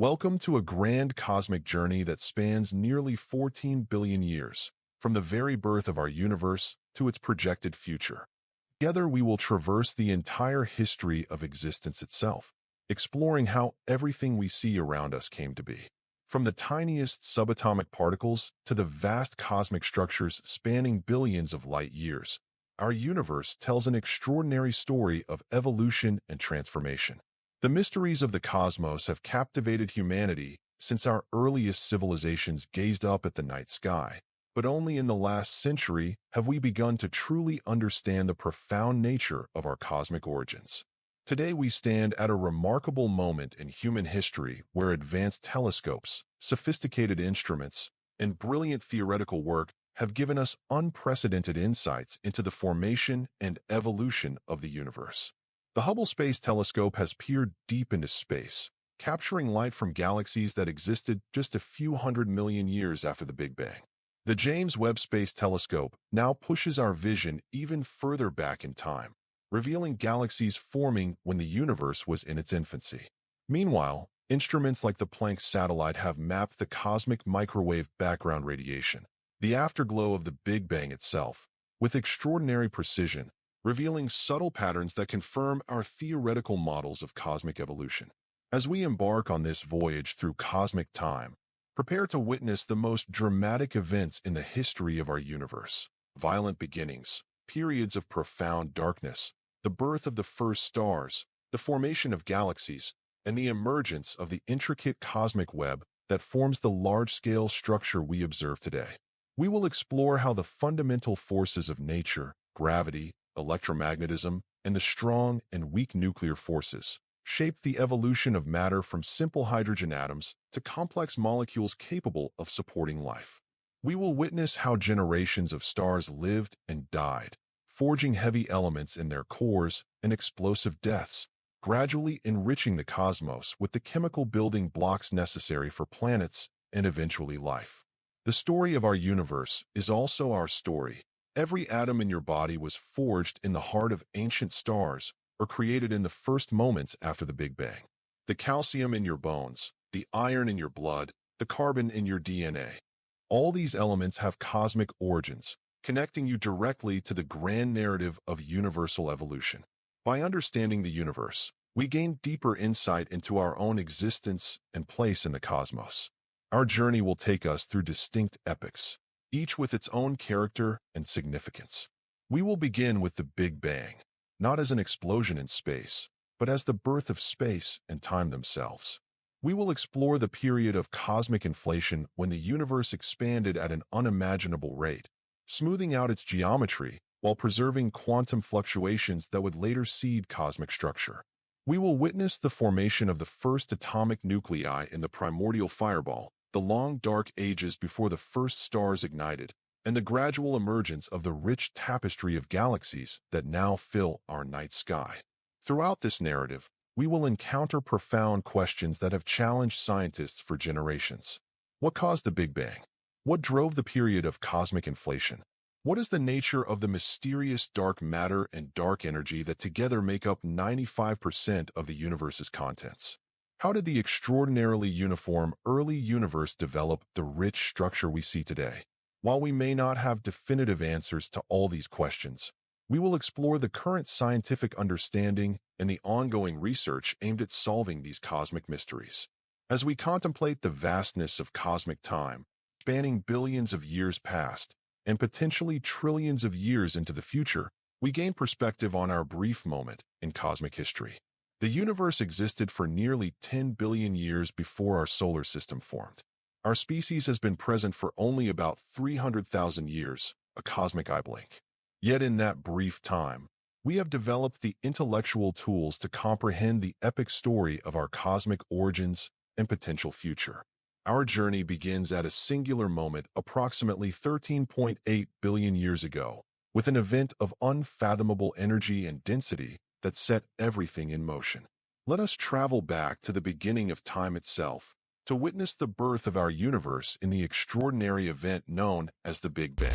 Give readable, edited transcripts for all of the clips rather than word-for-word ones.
Welcome to a grand cosmic journey that spans nearly 14 billion years, from the very birth of our universe to its projected future. Together, we will traverse the entire history of existence itself, exploring how everything we see around us came to be. From the tiniest subatomic particles to the vast cosmic structures spanning billions of light years, our universe tells an extraordinary story of evolution and transformation. The mysteries of the cosmos have captivated humanity since our earliest civilizations gazed up at the night sky. But only in the last century have we begun to truly understand the profound nature of our cosmic origins. Today we stand at a remarkable moment in human history where advanced telescopes, sophisticated instruments, and brilliant theoretical work have given us unprecedented insights into the formation and evolution of the universe. The Hubble Space Telescope has peered deep into space, capturing light from galaxies that existed just a few 100 million years after the Big Bang. The James Webb Space Telescope now pushes our vision even further back in time, revealing galaxies forming when the universe was in its infancy. Meanwhile, instruments like the Planck satellite have mapped the cosmic microwave background radiation, the afterglow of the Big Bang itself, with extraordinary precision, revealing subtle patterns that confirm our theoretical models of cosmic evolution. As we embark on this voyage through cosmic time, prepare to witness the most dramatic events in the history of our universe: violent beginnings, periods of profound darkness, the birth of the first stars, the formation of galaxies, and the emergence of the intricate cosmic web that forms the large-scale structure we observe today. We will explore how the fundamental forces of nature, gravity, electromagnetism, and the strong and weak nuclear forces shaped the evolution of matter from simple hydrogen atoms to complex molecules capable of supporting life. We will witness how generations of stars lived and died, forging heavy elements in their cores and explosive deaths, gradually enriching the cosmos with the chemical building blocks necessary for planets and eventually life. The story of our universe is also our story. Every atom in your body was forged in the heart of ancient stars or created in the first moments after the Big Bang. The calcium in your bones, the iron in your blood, the carbon in your DNA. All these elements have cosmic origins, connecting you directly to the grand narrative of universal evolution. By understanding the universe, we gain deeper insight into our own existence and place in the cosmos. Our journey will take us through distinct epochs, each with its own character and significance. We will begin with the Big Bang, not as an explosion in space, but as the birth of space and time themselves. We will explore the period of cosmic inflation when the universe expanded at an unimaginable rate, smoothing out its geometry while preserving quantum fluctuations that would later seed cosmic structure. We will witness the formation of the first atomic nuclei in the primordial fireball, the long dark ages before the first stars ignited, and the gradual emergence of the rich tapestry of galaxies that now fill our night sky. Throughout this narrative, we will encounter profound questions that have challenged scientists for generations. What caused the Big Bang? What drove the period of cosmic inflation? What is the nature of the mysterious dark matter and dark energy that together make up 95% of the universe's contents? How did the extraordinarily uniform early universe develop the rich structure we see today? While we may not have definitive answers to all these questions, we will explore the current scientific understanding and the ongoing research aimed at solving these cosmic mysteries. As we contemplate the vastness of cosmic time, spanning billions of years past and potentially trillions of years into the future, we gain perspective on our brief moment in cosmic history. The universe existed for nearly 10 billion years before our solar system formed. Our species has been present for only about 300,000 years, a cosmic eye blink. Yet in that brief time, we have developed the intellectual tools to comprehend the epic story of our cosmic origins and potential future. Our journey begins at a singular moment approximately 13.8 billion years ago, with an event of unfathomable energy and density that set everything in motion. Let us travel back to the beginning of time itself to witness the birth of our universe in the extraordinary event known as the Big Bang.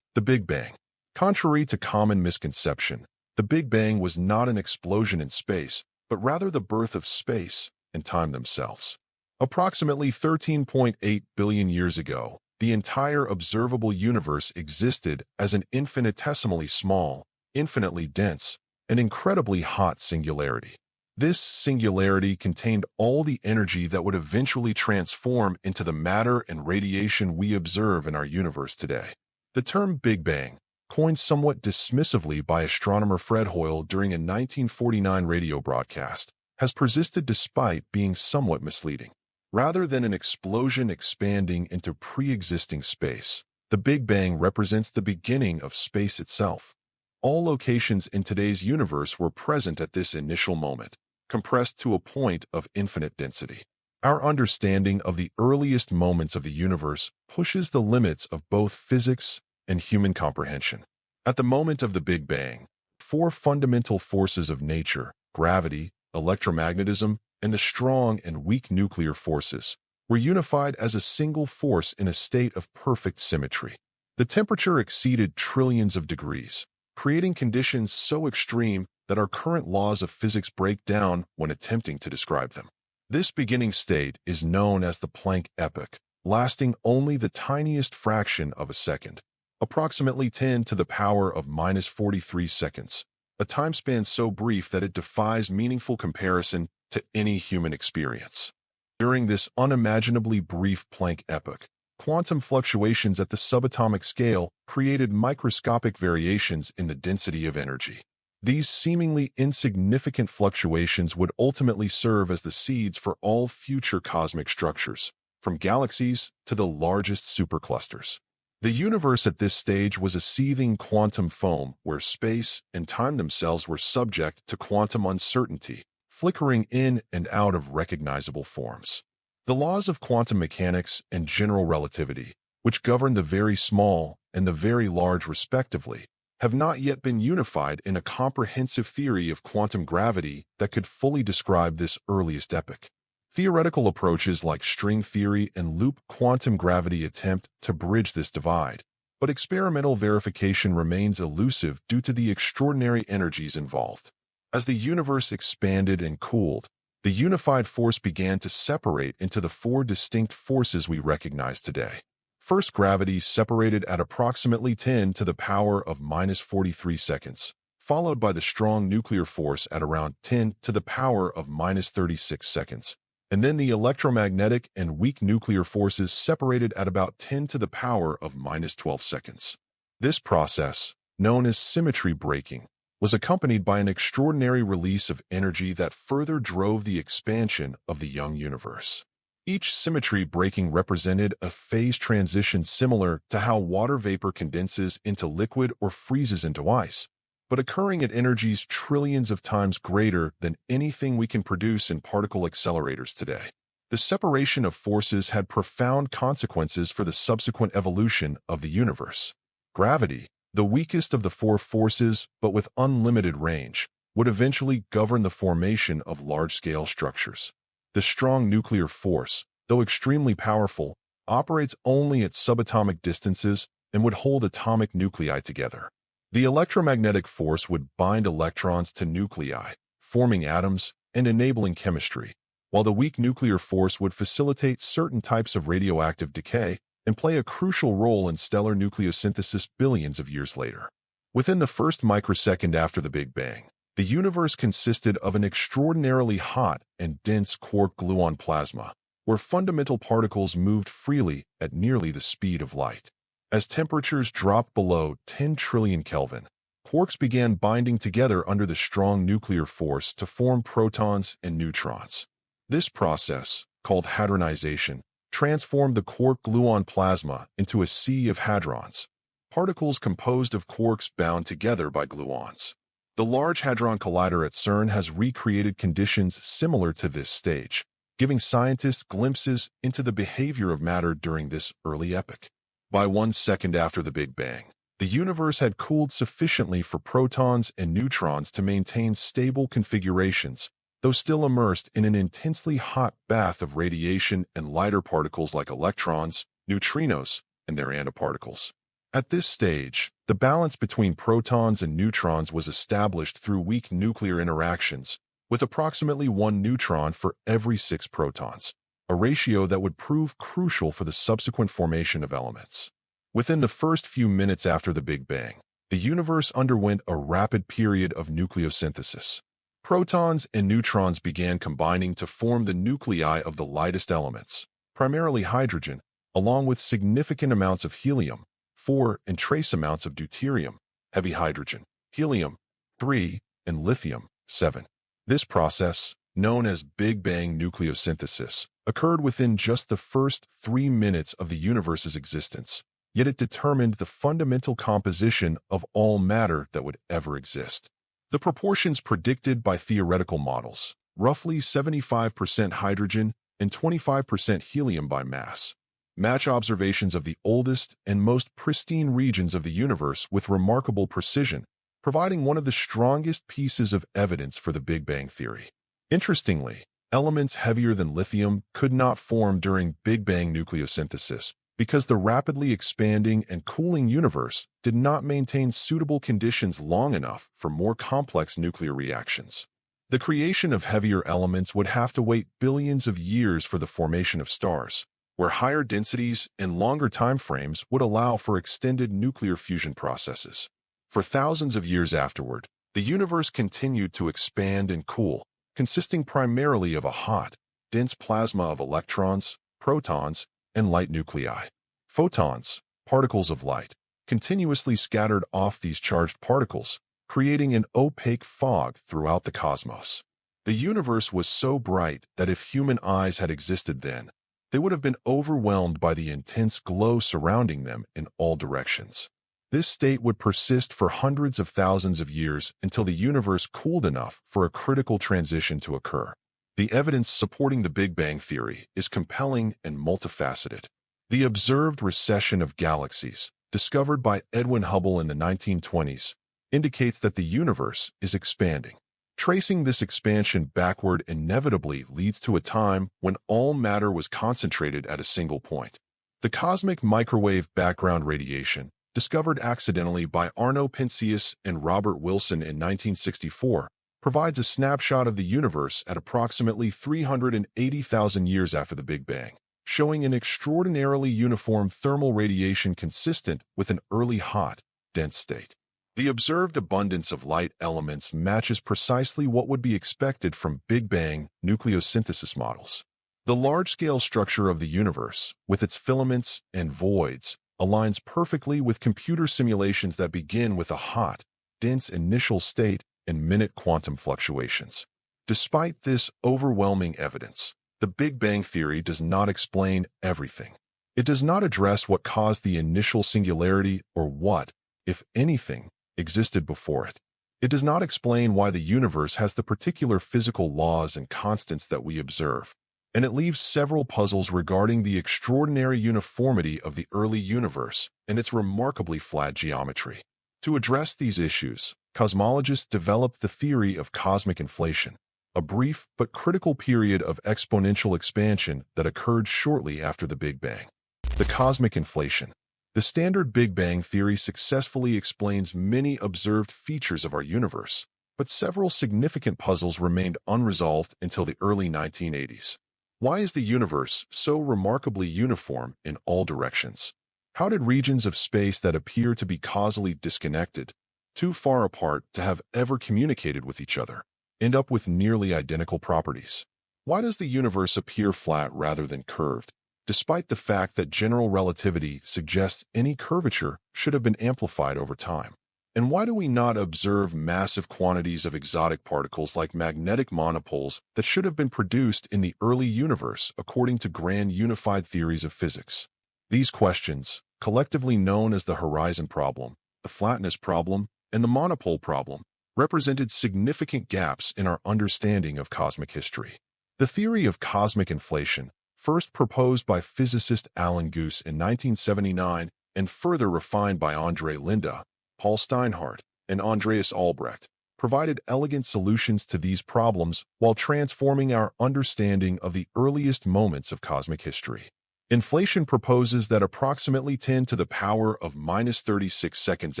The Big Bang. Contrary to common misconception, the Big Bang was not an explosion in space, but rather the birth of space and time themselves. Approximately 13.8 billion years ago, the entire observable universe existed as an infinitesimally small, infinitely dense, and incredibly hot singularity. This singularity contained all the energy that would eventually transform into the matter and radiation we observe in our universe today. The term Big Bang, coined somewhat dismissively by astronomer Fred Hoyle during a 1949 radio broadcast, has persisted despite being somewhat misleading. Rather than an explosion expanding into pre-existing space, the Big Bang represents the beginning of space itself. All locations in today's universe were present at this initial moment, compressed to a point of infinite density. Our understanding of the earliest moments of the universe pushes the limits of both physics and human comprehension. At the moment of the Big Bang, four fundamental forces of nature, gravity, electromagnetism, and the strong and weak nuclear forces, were unified as a single force in a state of perfect symmetry. The temperature exceeded trillions of degrees, creating conditions so extreme that our current laws of physics break down when attempting to describe them. This beginning state is known as the Planck epoch, lasting only the tiniest fraction of a second, approximately 10 to the power of minus 43 seconds, a time span so brief that it defies meaningful comparison to any human experience. During this unimaginably brief Planck epoch, quantum fluctuations at the subatomic scale created microscopic variations in the density of energy. These seemingly insignificant fluctuations would ultimately serve as the seeds for all future cosmic structures, from galaxies to the largest superclusters. The universe at this stage was a seething quantum foam where space and time themselves were subject to quantum uncertainty, flickering in and out of recognizable forms. The laws of quantum mechanics and general relativity, which govern the very small and the very large respectively, have not yet been unified in a comprehensive theory of quantum gravity that could fully describe this earliest epoch. Theoretical approaches like string theory and loop quantum gravity attempt to bridge this divide, but experimental verification remains elusive due to the extraordinary energies involved. As the universe expanded and cooled, the unified force began to separate into the four distinct forces we recognize today. First, gravity separated at approximately 10 to the power of minus 43 seconds, followed by the strong nuclear force at around 10 to the power of minus 36 seconds, and then the electromagnetic and weak nuclear forces separated at about 10 to the power of minus 12 seconds. This process, known as symmetry breaking, was accompanied by an extraordinary release of energy that further drove the expansion of the young universe. Each symmetry breaking represented a phase transition similar to how water vapor condenses into liquid or freezes into ice, but occurring at energies trillions of times greater than anything we can produce in particle accelerators today. The separation of forces had profound consequences for the subsequent evolution of the universe. Gravity, the weakest of the four forces but with unlimited range, would eventually govern the formation of large-scale structures. The strong nuclear force, though extremely powerful, operates only at subatomic distances and would hold atomic nuclei together. The electromagnetic force would bind electrons to nuclei, forming atoms and enabling chemistry, while the weak nuclear force would facilitate certain types of radioactive decay and play a crucial role in stellar nucleosynthesis billions of years later. Within the first microsecond after the Big Bang, the universe consisted of an extraordinarily hot and dense quark-gluon plasma, where fundamental particles moved freely at nearly the speed of light. As temperatures dropped below 10 trillion Kelvin, quarks began binding together under the strong nuclear force to form protons and neutrons. This process, called hadronization, transformed the quark-gluon plasma into a sea of hadrons, particles composed of quarks bound together by gluons. The Large Hadron Collider at CERN has recreated conditions similar to this stage, giving scientists glimpses into the behavior of matter during this early epoch. By 1 second after the Big Bang, the universe had cooled sufficiently for protons and neutrons to maintain stable configurations, though still immersed in an intensely hot bath of radiation and lighter particles like electrons, neutrinos, and their antiparticles. At this stage, the balance between protons and neutrons was established through weak nuclear interactions, with approximately 1 neutron for every 6 protons. a ratio that would prove crucial for the subsequent formation of elements. Within the first few minutes after the Big Bang, the universe underwent a rapid period of nucleosynthesis. Protons and neutrons began combining to form the nuclei of the lightest elements, primarily hydrogen, along with significant amounts of helium, 4, and trace amounts of deuterium, heavy hydrogen, helium, 3, and lithium, 7. This process, known as Big Bang nucleosynthesis, occurred within just the first 3 minutes of the universe's existence, yet it determined the fundamental composition of all matter that would ever exist. The proportions predicted by theoretical models, roughly 75% hydrogen and 25% helium by mass, match observations of the oldest and most pristine regions of the universe with remarkable precision, providing one of the strongest pieces of evidence for the Big Bang theory. Interestingly, elements heavier than lithium could not form during Big Bang nucleosynthesis because the rapidly expanding and cooling universe did not maintain suitable conditions long enough for more complex nuclear reactions. The creation of heavier elements would have to wait billions of years for the formation of stars, where higher densities and longer time frames would allow for extended nuclear fusion processes. For thousands of years afterward, the universe continued to expand and cool, consisting primarily of a hot, dense plasma of electrons, protons, and light nuclei. Photons, particles of light, continuously scattered off these charged particles, creating an opaque fog throughout the cosmos. The universe was so bright that if human eyes had existed then, they would have been overwhelmed by the intense glow surrounding them in all directions. This state would persist for hundreds of thousands of years until the universe cooled enough for a critical transition to occur. The evidence supporting the Big Bang theory is compelling and multifaceted. The observed recession of galaxies, discovered by Edwin Hubble in the 1920s, indicates that the universe is expanding. Tracing this expansion backward inevitably leads to a time when all matter was concentrated at a single point. The cosmic microwave background radiation, discovered accidentally by Arno Penzias and Robert Wilson in 1964, provides a snapshot of the universe at approximately 380,000 years after the Big Bang, showing an extraordinarily uniform thermal radiation consistent with an early hot, dense state. The observed abundance of light elements matches precisely what would be expected from Big Bang nucleosynthesis models. The large-scale structure of the universe, with its filaments and voids, aligns perfectly with computer simulations that begin with a hot, dense initial state and minute quantum fluctuations. Despite this overwhelming evidence, the Big Bang theory does not explain everything. It does not address what caused the initial singularity or what, if anything, existed before it. It does not explain why the universe has the particular physical laws and constants that we observe, and it leaves several puzzles regarding the extraordinary uniformity of the early universe and its remarkably flat geometry. To address these issues, cosmologists developed the theory of cosmic inflation, a brief but critical period of exponential expansion that occurred shortly after the Big Bang. The cosmic inflation. The standard Big Bang theory successfully explains many observed features of our universe, but several significant puzzles remained unresolved until the early 1980s. Why is the universe so remarkably uniform in all directions? How did regions of space that appear to be causally disconnected, too far apart to have ever communicated with each other, end up with nearly identical properties? Why does the universe appear flat rather than curved, despite the fact that general relativity suggests any curvature should have been amplified over time? And why do we not observe massive quantities of exotic particles like magnetic monopoles that should have been produced in the early universe according to grand unified theories of physics? These questions, collectively known as the horizon problem, the flatness problem, and the monopole problem, represented significant gaps in our understanding of cosmic history. The theory of cosmic inflation, first proposed by physicist Alan Guth in 1979 and further refined by André Linde, Paul Steinhardt, and Andreas Albrecht, provided elegant solutions to these problems while transforming our understanding of the earliest moments of cosmic history. Inflation proposes that approximately 10 to the power of minus 36 seconds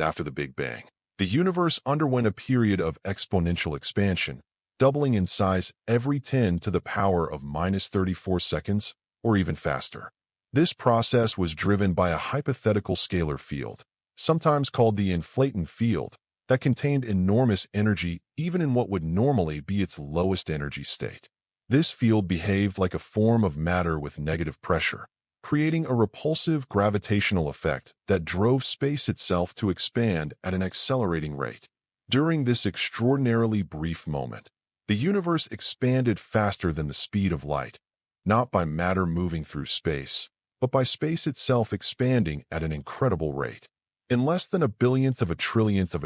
after the Big Bang, the universe underwent a period of exponential expansion, doubling in size every 10 to the power of minus 34 seconds, or even faster. This process was driven by a hypothetical scalar field, sometimes called the inflaton field, that contained enormous energy even in what would normally be its lowest energy state. This field behaved like a form of matter with negative pressure, creating a repulsive gravitational effect that drove space itself to expand at an accelerating rate. During this extraordinarily brief moment, the universe expanded faster than the speed of light, not by matter moving through space, but by space itself expanding at an incredible rate. In less than a billionth of a trillionth of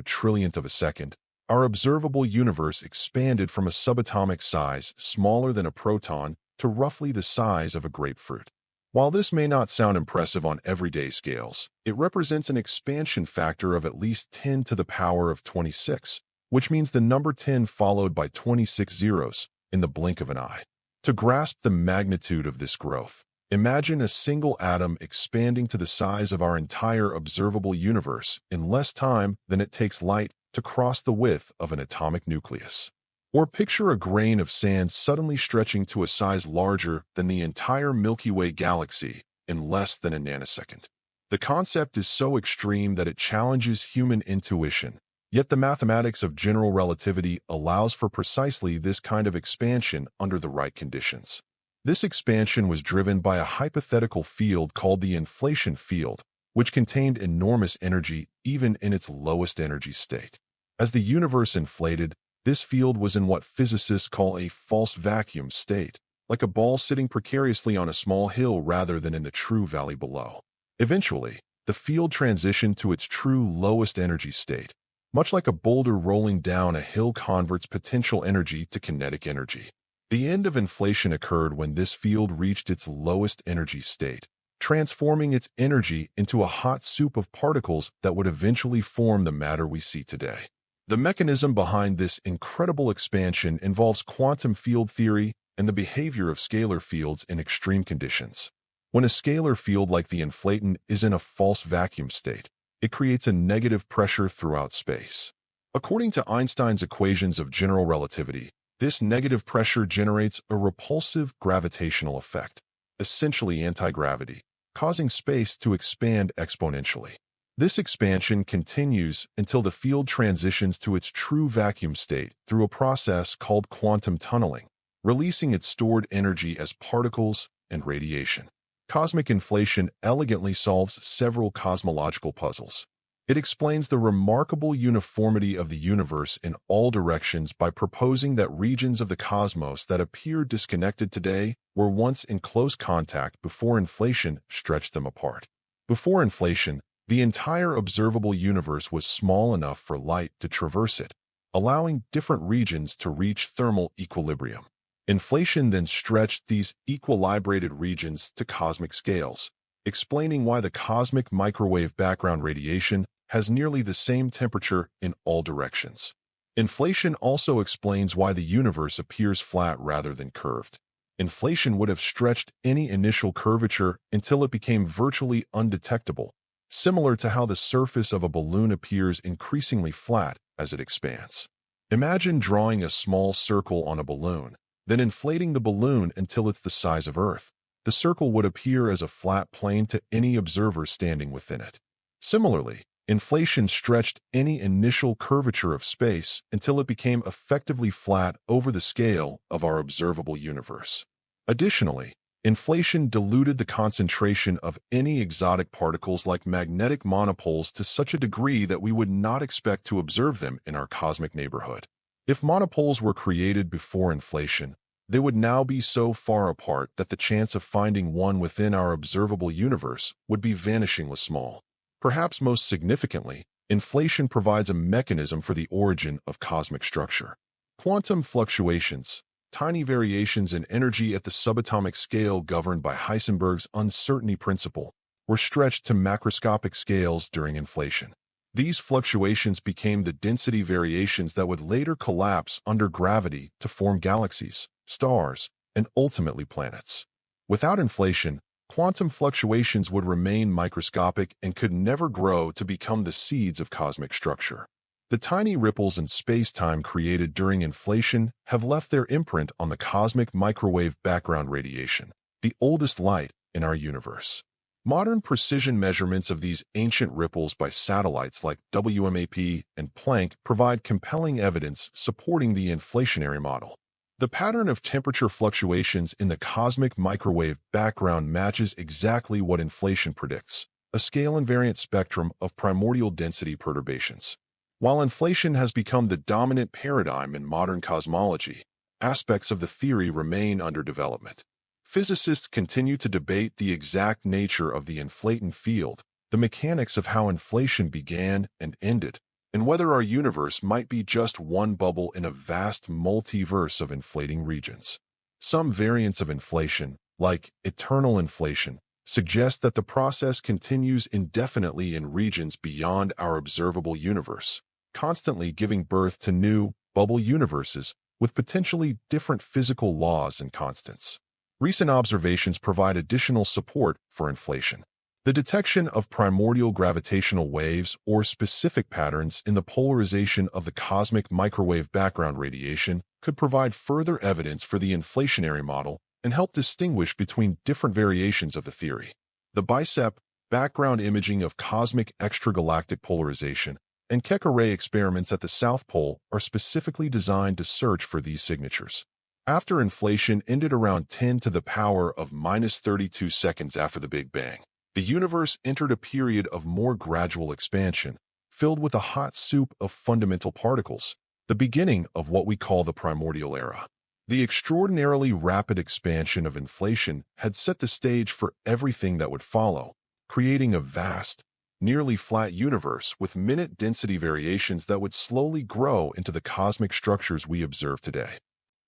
a second, our observable universe expanded from a subatomic size smaller than a proton to roughly the size of a grapefruit. While this may not sound impressive on everyday scales, it represents an expansion factor of at least 10 to the power of 26, which means the number 10 followed by 26 zeros in the blink of an eye. To grasp the magnitude of this growth, imagine a single atom expanding to the size of our entire observable universe in less time than it takes light to cross the width of an atomic nucleus. Or picture a grain of sand suddenly stretching to a size larger than the entire Milky Way galaxy in less than a nanosecond. The concept is so extreme that it challenges human intuition, yet the mathematics of general relativity allows for precisely this kind of expansion under the right conditions. This expansion was driven by a hypothetical field called the inflation field, which contained enormous energy even in its lowest energy state. As the universe inflated, this field was in what physicists call a false vacuum state, like a ball sitting precariously on a small hill rather than in the true valley below. Eventually, the field transitioned to its true lowest energy state, much like a boulder rolling down a hill converts potential energy to kinetic energy. The end of inflation occurred when this field reached its lowest energy state, transforming its energy into a hot soup of particles that would eventually form the matter we see today. The mechanism behind this incredible expansion involves quantum field theory and the behavior of scalar fields in extreme conditions. When a scalar field like the inflaton is in a false vacuum state, it creates a negative pressure throughout space. According to Einstein's equations of general relativity, this negative pressure generates a repulsive gravitational effect, essentially anti-gravity, causing space to expand exponentially. This expansion continues until the field transitions to its true vacuum state through a process called quantum tunneling, releasing its stored energy as particles and radiation. Cosmic inflation elegantly solves several cosmological puzzles. It explains the remarkable uniformity of the universe in all directions by proposing that regions of the cosmos that appear disconnected today were once in close contact before inflation stretched them apart. Before inflation, the entire observable universe was small enough for light to traverse it, allowing different regions to reach thermal equilibrium. Inflation then stretched these equilibrated regions to cosmic scales, explaining why the cosmic microwave background radiation has nearly the same temperature in all directions. Inflation also explains why the universe appears flat rather than curved. Inflation would have stretched any initial curvature until it became virtually undetectable, similar to how the surface of a balloon appears increasingly flat as it expands. Imagine drawing a small circle on a balloon, then inflating the balloon until it's the size of Earth. The circle would appear as a flat plane to any observer standing within it. Similarly, inflation stretched any initial curvature of space until it became effectively flat over the scale of our observable universe. Additionally, inflation diluted the concentration of any exotic particles like magnetic monopoles to such a degree that we would not expect to observe them in our cosmic neighborhood. If monopoles were created before inflation, they would now be so far apart that the chance of finding one within our observable universe would be vanishingly small. Perhaps most significantly, inflation provides a mechanism for the origin of cosmic structure. Quantum fluctuations, tiny variations in energy at the subatomic scale governed by Heisenberg's uncertainty principle, were stretched to macroscopic scales during inflation. These fluctuations became the density variations that would later collapse under gravity to form galaxies, stars, and ultimately planets. Without inflation, quantum fluctuations would remain microscopic and could never grow to become the seeds of cosmic structure. The tiny ripples in space-time created during inflation have left their imprint on the cosmic microwave background radiation, the oldest light in our universe. Modern precision measurements of these ancient ripples by satellites like WMAP and Planck provide compelling evidence supporting the inflationary model. The pattern of temperature fluctuations in the cosmic microwave background matches exactly what inflation predicts, a scale-invariant spectrum of primordial density perturbations. While inflation has become the dominant paradigm in modern cosmology, aspects of the theory remain under development. Physicists continue to debate the exact nature of the inflating field, the mechanics of how inflation began and ended, and whether our universe might be just one bubble in a vast multiverse of inflating regions. Some variants of inflation, like eternal inflation, suggest that the process continues indefinitely in regions beyond our observable universe, constantly giving birth to new, bubble universes with potentially different physical laws and constants. Recent observations provide additional support for inflation. The detection of primordial gravitational waves or specific patterns in the polarization of the cosmic microwave background radiation could provide further evidence for the inflationary model and help distinguish between different variations of the theory. The BICEP, background imaging of cosmic extragalactic polarization, and Keck array experiments at the South Pole are specifically designed to search for these signatures. After inflation ended around 10 to the power of minus 32 seconds after the Big Bang, the universe entered a period of more gradual expansion, filled with a hot soup of fundamental particles, the beginning of what we call the primordial era. The extraordinarily rapid expansion of inflation had set the stage for everything that would follow, creating a vast, nearly flat universe with minute density variations that would slowly grow into the cosmic structures we observe today.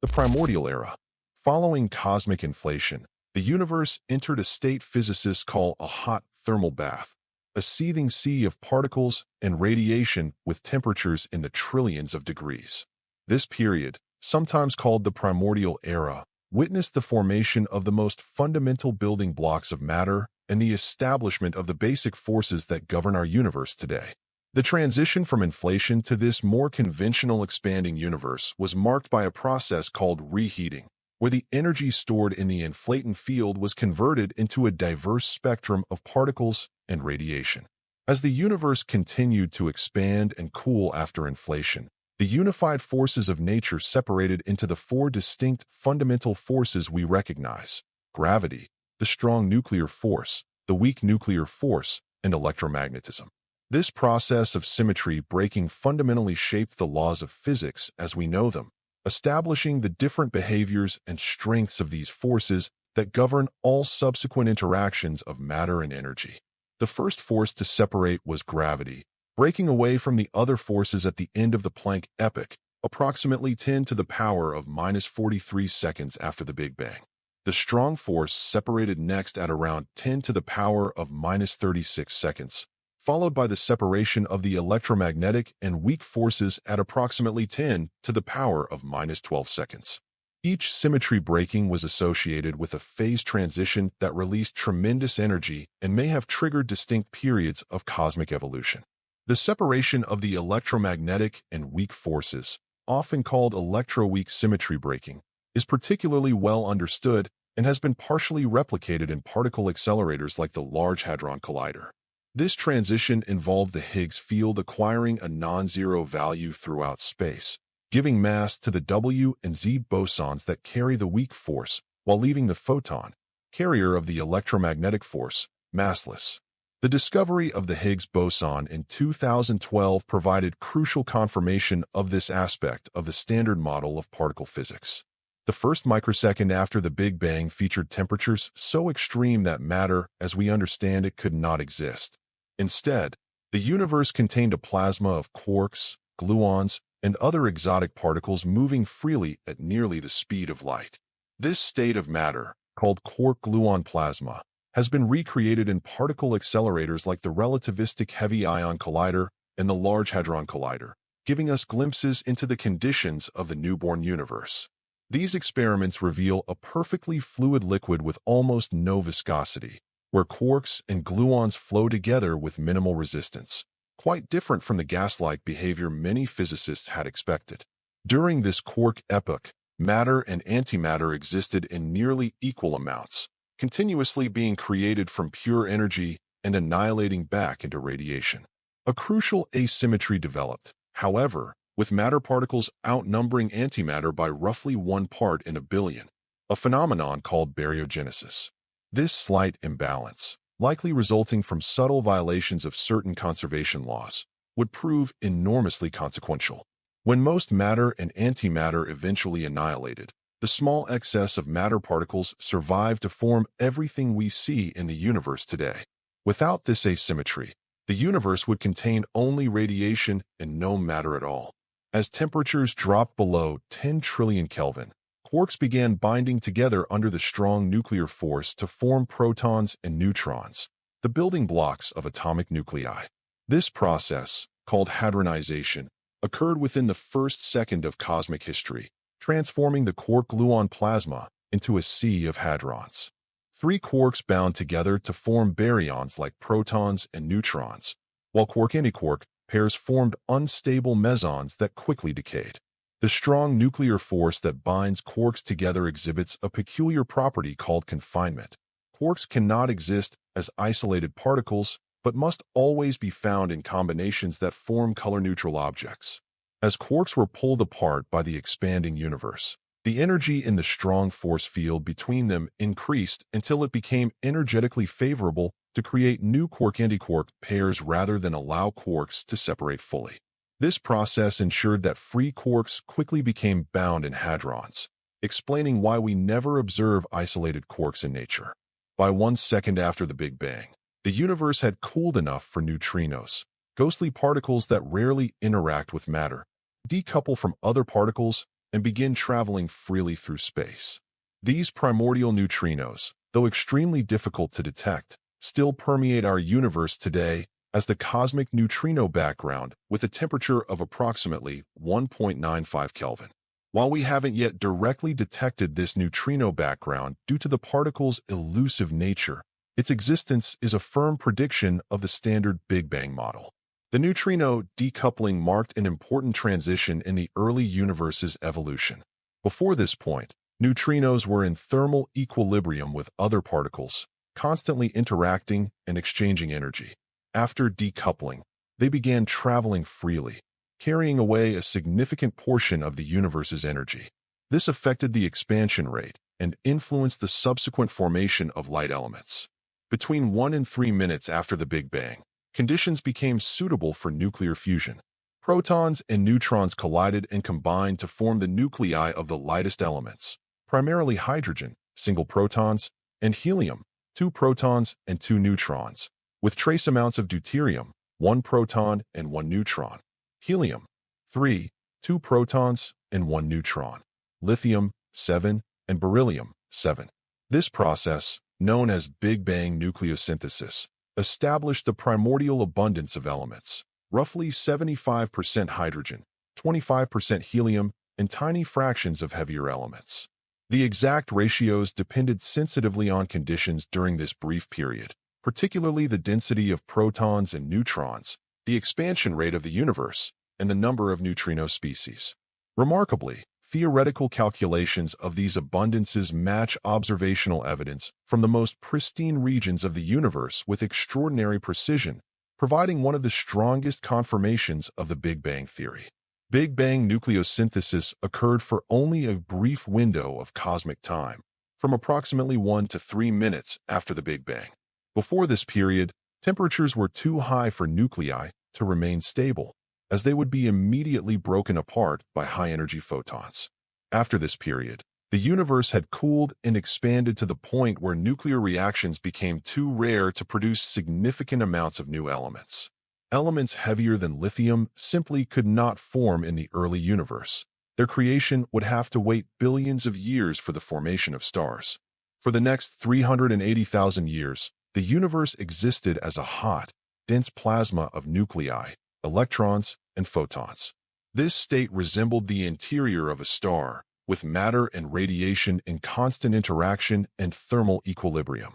The primordial era. Following cosmic inflation, the universe entered a state physicists call a hot thermal bath, a seething sea of particles and radiation with temperatures in the trillions of degrees. This period, sometimes called the primordial era, witnessed the formation of the most fundamental building blocks of matter and the establishment of the basic forces that govern our universe today. The transition from inflation to this more conventional expanding universe was marked by a process called reheating, where the energy stored in the inflating field was converted into a diverse spectrum of particles and radiation. As the universe continued to expand and cool after inflation, the unified forces of nature separated into the four distinct fundamental forces we recognize: gravity, the strong nuclear force, the weak nuclear force, and electromagnetism. This process of symmetry breaking fundamentally shaped the laws of physics as we know them, establishing the different behaviors and strengths of these forces that govern all subsequent interactions of matter and energy. The first force to separate was gravity, breaking away from the other forces at the end of the Planck epoch, approximately 10 to the power of minus 43 seconds after the Big Bang. The strong force separated next at around 10 to the power of minus 36 seconds, followed by the separation of the electromagnetic and weak forces at approximately 10 to the power of minus 12 seconds. Each symmetry breaking was associated with a phase transition that released tremendous energy and may have triggered distinct periods of cosmic evolution. The separation of the electromagnetic and weak forces, often called electroweak symmetry breaking, is particularly well understood and has been partially replicated in particle accelerators like the Large Hadron Collider. This transition involved the Higgs field acquiring a non-zero value throughout space, giving mass to the W and Z bosons that carry the weak force, while leaving the photon, carrier of the electromagnetic force, massless. The discovery of the Higgs boson in 2012 provided crucial confirmation of this aspect of the standard model of particle physics. The first microsecond after the Big Bang featured temperatures so extreme that matter, as we understand it, could not exist. Instead, the universe contained a plasma of quarks, gluons, and other exotic particles moving freely at nearly the speed of light. This state of matter, called quark-gluon plasma, has been recreated in particle accelerators like the relativistic heavy ion collider and the Large Hadron Collider, giving us glimpses into the conditions of the newborn universe. These experiments reveal a perfectly fluid liquid with almost no viscosity, where quarks and gluons flow together with minimal resistance. quite different from the gas-like behavior many physicists had expected. During this quark epoch, matter and antimatter existed in nearly equal amounts, continuously being created from pure energy and annihilating back into radiation. A crucial asymmetry developed, however, with matter particles outnumbering antimatter by roughly 1 part in a billion, a phenomenon called baryogenesis. This slight imbalance, likely resulting from subtle violations of certain conservation laws, would prove enormously consequential. When most matter and antimatter eventually annihilated, the small excess of matter particles survived to form everything we see in the universe today. Without this asymmetry, the universe would contain only radiation and no matter at all. As temperatures dropped below 10 trillion Kelvin, quarks began binding together under the strong nuclear force to form protons and neutrons, the building blocks of atomic nuclei. This process, called hadronization, occurred within the first second of cosmic history, transforming the quark-gluon plasma into a sea of hadrons. 3 quarks bound together to form baryons like protons and neutrons, while quark-antiquark pairs formed unstable mesons that quickly decayed. The strong nuclear force that binds quarks together exhibits a peculiar property called confinement. Quarks cannot exist as isolated particles, but must always be found in combinations that form color-neutral objects. As quarks were pulled apart by the expanding universe, the energy in the strong force field between them increased until it became energetically favorable to create new quark-antiquark pairs rather than allow quarks to separate fully. This process ensured that free quarks quickly became bound in hadrons, explaining why we never observe isolated quarks in nature. By 1 second after the Big Bang, the universe had cooled enough for neutrinos, ghostly particles that rarely interact with matter, decouple from other particles, and begin traveling freely through space. These primordial neutrinos, though extremely difficult to detect, still permeate our universe today as the cosmic neutrino background with a temperature of approximately 1.95 Kelvin. While we haven't yet directly detected this neutrino background due to the particle's elusive nature, its existence is a firm prediction of the standard Big Bang model. The neutrino decoupling marked an important transition in the early universe's evolution. Before this point, neutrinos were in thermal equilibrium with other particles, constantly interacting and exchanging energy. After decoupling, they began traveling freely, carrying away a significant portion of the universe's energy. This affected the expansion rate and influenced the subsequent formation of light elements. Between 1 and 3 minutes after the Big Bang, conditions became suitable for nuclear fusion. Protons and neutrons collided and combined to form the nuclei of the lightest elements, primarily hydrogen, single protons, and helium, 2 protons and 2 neutrons, with trace amounts of deuterium, 1 proton and 1 neutron, helium, 3, 2 protons and 1 neutron, lithium, 7, and beryllium, 7. This process, known as Big Bang nucleosynthesis, established the primordial abundance of elements, roughly 75% hydrogen, 25% helium, and tiny fractions of heavier elements. The exact ratios depended sensitively on conditions during this brief period, particularly the density of protons and neutrons, the expansion rate of the universe, and the number of neutrino species. Remarkably, theoretical calculations of these abundances match observational evidence from the most pristine regions of the universe with extraordinary precision, providing one of the strongest confirmations of the Big Bang theory. Big Bang nucleosynthesis occurred for only a brief window of cosmic time, from approximately 1 to 3 minutes after the Big Bang. Before this period, temperatures were too high for nuclei to remain stable, as they would be immediately broken apart by high-energy photons. After this period, the universe had cooled and expanded to the point where nuclear reactions became too rare to produce significant amounts of new elements. Elements heavier than lithium simply could not form in the early universe. Their creation would have to wait billions of years for the formation of stars. For the next 380,000 years, the universe existed as a hot, dense plasma of nuclei, electrons, and photons. This state resembled the interior of a star, with matter and radiation in constant interaction and thermal equilibrium.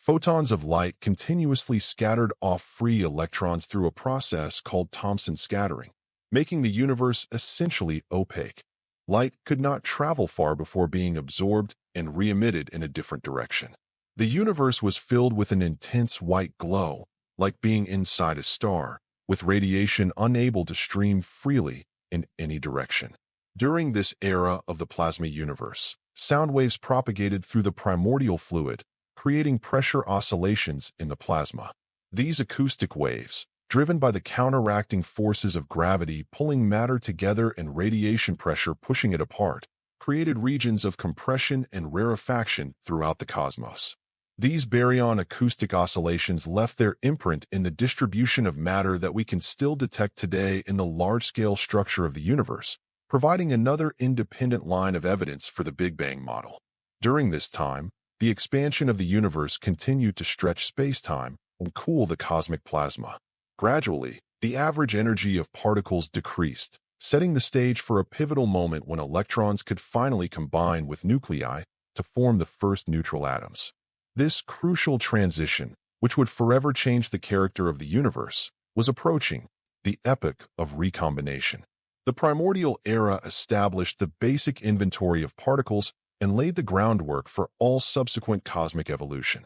Photons of light continuously scattered off free electrons through a process called Thomson scattering, making the universe essentially opaque. Light could not travel far before being absorbed and re-emitted in a different direction. The universe was filled with an intense white glow, like being inside a star, with radiation unable to stream freely in any direction. During this era of the plasma universe, sound waves propagated through the primordial fluid, creating pressure oscillations in the plasma. These acoustic waves, driven by the counteracting forces of gravity pulling matter together and radiation pressure pushing it apart, created regions of compression and rarefaction throughout the cosmos. These baryon acoustic oscillations left their imprint in the distribution of matter that we can still detect today in the large-scale structure of the universe, providing another independent line of evidence for the Big Bang model. During this time, the expansion of the universe continued to stretch space-time and cool the cosmic plasma. Gradually, the average energy of particles decreased, setting the stage for a pivotal moment when electrons could finally combine with nuclei to form the first neutral atoms. This crucial transition, which would forever change the character of the universe, was approaching, the epoch of recombination. The primordial era established the basic inventory of particles and laid the groundwork for all subsequent cosmic evolution.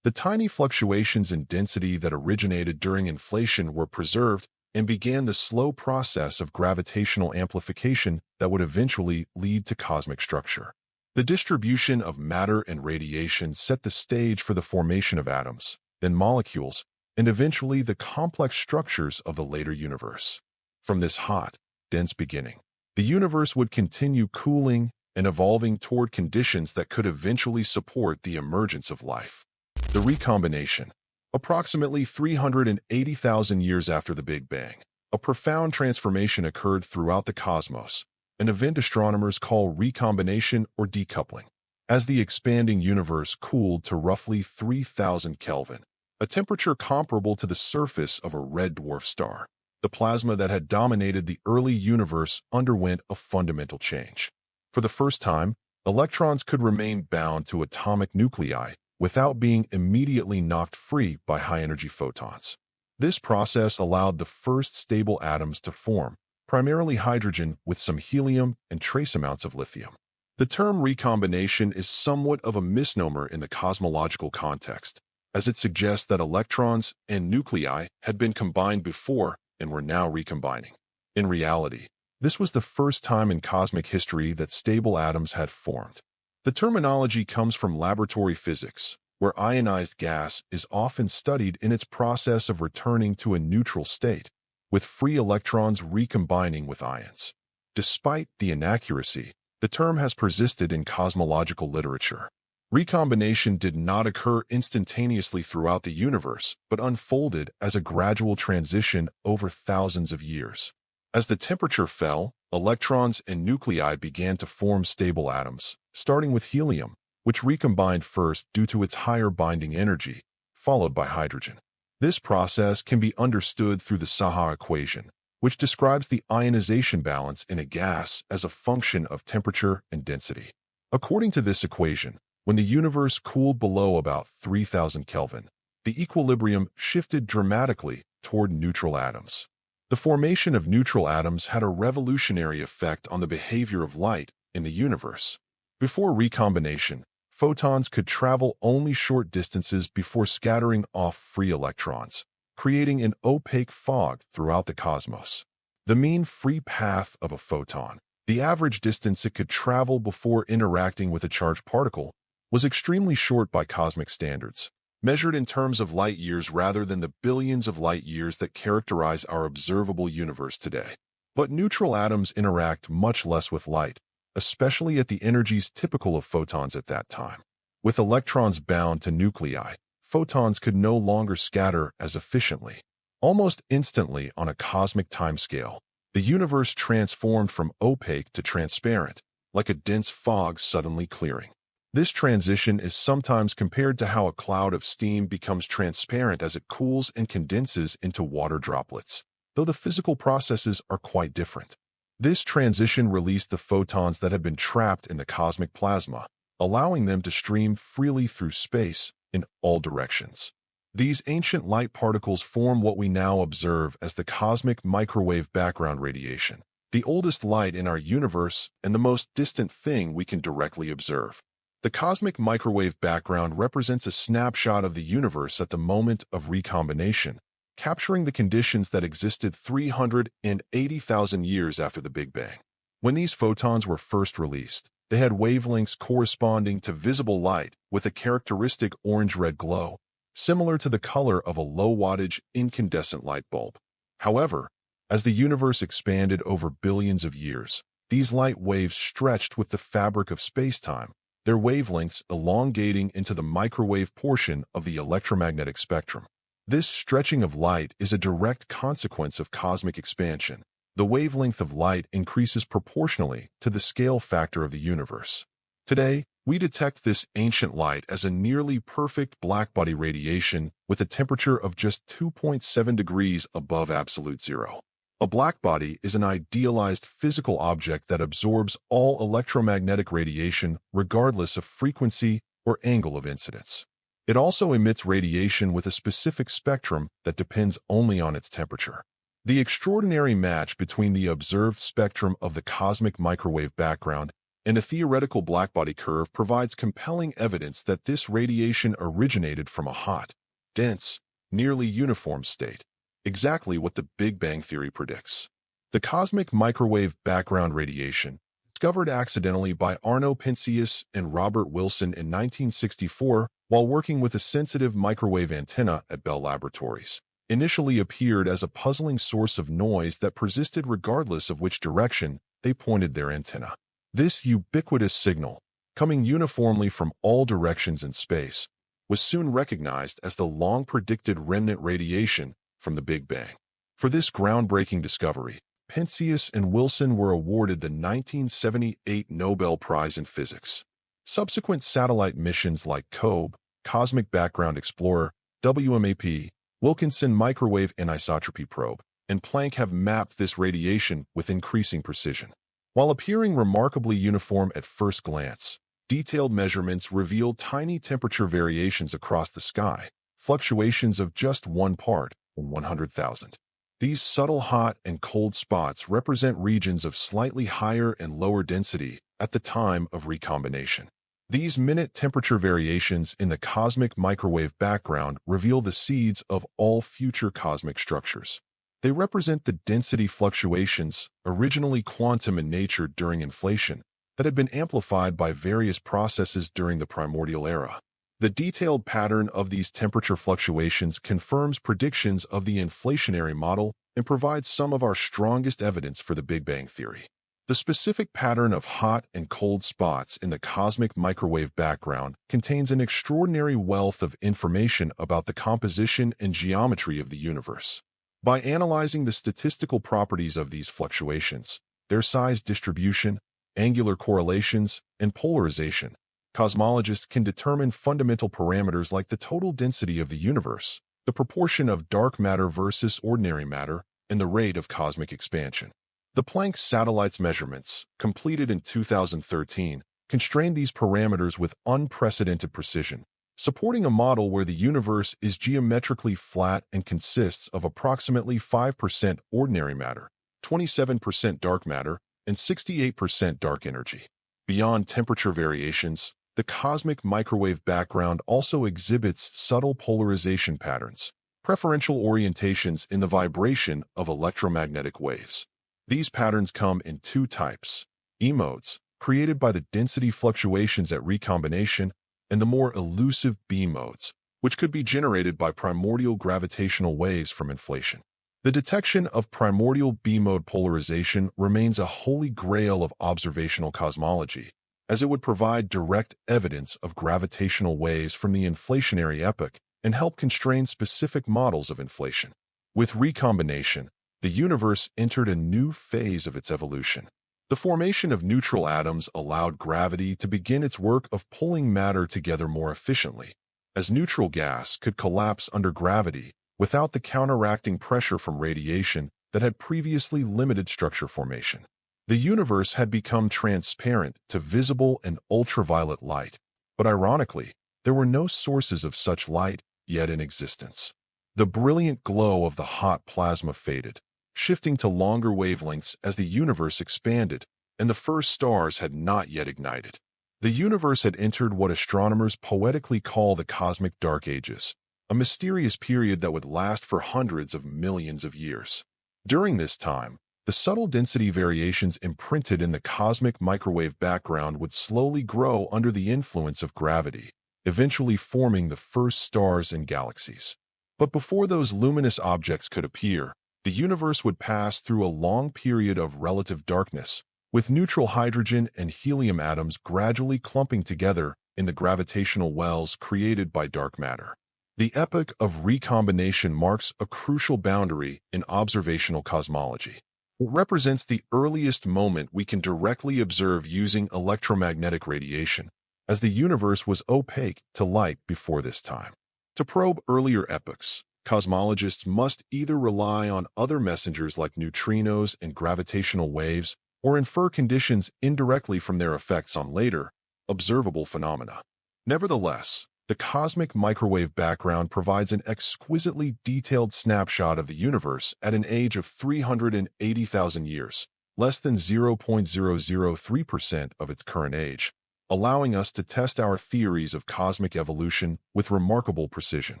The tiny fluctuations in density that originated during inflation were preserved and began the slow process of gravitational amplification that would eventually lead to cosmic structure. The distribution of matter and radiation set the stage for the formation of atoms, then molecules, and eventually the complex structures of the later universe. From this hot, dense beginning, the universe would continue cooling and evolving toward conditions that could eventually support the emergence of life. The recombination. Approximately 380,000 years after the Big Bang, a profound transformation occurred throughout the cosmos, an event astronomers call recombination or decoupling. As the expanding universe cooled to roughly 3,000 Kelvin, a temperature comparable to the surface of a red dwarf star, the plasma that had dominated the early universe underwent a fundamental change. For the first time, electrons could remain bound to atomic nuclei without being immediately knocked free by high-energy photons. This process allowed the first stable atoms to form, primarily hydrogen with some helium and trace amounts of lithium. The term recombination is somewhat of a misnomer in the cosmological context, as it suggests that electrons and nuclei had been combined before and were now recombining. In reality, this was the first time in cosmic history that stable atoms had formed. The terminology comes from laboratory physics, where ionized gas is often studied in its process of returning to a neutral state, with free electrons recombining with ions. Despite the inaccuracy, the term has persisted in cosmological literature. Recombination did not occur instantaneously throughout the universe, but unfolded as a gradual transition over thousands of years. As the temperature fell, electrons and nuclei began to form stable atoms, starting with helium, which recombined first due to its higher binding energy, followed by hydrogen. This process can be understood through the Saha equation, which describes the ionization balance in a gas as a function of temperature and density. According to this equation, when the universe cooled below about 3,000 Kelvin, the equilibrium shifted dramatically toward neutral atoms. The formation of neutral atoms had a revolutionary effect on the behavior of light in the universe. Before recombination, photons could travel only short distances before scattering off free electrons, creating an opaque fog throughout the cosmos. The mean free path of a photon, the average distance it could travel before interacting with a charged particle, was extremely short by cosmic standards, measured in terms of light years rather than the billions of light years that characterize our observable universe today. But neutral atoms interact much less with light, especially at the energies typical of photons at that time. With electrons bound to nuclei, photons could no longer scatter as efficiently. Almost instantly on a cosmic timescale, the universe transformed from opaque to transparent, like a dense fog suddenly clearing. This transition is sometimes compared to how a cloud of steam becomes transparent as it cools and condenses into water droplets, though the physical processes are quite different. This transition released the photons that had been trapped in the cosmic plasma, allowing them to stream freely through space in all directions. These ancient light particles form what we now observe as the cosmic microwave background radiation, the oldest light in our universe and the most distant thing we can directly observe. The cosmic microwave background represents a snapshot of the universe at the moment of recombination, capturing the conditions that existed 380,000 years after the Big Bang. When these photons were first released, they had wavelengths corresponding to visible light with a characteristic orange-red glow, similar to the color of a low-wattage incandescent light bulb. However, as the universe expanded over billions of years, these light waves stretched with the fabric of space-time, their wavelengths elongating into the microwave portion of the electromagnetic spectrum. This stretching of light is a direct consequence of cosmic expansion. The wavelength of light increases proportionally to the scale factor of the universe. Today, we detect this ancient light as a nearly perfect blackbody radiation with a temperature of just 2.7 degrees above absolute zero. A blackbody is an idealized physical object that absorbs all electromagnetic radiation regardless of frequency or angle of incidence. It also emits radiation with a specific spectrum that depends only on its temperature. The extraordinary match between the observed spectrum of the cosmic microwave background and a theoretical blackbody curve provides compelling evidence that this radiation originated from a hot, dense, nearly uniform state, exactly what the Big Bang theory predicts. The cosmic microwave background radiation, discovered accidentally by Arno Penzias and Robert Wilson in 1964 while working with a sensitive microwave antenna at Bell Laboratories, initially appeared as a puzzling source of noise that persisted regardless of which direction they pointed their antenna. This ubiquitous signal, coming uniformly from all directions in space, was soon recognized as the long-predicted remnant radiation from the Big Bang. For this groundbreaking discovery, Penzias and Wilson were awarded the 1978 Nobel Prize in Physics. Subsequent satellite missions like COBE, Cosmic Background Explorer, WMAP, Wilkinson Microwave Anisotropy Probe, and Planck have mapped this radiation with increasing precision. While appearing remarkably uniform at first glance, detailed measurements reveal tiny temperature variations across the sky, fluctuations of just 1 part in 100,000. These subtle hot and cold spots represent regions of slightly higher and lower density at the time of recombination. These minute temperature variations in the cosmic microwave background reveal the seeds of all future cosmic structures. They represent the density fluctuations, originally quantum in nature during inflation, that had been amplified by various processes during the primordial era. The detailed pattern of these temperature fluctuations confirms predictions of the inflationary model and provides some of our strongest evidence for the Big Bang theory. The specific pattern of hot and cold spots in the cosmic microwave background contains an extraordinary wealth of information about the composition and geometry of the universe. By analyzing the statistical properties of these fluctuations, their size distribution, angular correlations, and polarization, cosmologists can determine fundamental parameters like the total density of the universe, the proportion of dark matter versus ordinary matter, and the rate of cosmic expansion. The Planck satellite's measurements, completed in 2013, constrained these parameters with unprecedented precision, supporting a model where the universe is geometrically flat and consists of approximately 5% ordinary matter, 27% dark matter, and 68% dark energy. Beyond temperature variations, the cosmic microwave background also exhibits subtle polarization patterns, preferential orientations in the vibration of electromagnetic waves. These patterns come in 2 types: E modes, created by the density fluctuations at recombination, and the more elusive B modes, which could be generated by primordial gravitational waves from inflation. The detection of primordial B-mode polarization remains a holy grail of observational cosmology, as it would provide direct evidence of gravitational waves from the inflationary epoch and help constrain specific models of inflation. With recombination, the universe entered a new phase of its evolution. The formation of neutral atoms allowed gravity to begin its work of pulling matter together more efficiently, as neutral gas could collapse under gravity without the counteracting pressure from radiation that had previously limited structure formation. The universe had become transparent to visible and ultraviolet light, but ironically, there were no sources of such light yet in existence. The brilliant glow of the hot plasma faded, shifting to longer wavelengths as the universe expanded, and the first stars had not yet ignited. The universe had entered what astronomers poetically call the cosmic dark ages, a mysterious period that would last for hundreds of millions of years. During this time, the subtle density variations imprinted in the cosmic microwave background would slowly grow under the influence of gravity, eventually forming the first stars and galaxies. But before those luminous objects could appear, the universe would pass through a long period of relative darkness, with neutral hydrogen and helium atoms gradually clumping together in the gravitational wells created by dark matter. The epoch of recombination marks a crucial boundary in observational cosmology. It represents the earliest moment we can directly observe using electromagnetic radiation, as the universe was opaque to light before this time. To probe earlier epochs, cosmologists must either rely on other messengers like neutrinos and gravitational waves, or infer conditions indirectly from their effects on later, observable phenomena. Nevertheless, the cosmic microwave background provides an exquisitely detailed snapshot of the universe at an age of 380,000 years, less than 0.003% of its current age, allowing us to test our theories of cosmic evolution with remarkable precision.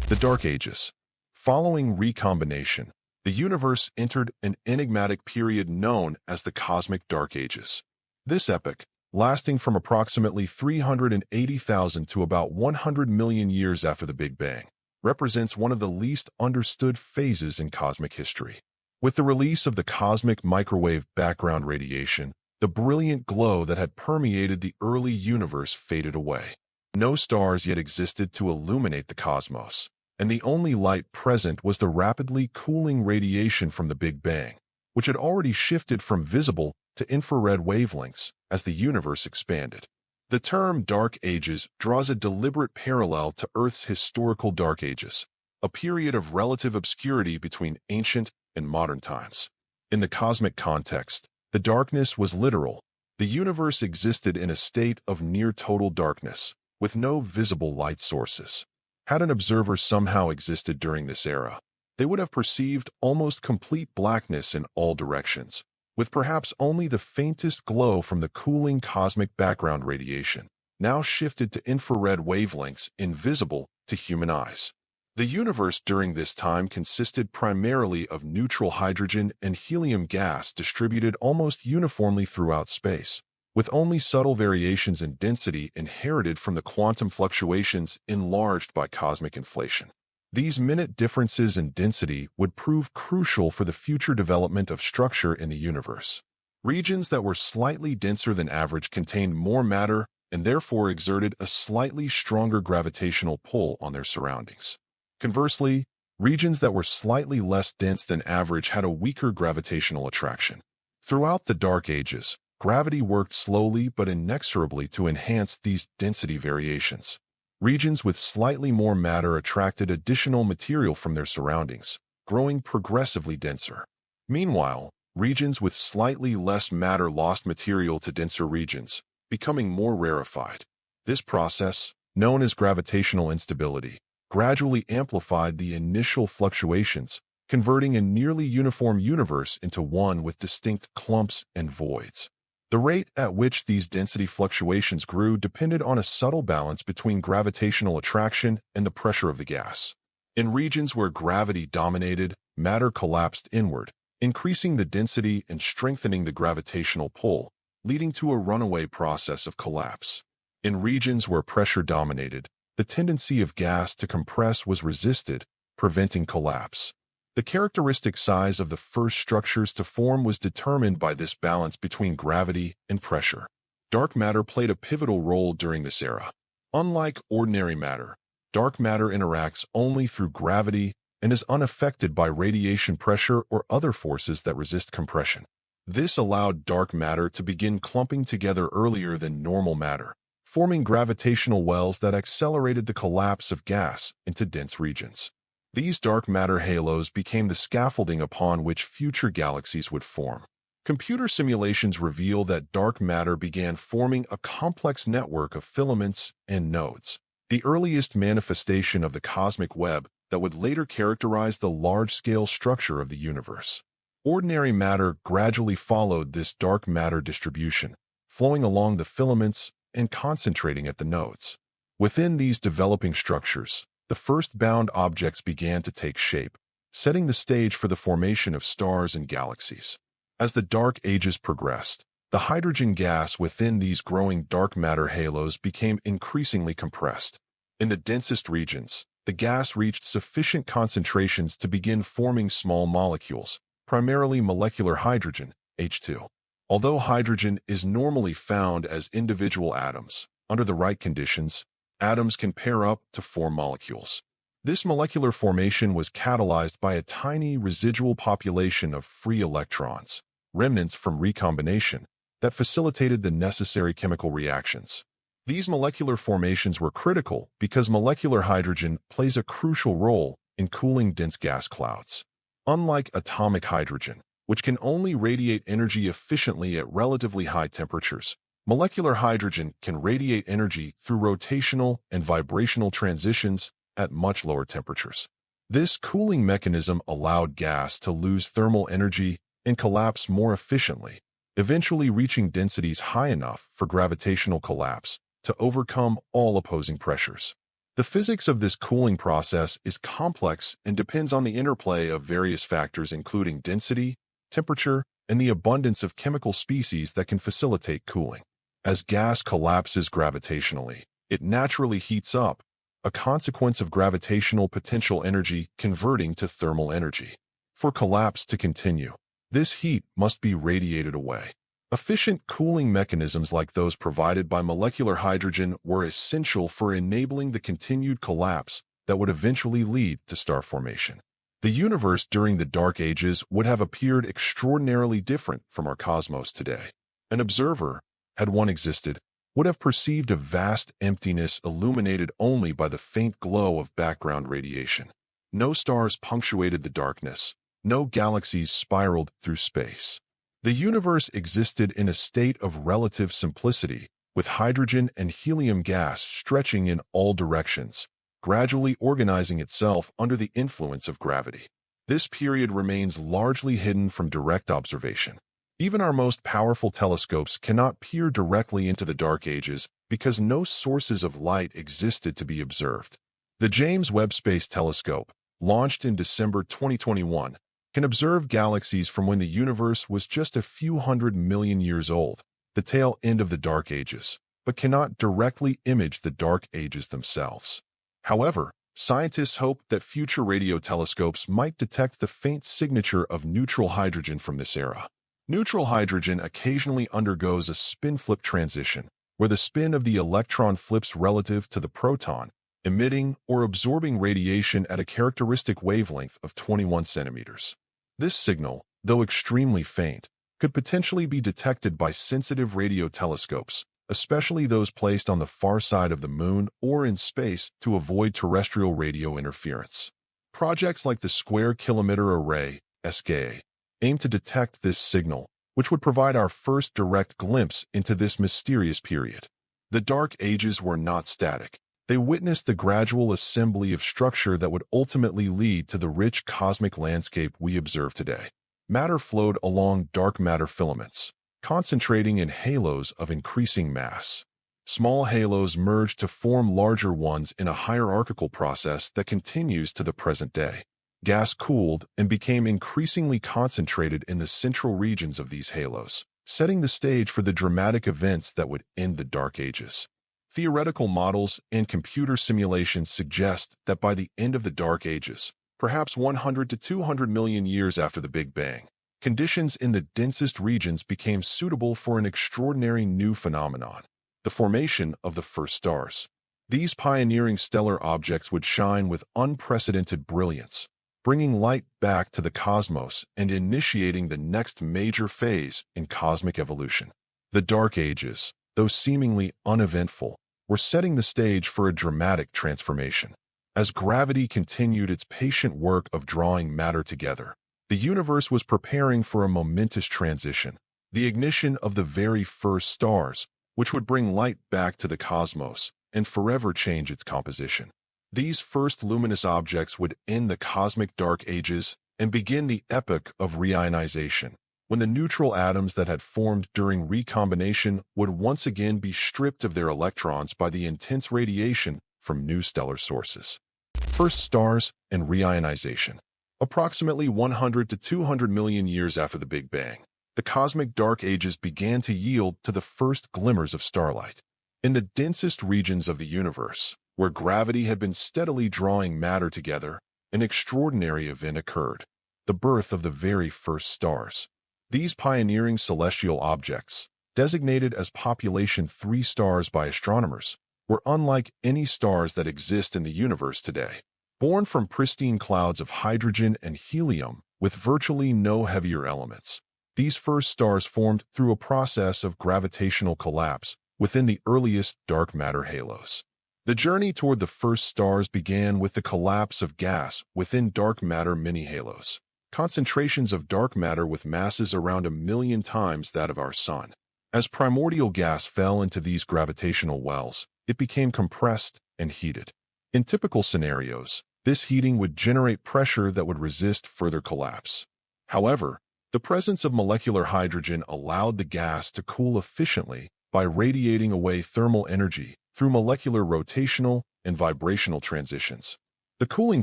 The Dark Ages. Following recombination, the universe entered an enigmatic period known as the Cosmic Dark Ages. This epoch, lasting from approximately 380,000 to about 100 million years after the Big Bang, represents one of the least understood phases in cosmic history. With the release of the cosmic microwave background radiation, the brilliant glow that had permeated the early universe faded away. No stars yet existed to illuminate the cosmos, and the only light present was the rapidly cooling radiation from the Big Bang, which had already shifted from visible to infrared wavelengths as the universe expanded. The term Dark Ages draws a deliberate parallel to Earth's historical Dark Ages, a period of relative obscurity between ancient and modern times. In the cosmic context, the darkness was literal. The universe existed in a state of near-total darkness, with no visible light sources. Had an observer somehow existed during this era, they would have perceived almost complete blackness in all directions, with perhaps only the faintest glow from the cooling cosmic background radiation, now shifted to infrared wavelengths invisible to human eyes. The universe during this time consisted primarily of neutral hydrogen and helium gas distributed almost uniformly throughout space, with only subtle variations in density inherited from the quantum fluctuations enlarged by cosmic inflation. These minute differences in density would prove crucial for the future development of structure in the universe. Regions that were slightly denser than average contained more matter and therefore exerted a slightly stronger gravitational pull on their surroundings. Conversely, regions that were slightly less dense than average had a weaker gravitational attraction. Throughout the Dark Ages, gravity worked slowly but inexorably to enhance these density variations. Regions with slightly more matter attracted additional material from their surroundings, growing progressively denser. Meanwhile, regions with slightly less matter lost material to denser regions, becoming more rarefied. This process, known as gravitational instability, gradually amplified the initial fluctuations, converting a nearly uniform universe into one with distinct clumps and voids. The rate at which these density fluctuations grew depended on a subtle balance between gravitational attraction and the pressure of the gas. In regions where gravity dominated, matter collapsed inward, increasing the density and strengthening the gravitational pull, leading to a runaway process of collapse. In regions where pressure dominated, the tendency of gas to compress was resisted, preventing collapse. The characteristic size of the first structures to form was determined by this balance between gravity and pressure. Dark matter played a pivotal role during this era. Unlike ordinary matter, dark matter interacts only through gravity and is unaffected by radiation pressure or other forces that resist compression. This allowed dark matter to begin clumping together earlier than normal matter, forming gravitational wells that accelerated the collapse of gas into dense regions. These dark matter halos became the scaffolding upon which future galaxies would form. Computer simulations reveal that dark matter began forming a complex network of filaments and nodes. the earliest manifestation of the cosmic web that would later characterize the large-scale structure of the universe. Ordinary matter gradually followed this dark matter distribution, flowing along the filaments and concentrating at the nodes. Within these developing structures, the first bound objects began to take shape, setting the stage for the formation of stars and galaxies. As the Dark Ages progressed, the hydrogen gas within these growing dark matter halos became increasingly compressed. In the densest regions, the gas reached sufficient concentrations to begin forming small molecules, primarily molecular hydrogen, H2. Although hydrogen is normally found as individual atoms, under the right conditions, atoms can pair up to form molecules. This molecular formation was catalyzed by a tiny residual population of free electrons, remnants from recombination, that facilitated the necessary chemical reactions. These molecular formations were critical because molecular hydrogen plays a crucial role in cooling dense gas clouds. Unlike atomic hydrogen, which can only radiate energy efficiently at relatively high temperatures, molecular hydrogen can radiate energy through rotational and vibrational transitions at much lower temperatures. This cooling mechanism allowed gas to lose thermal energy and collapse more efficiently, eventually reaching densities high enough for gravitational collapse to overcome all opposing pressures. The physics of this cooling process is complex and depends on the interplay of various factors including density, temperature, and the abundance of chemical species that can facilitate cooling. As gas collapses gravitationally, it naturally heats up, a consequence of gravitational potential energy converting to thermal energy. For collapse to continue, this heat must be radiated away. Efficient cooling mechanisms like those provided by molecular hydrogen were essential for enabling the continued collapse that would eventually lead to star formation. The universe during the Dark Ages would have appeared extraordinarily different from our cosmos today. An observer, had one existed, would have perceived a vast emptiness illuminated only by the faint glow of background radiation. No stars punctuated the darkness. No galaxies spiraled through space. The universe existed in a state of relative simplicity, with hydrogen and helium gas stretching in all directions, gradually organizing itself under the influence of gravity. This period remains largely hidden from direct observation. Even our most powerful telescopes cannot peer directly into the Dark Ages because no sources of light existed to be observed. The James Webb Space Telescope, launched in December 2021, can observe galaxies from when the universe was just a few 100 million years old, the tail end of the Dark Ages, but cannot directly image the Dark Ages themselves. However, scientists hope that future radio telescopes might detect the faint signature of neutral hydrogen from this era. Neutral hydrogen occasionally undergoes a spin-flip transition, where the spin of the electron flips relative to the proton, emitting or absorbing radiation at a characteristic wavelength of 21 centimeters. This signal, though extremely faint, could potentially be detected by sensitive radio telescopes, especially those placed on the far side of the Moon or in space to avoid terrestrial radio interference. Projects like the Square Kilometre Array, SKA, aim to detect this signal, which would provide our first direct glimpse into this mysterious period. The Dark Ages were not static. They witnessed the gradual assembly of structure that would ultimately lead to the rich cosmic landscape we observe today. Matter flowed along dark matter filaments, concentrating in halos of increasing mass. Small halos merged to form larger ones in a hierarchical process that continues to the present day. Gas cooled and became increasingly concentrated in the central regions of these halos, setting the stage for the dramatic events that would end the Dark Ages. Theoretical models and computer simulations suggest that by the end of the Dark Ages, perhaps 100 to 200 million years after the Big Bang, conditions in the densest regions became suitable for an extraordinary new phenomenon, the formation of the first stars. These pioneering stellar objects would shine with unprecedented brilliance, bringing light back to the cosmos and initiating the next major phase in cosmic evolution. The Dark Ages, though seemingly uneventful, were setting the stage for a dramatic transformation. As gravity continued its patient work of drawing matter together, the universe was preparing for a momentous transition, the ignition of the very first stars, which would bring light back to the cosmos and forever change its composition. These first luminous objects would end the cosmic dark ages and begin the epoch of reionization, when the neutral atoms that had formed during recombination would once again be stripped of their electrons by the intense radiation from new stellar sources. First stars and reionization. Approximately 100 to 200 million years after the Big Bang, the cosmic dark ages began to yield to the first glimmers of starlight. In the densest regions of the universe, where gravity had been steadily drawing matter together, an extraordinary event occurred: the birth of the very first stars. These pioneering celestial objects, designated as population 3 stars by astronomers, were unlike any stars that exist in the universe today. Born from pristine clouds of hydrogen and helium with virtually no heavier elements, these first stars formed through a process of gravitational collapse within the earliest dark matter halos. The journey toward the first stars began with the collapse of gas within dark matter mini-halos, concentrations of dark matter with masses around 1,000,000 times that of our Sun. As primordial gas fell into these gravitational wells, it became compressed and heated. In typical scenarios, this heating would generate pressure that would resist further collapse. However, the presence of molecular hydrogen allowed the gas to cool efficiently by radiating away thermal energy through molecular rotational and vibrational transitions. The cooling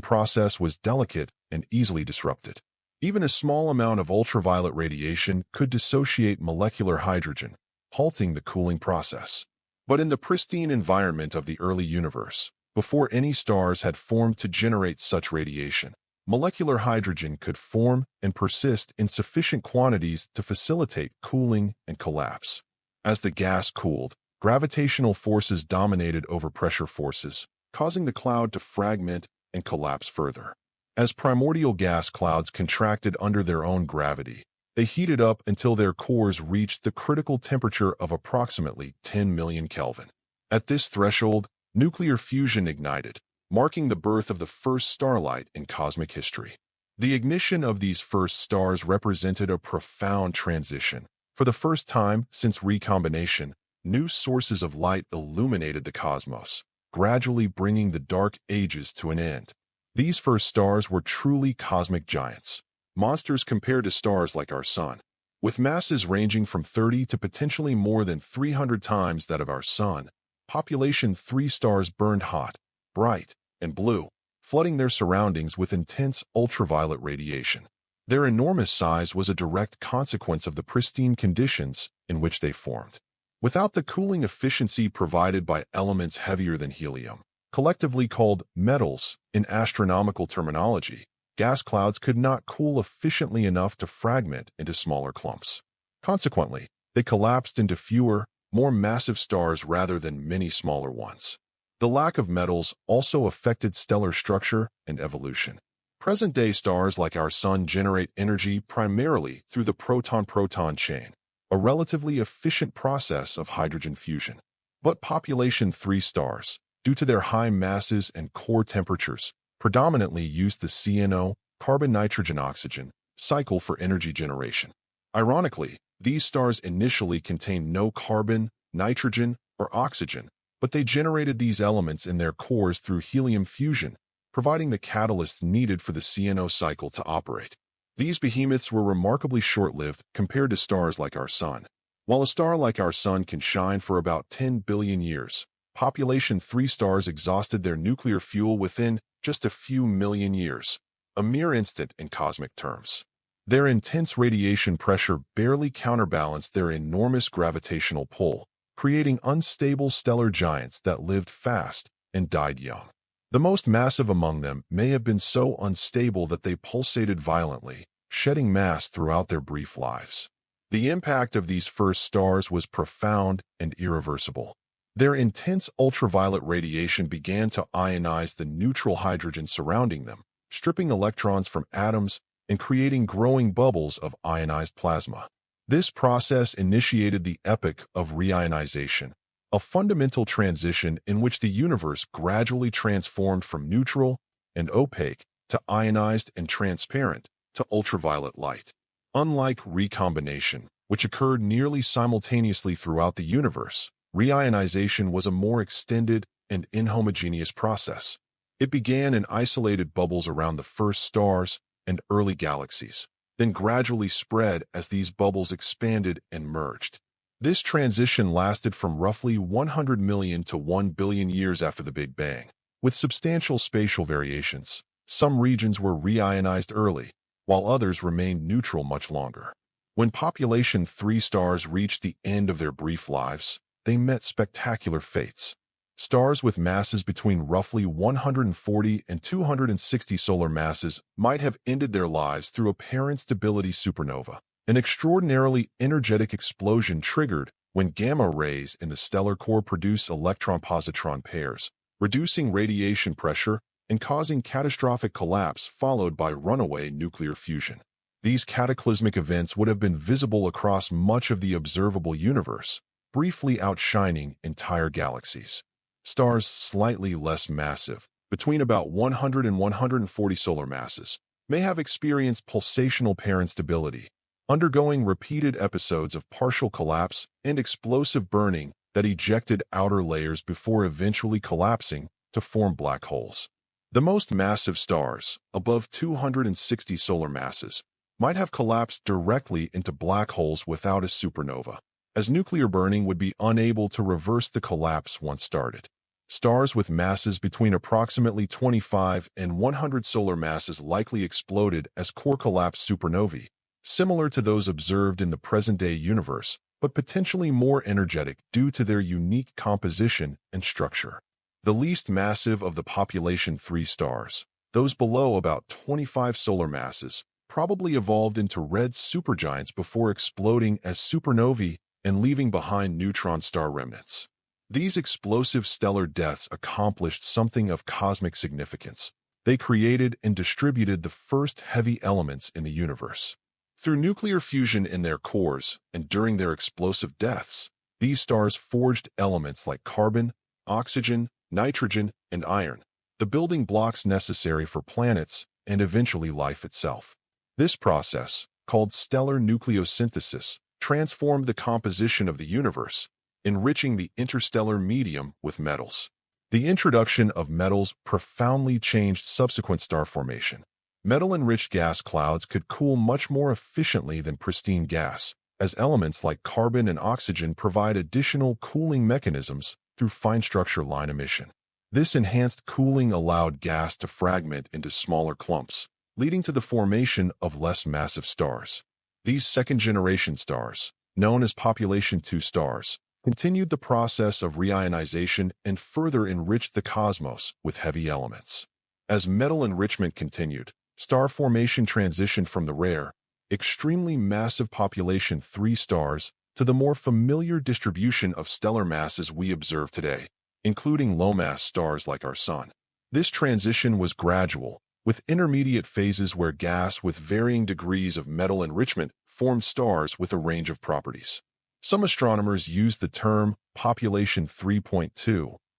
process was delicate and easily disrupted. Even a small amount of ultraviolet radiation could dissociate molecular hydrogen, halting the cooling process. But in the pristine environment of the early universe, before any stars had formed to generate such radiation, molecular hydrogen could form and persist in sufficient quantities to facilitate cooling and collapse. As the gas cooled, gravitational forces dominated over pressure forces, causing the cloud to fragment and collapse further. As primordial gas clouds contracted under their own gravity, they heated up until their cores reached the critical temperature of approximately 10 million Kelvin. At this threshold, nuclear fusion ignited, marking the birth of the first starlight in cosmic history. The ignition of these first stars represented a profound transition. For the first time since recombination, new sources of light illuminated the cosmos, gradually bringing the dark ages to an end. These first stars were truly cosmic giants, monsters compared to stars like our Sun. With masses ranging from 30 to potentially more than 300 times that of our Sun, population 3 stars burned hot, bright, and blue, flooding their surroundings with intense ultraviolet radiation. Their enormous size was a direct consequence of the pristine conditions in which they formed. Without the cooling efficiency provided by elements heavier than helium, collectively called metals in astronomical terminology, gas clouds could not cool efficiently enough to fragment into smaller clumps. Consequently, they collapsed into fewer, more massive stars rather than many smaller ones. The lack of metals also affected stellar structure and evolution. Present-day stars like our Sun generate energy primarily through the proton-proton chain, a relatively efficient process of hydrogen fusion. But population 3 stars, due to their high masses and core temperatures, predominantly use the CNO, carbon-nitrogen-oxygen, cycle for energy generation. Ironically, these stars initially contained no carbon, nitrogen, or oxygen, but they generated these elements in their cores through helium fusion, providing the catalysts needed for the CNO cycle to operate. These behemoths were remarkably short-lived compared to stars like our Sun. While a star like our Sun can shine for about 10 billion years, population 3 stars exhausted their nuclear fuel within just a few million years, a mere instant in cosmic terms. Their intense radiation pressure barely counterbalanced their enormous gravitational pull, creating unstable stellar giants that lived fast and died young. The most massive among them may have been so unstable that they pulsated violently, shedding mass throughout their brief lives. The impact of these first stars was profound and irreversible. Their intense ultraviolet radiation began to ionize the neutral hydrogen surrounding them, stripping electrons from atoms and creating growing bubbles of ionized plasma. This process initiated the epoch of reionization, a fundamental transition in which the universe gradually transformed from neutral and opaque to ionized and transparent to ultraviolet light. Unlike recombination, which occurred nearly simultaneously throughout the universe, reionization was a more extended, and inhomogeneous process. It began in isolated bubbles around the first stars and early galaxies, then gradually spread as these bubbles expanded and merged. This transition lasted from roughly 100 million to 1 billion years after the Big Bang, with substantial spatial variations. Some regions were reionized early, while others remained neutral much longer. When population 3 stars reached the end of their brief lives, they met spectacular fates. Stars with masses between roughly 140 and 260 solar masses might have ended their lives through apparent stability supernova. An extraordinarily energetic explosion triggered when gamma rays in the stellar core produce electron-positron pairs, reducing radiation pressure and causing catastrophic collapse followed by runaway nuclear fusion. These cataclysmic events would have been visible across much of the observable universe, briefly outshining entire galaxies. Stars slightly less massive, between about 100 and 140 solar masses, may have experienced pulsational parent stability, undergoing repeated episodes of partial collapse and explosive burning that ejected outer layers before eventually collapsing to form black holes. The most massive stars, above 260 solar masses, might have collapsed directly into black holes without a supernova, as nuclear burning would be unable to reverse the collapse once started. Stars with masses between approximately 25 and 100 solar masses likely exploded as core collapse supernovae, similar to those observed in the present-day universe, but potentially more energetic due to their unique composition and structure. The least massive of the population 3 stars, those below about 25 solar masses, probably evolved into red supergiants before exploding as supernovae and leaving behind neutron star remnants. These explosive stellar deaths accomplished something of cosmic significance. They created and distributed the first heavy elements in the universe. Through nuclear fusion in their cores and during their explosive deaths, these stars forged elements like carbon, oxygen, nitrogen, and iron, the building blocks necessary for planets and eventually life itself. This process, called stellar nucleosynthesis, transformed the composition of the universe, enriching the interstellar medium with metals. The introduction of metals profoundly changed subsequent star formation. Metal-enriched gas clouds could cool much more efficiently than pristine gas, as elements like carbon and oxygen provide additional cooling mechanisms through fine-structure line emission. This enhanced cooling allowed gas to fragment into smaller clumps, leading to the formation of less massive stars. These second-generation stars, known as population 2 stars, continued the process of reionization and further enriched the cosmos with heavy elements. As metal enrichment continued, star formation transitioned from the rare, extremely massive population 3 stars to the more familiar distribution of stellar masses we observe today, including low-mass stars like our Sun. This transition was gradual, with intermediate phases where gas with varying degrees of metal enrichment formed stars with a range of properties. Some astronomers use the term population 3.2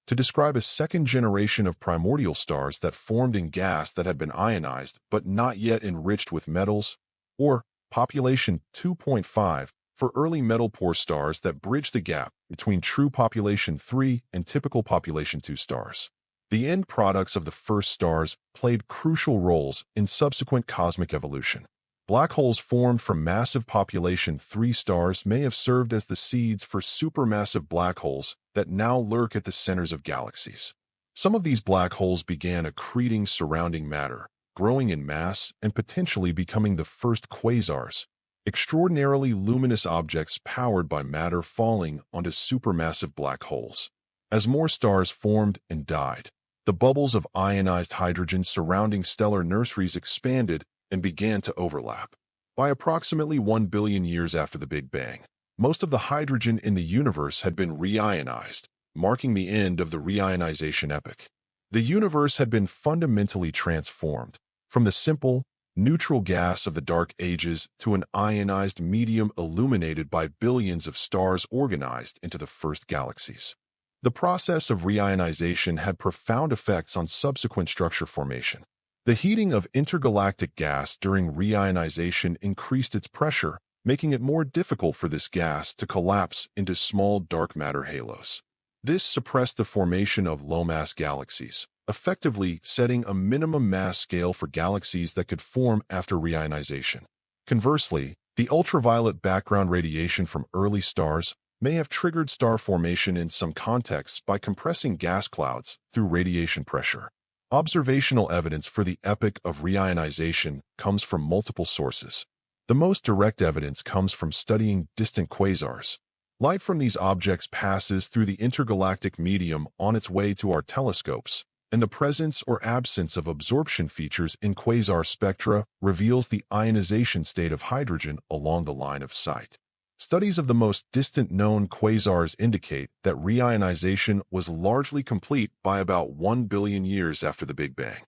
to describe a second generation of primordial stars that formed in gas that had been ionized but not yet enriched with metals, or population 2.5 for early metal-poor stars that bridge the gap between true population 3 and typical population 2 stars. The end products of the first stars played crucial roles in subsequent cosmic evolution. Black holes formed from massive population 3 stars may have served as the seeds for supermassive black holes that now lurk at the centers of galaxies. Some of these black holes began accreting surrounding matter, growing in mass and potentially becoming the first quasars, extraordinarily luminous objects powered by matter falling onto supermassive black holes. As more stars formed and died, the bubbles of ionized hydrogen surrounding stellar nurseries expanded and began to overlap. By approximately 1 billion years after the Big Bang, most of the hydrogen in the universe had been reionized, marking the end of the reionization epoch. The universe had been fundamentally transformed, from the simple, neutral gas of the Dark Ages to an ionized medium illuminated by billions of stars organized into the first galaxies. The process of reionization had profound effects on subsequent structure formation. The heating of intergalactic gas during reionization increased its pressure, making it more difficult for this gas to collapse into small dark matter halos. This suppressed the formation of low-mass galaxies, effectively setting a minimum mass scale for galaxies that could form after reionization. Conversely, the ultraviolet background radiation from early stars may have triggered star formation in some contexts by compressing gas clouds through radiation pressure. Observational evidence for the epoch of reionization comes from multiple sources. The most direct evidence comes from studying distant quasars. Light from these objects passes through the intergalactic medium on its way to our telescopes, and the presence or absence of absorption features in quasar spectra reveals the ionization state of hydrogen along the line of sight. Studies of the most distant known quasars indicate that reionization was largely complete by about 1 billion years after the Big Bang.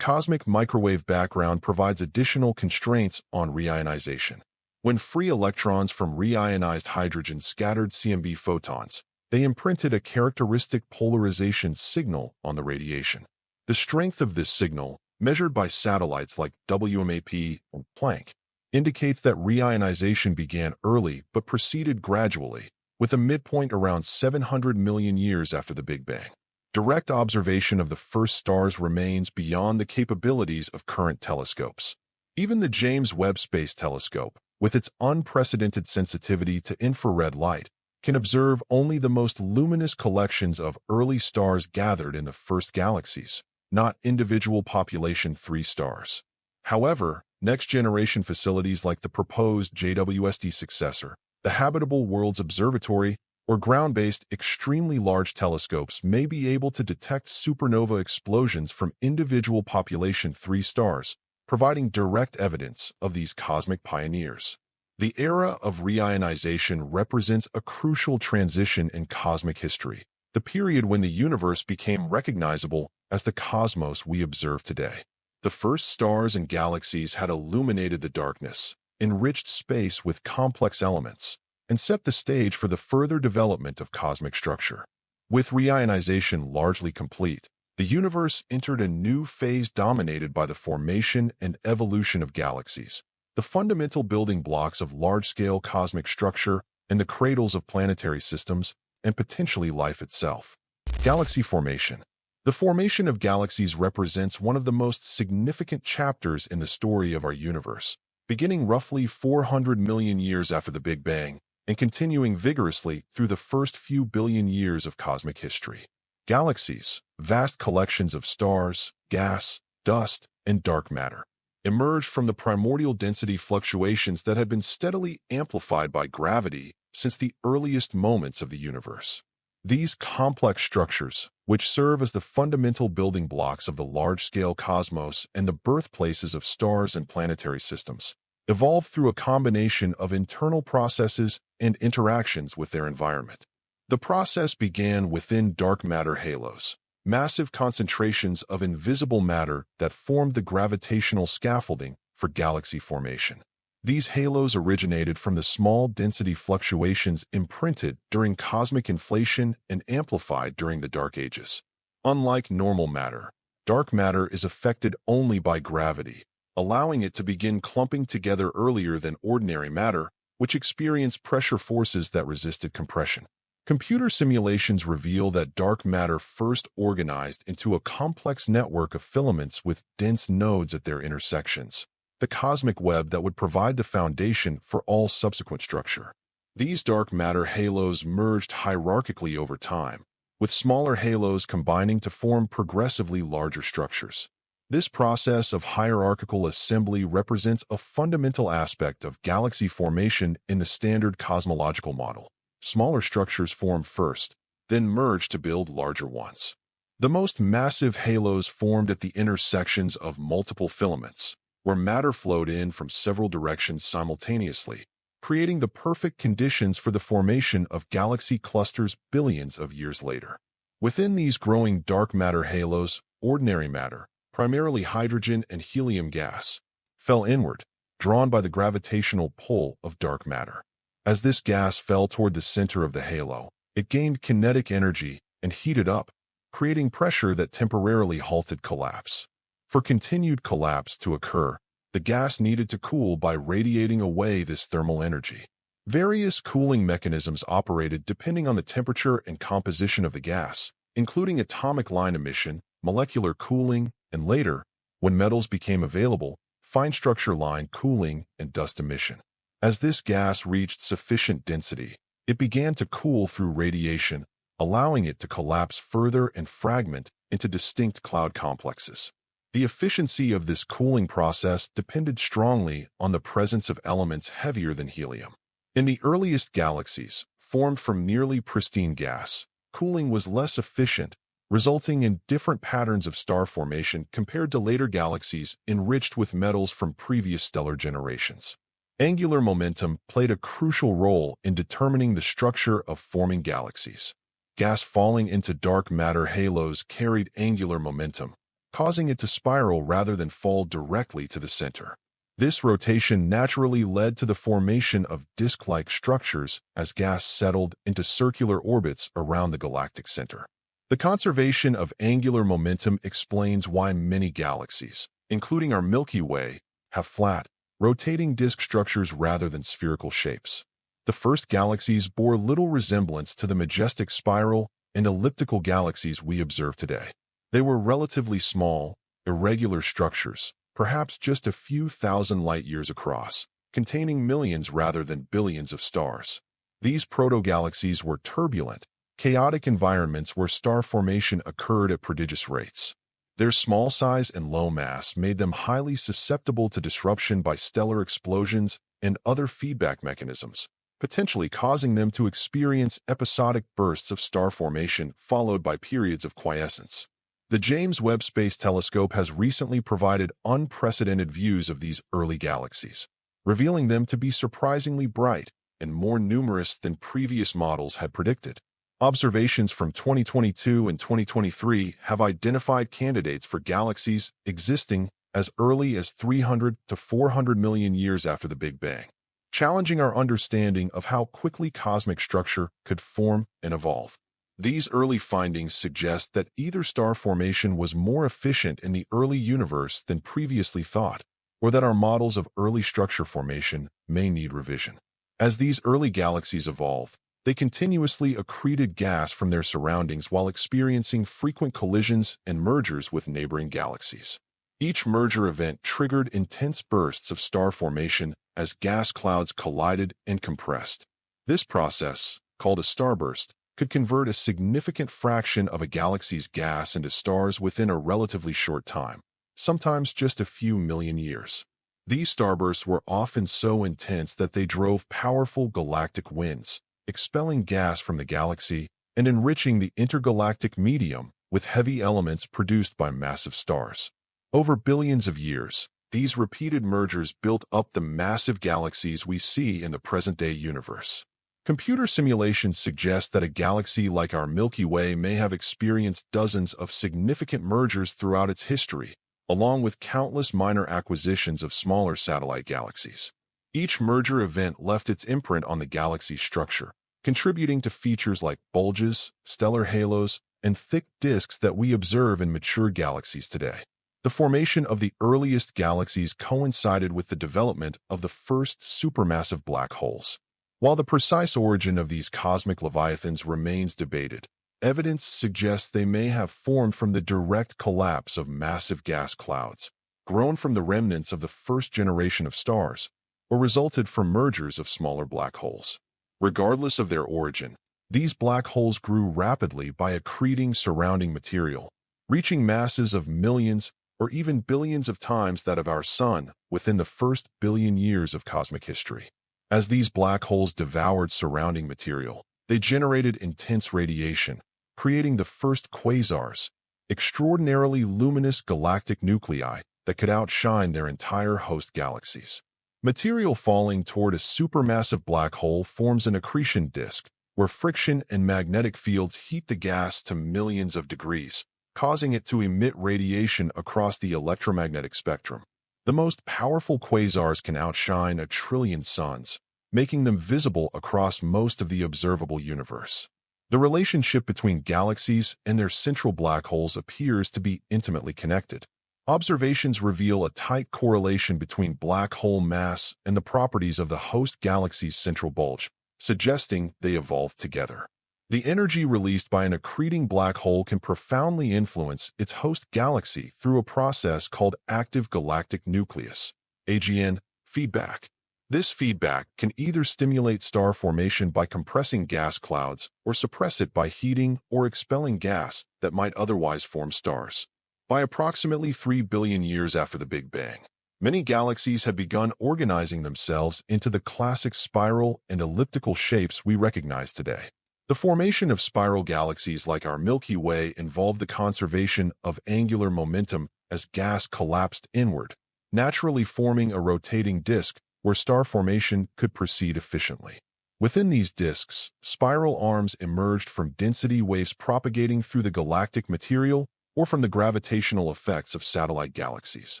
Cosmic microwave background provides additional constraints on reionization. When free electrons from reionized hydrogen scattered CMB photons, they imprinted a characteristic polarization signal on the radiation. The strength of this signal, measured by satellites like WMAP and Planck, indicates that reionization began early but proceeded gradually, with a midpoint around 700 million years after the Big Bang. Direct observation of the first stars remains beyond the capabilities of current telescopes. Even the James Webb Space Telescope, with its unprecedented sensitivity to infrared light, can observe only the most luminous collections of early stars gathered in the first galaxies, not individual population 3 stars. However, next-generation facilities like the proposed JWST successor, the Habitable Worlds Observatory, or ground-based extremely large telescopes may be able to detect supernova explosions from individual population 3 stars, providing direct evidence of these cosmic pioneers. The era of reionization represents a crucial transition in cosmic history, the period when the universe became recognizable as the cosmos we observe today. The first stars and galaxies had illuminated the darkness, enriched space with complex elements, and set the stage for the further development of cosmic structure. With reionization largely complete, the universe entered a new phase dominated by the formation and evolution of galaxies, the fundamental building blocks of large-scale cosmic structure and the cradles of planetary systems and potentially life itself. Galaxy formation. The formation of galaxies represents one of the most significant chapters in the story of our universe, beginning roughly 400 million years after the Big Bang and continuing vigorously through the first few billion years of cosmic history. Galaxies, vast collections of stars, gas, dust, and dark matter, emerged from the primordial density fluctuations that had been steadily amplified by gravity since the earliest moments of the universe. These complex structures, which serve as the fundamental building blocks of the large-scale cosmos and the birthplaces of stars and planetary systems, evolved through a combination of internal processes and interactions with their environment. The process began within dark matter halos, massive concentrations of invisible matter that formed the gravitational scaffolding for galaxy formation. These halos originated from the small density fluctuations imprinted during cosmic inflation and amplified during the Dark Ages. Unlike normal matter, dark matter is affected only by gravity, allowing it to begin clumping together earlier than ordinary matter, which experienced pressure forces that resisted compression. Computer simulations reveal that dark matter first organized into a complex network of filaments with dense nodes at their intersections, the cosmic web that would provide the foundation for all subsequent structure. These dark matter halos merged hierarchically over time, with smaller halos combining to form progressively larger structures. This process of hierarchical assembly represents a fundamental aspect of galaxy formation in the standard cosmological model. Smaller structures form first, then merge to build larger ones. The most massive halos formed at the intersections of multiple filaments, where matter flowed in from several directions simultaneously, creating the perfect conditions for the formation of galaxy clusters billions of years later. Within these growing dark matter halos, ordinary matter, primarily hydrogen and helium gas, fell inward, drawn by the gravitational pull of dark matter. As this gas fell toward the center of the halo, it gained kinetic energy and heated up, creating pressure that temporarily halted collapse. For continued collapse to occur, the gas needed to cool by radiating away this thermal energy. Various cooling mechanisms operated depending on the temperature and composition of the gas, including atomic line emission, molecular cooling, and later, when metals became available, fine structure line cooling and dust emission. As this gas reached sufficient density, it began to cool through radiation, allowing it to collapse further and fragment into distinct cloud complexes. The efficiency of this cooling process depended strongly on the presence of elements heavier than helium. In the earliest galaxies, formed from nearly pristine gas, cooling was less efficient, resulting in different patterns of star formation compared to later galaxies enriched with metals from previous stellar generations. Angular momentum played a crucial role in determining the structure of forming galaxies. Gas falling into dark matter halos carried angular momentum, causing it to spiral rather than fall directly to the center. This rotation naturally led to the formation of disk-like structures as gas settled into circular orbits around the galactic center. The conservation of angular momentum explains why many galaxies, including our Milky Way, have flat, rotating disk structures rather than spherical shapes. The first galaxies bore little resemblance to the majestic spiral and elliptical galaxies we observe today. They were relatively small, irregular structures, perhaps just a few thousand light-years across, containing millions rather than billions of stars. These proto-galaxies were turbulent, chaotic environments where star formation occurred at prodigious rates. Their small size and low mass made them highly susceptible to disruption by stellar explosions and other feedback mechanisms, potentially causing them to experience episodic bursts of star formation followed by periods of quiescence. The James Webb Space Telescope has recently provided unprecedented views of these early galaxies, revealing them to be surprisingly bright and more numerous than previous models had predicted. Observations from 2022 and 2023 have identified candidates for galaxies existing as early as 300 to 400 million years after the Big Bang, challenging our understanding of how quickly cosmic structure could form and evolve. These early findings suggest that either star formation was more efficient in the early universe than previously thought, or that our models of early structure formation may need revision. As these early galaxies evolved, they continuously accreted gas from their surroundings while experiencing frequent collisions and mergers with neighboring galaxies. Each merger event triggered intense bursts of star formation as gas clouds collided and compressed. This process, called a starburst, could convert a significant fraction of a galaxy's gas into stars within a relatively short time, sometimes just a few million years. These starbursts were often so intense that they drove powerful galactic winds, expelling gas from the galaxy and enriching the intergalactic medium with heavy elements produced by massive stars. Over billions of years, these repeated mergers built up the massive galaxies we see in the present-day universe. Computer simulations suggest that a galaxy like our Milky Way may have experienced dozens of significant mergers throughout its history, along with countless minor acquisitions of smaller satellite galaxies. Each merger event left its imprint on the galaxy's structure, contributing to features like bulges, stellar halos, and thick disks that we observe in mature galaxies today. The formation of the earliest galaxies coincided with the development of the first supermassive black holes. While the precise origin of these cosmic leviathans remains debated, evidence suggests they may have formed from the direct collapse of massive gas clouds, grown from the remnants of the first generation of stars, or resulted from mergers of smaller black holes. Regardless of their origin, these black holes grew rapidly by accreting surrounding material, reaching masses of millions or even billions of times that of our Sun within the first billion years of cosmic history. As these black holes devoured surrounding material, they generated intense radiation, creating the first quasars, extraordinarily luminous galactic nuclei that could outshine their entire host galaxies. Material falling toward a supermassive black hole forms an accretion disk, where friction and magnetic fields heat the gas to millions of degrees, causing it to emit radiation across the electromagnetic spectrum. The most powerful quasars can outshine 1 trillion suns, making them visible across most of the observable universe. The relationship between galaxies and their central black holes appears to be intimately connected. Observations reveal a tight correlation between black hole mass and the properties of the host galaxy's central bulge, suggesting they evolved together. The energy released by an accreting black hole can profoundly influence its host galaxy through a process called active galactic nucleus, AGN, feedback. This feedback can either stimulate star formation by compressing gas clouds or suppress it by heating or expelling gas that might otherwise form stars. By approximately 3 billion years after the Big Bang, many galaxies had begun organizing themselves into the classic spiral and elliptical shapes we recognize today. The formation of spiral galaxies like our Milky Way involved the conservation of angular momentum as gas collapsed inward, naturally forming a rotating disk where star formation could proceed efficiently. Within these disks, spiral arms emerged from density waves propagating through the galactic material or from the gravitational effects of satellite galaxies.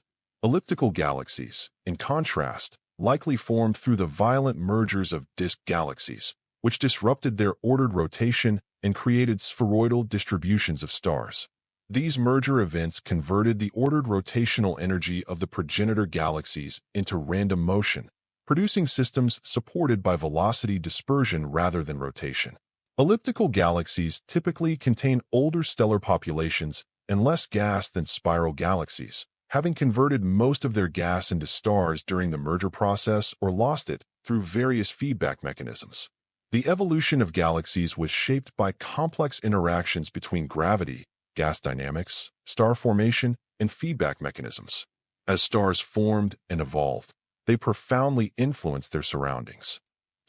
Elliptical galaxies, in contrast, likely formed through the violent mergers of disk galaxies, which disrupted their ordered rotation and created spheroidal distributions of stars. These merger events converted the ordered rotational energy of the progenitor galaxies into random motion, producing systems supported by velocity dispersion rather than rotation. Elliptical galaxies typically contain older stellar populations and less gas than spiral galaxies, having converted most of their gas into stars during the merger process or lost it through various feedback mechanisms. The evolution of galaxies was shaped by complex interactions between gravity, gas dynamics, star formation, and feedback mechanisms. As stars formed and evolved, they profoundly influenced their surroundings.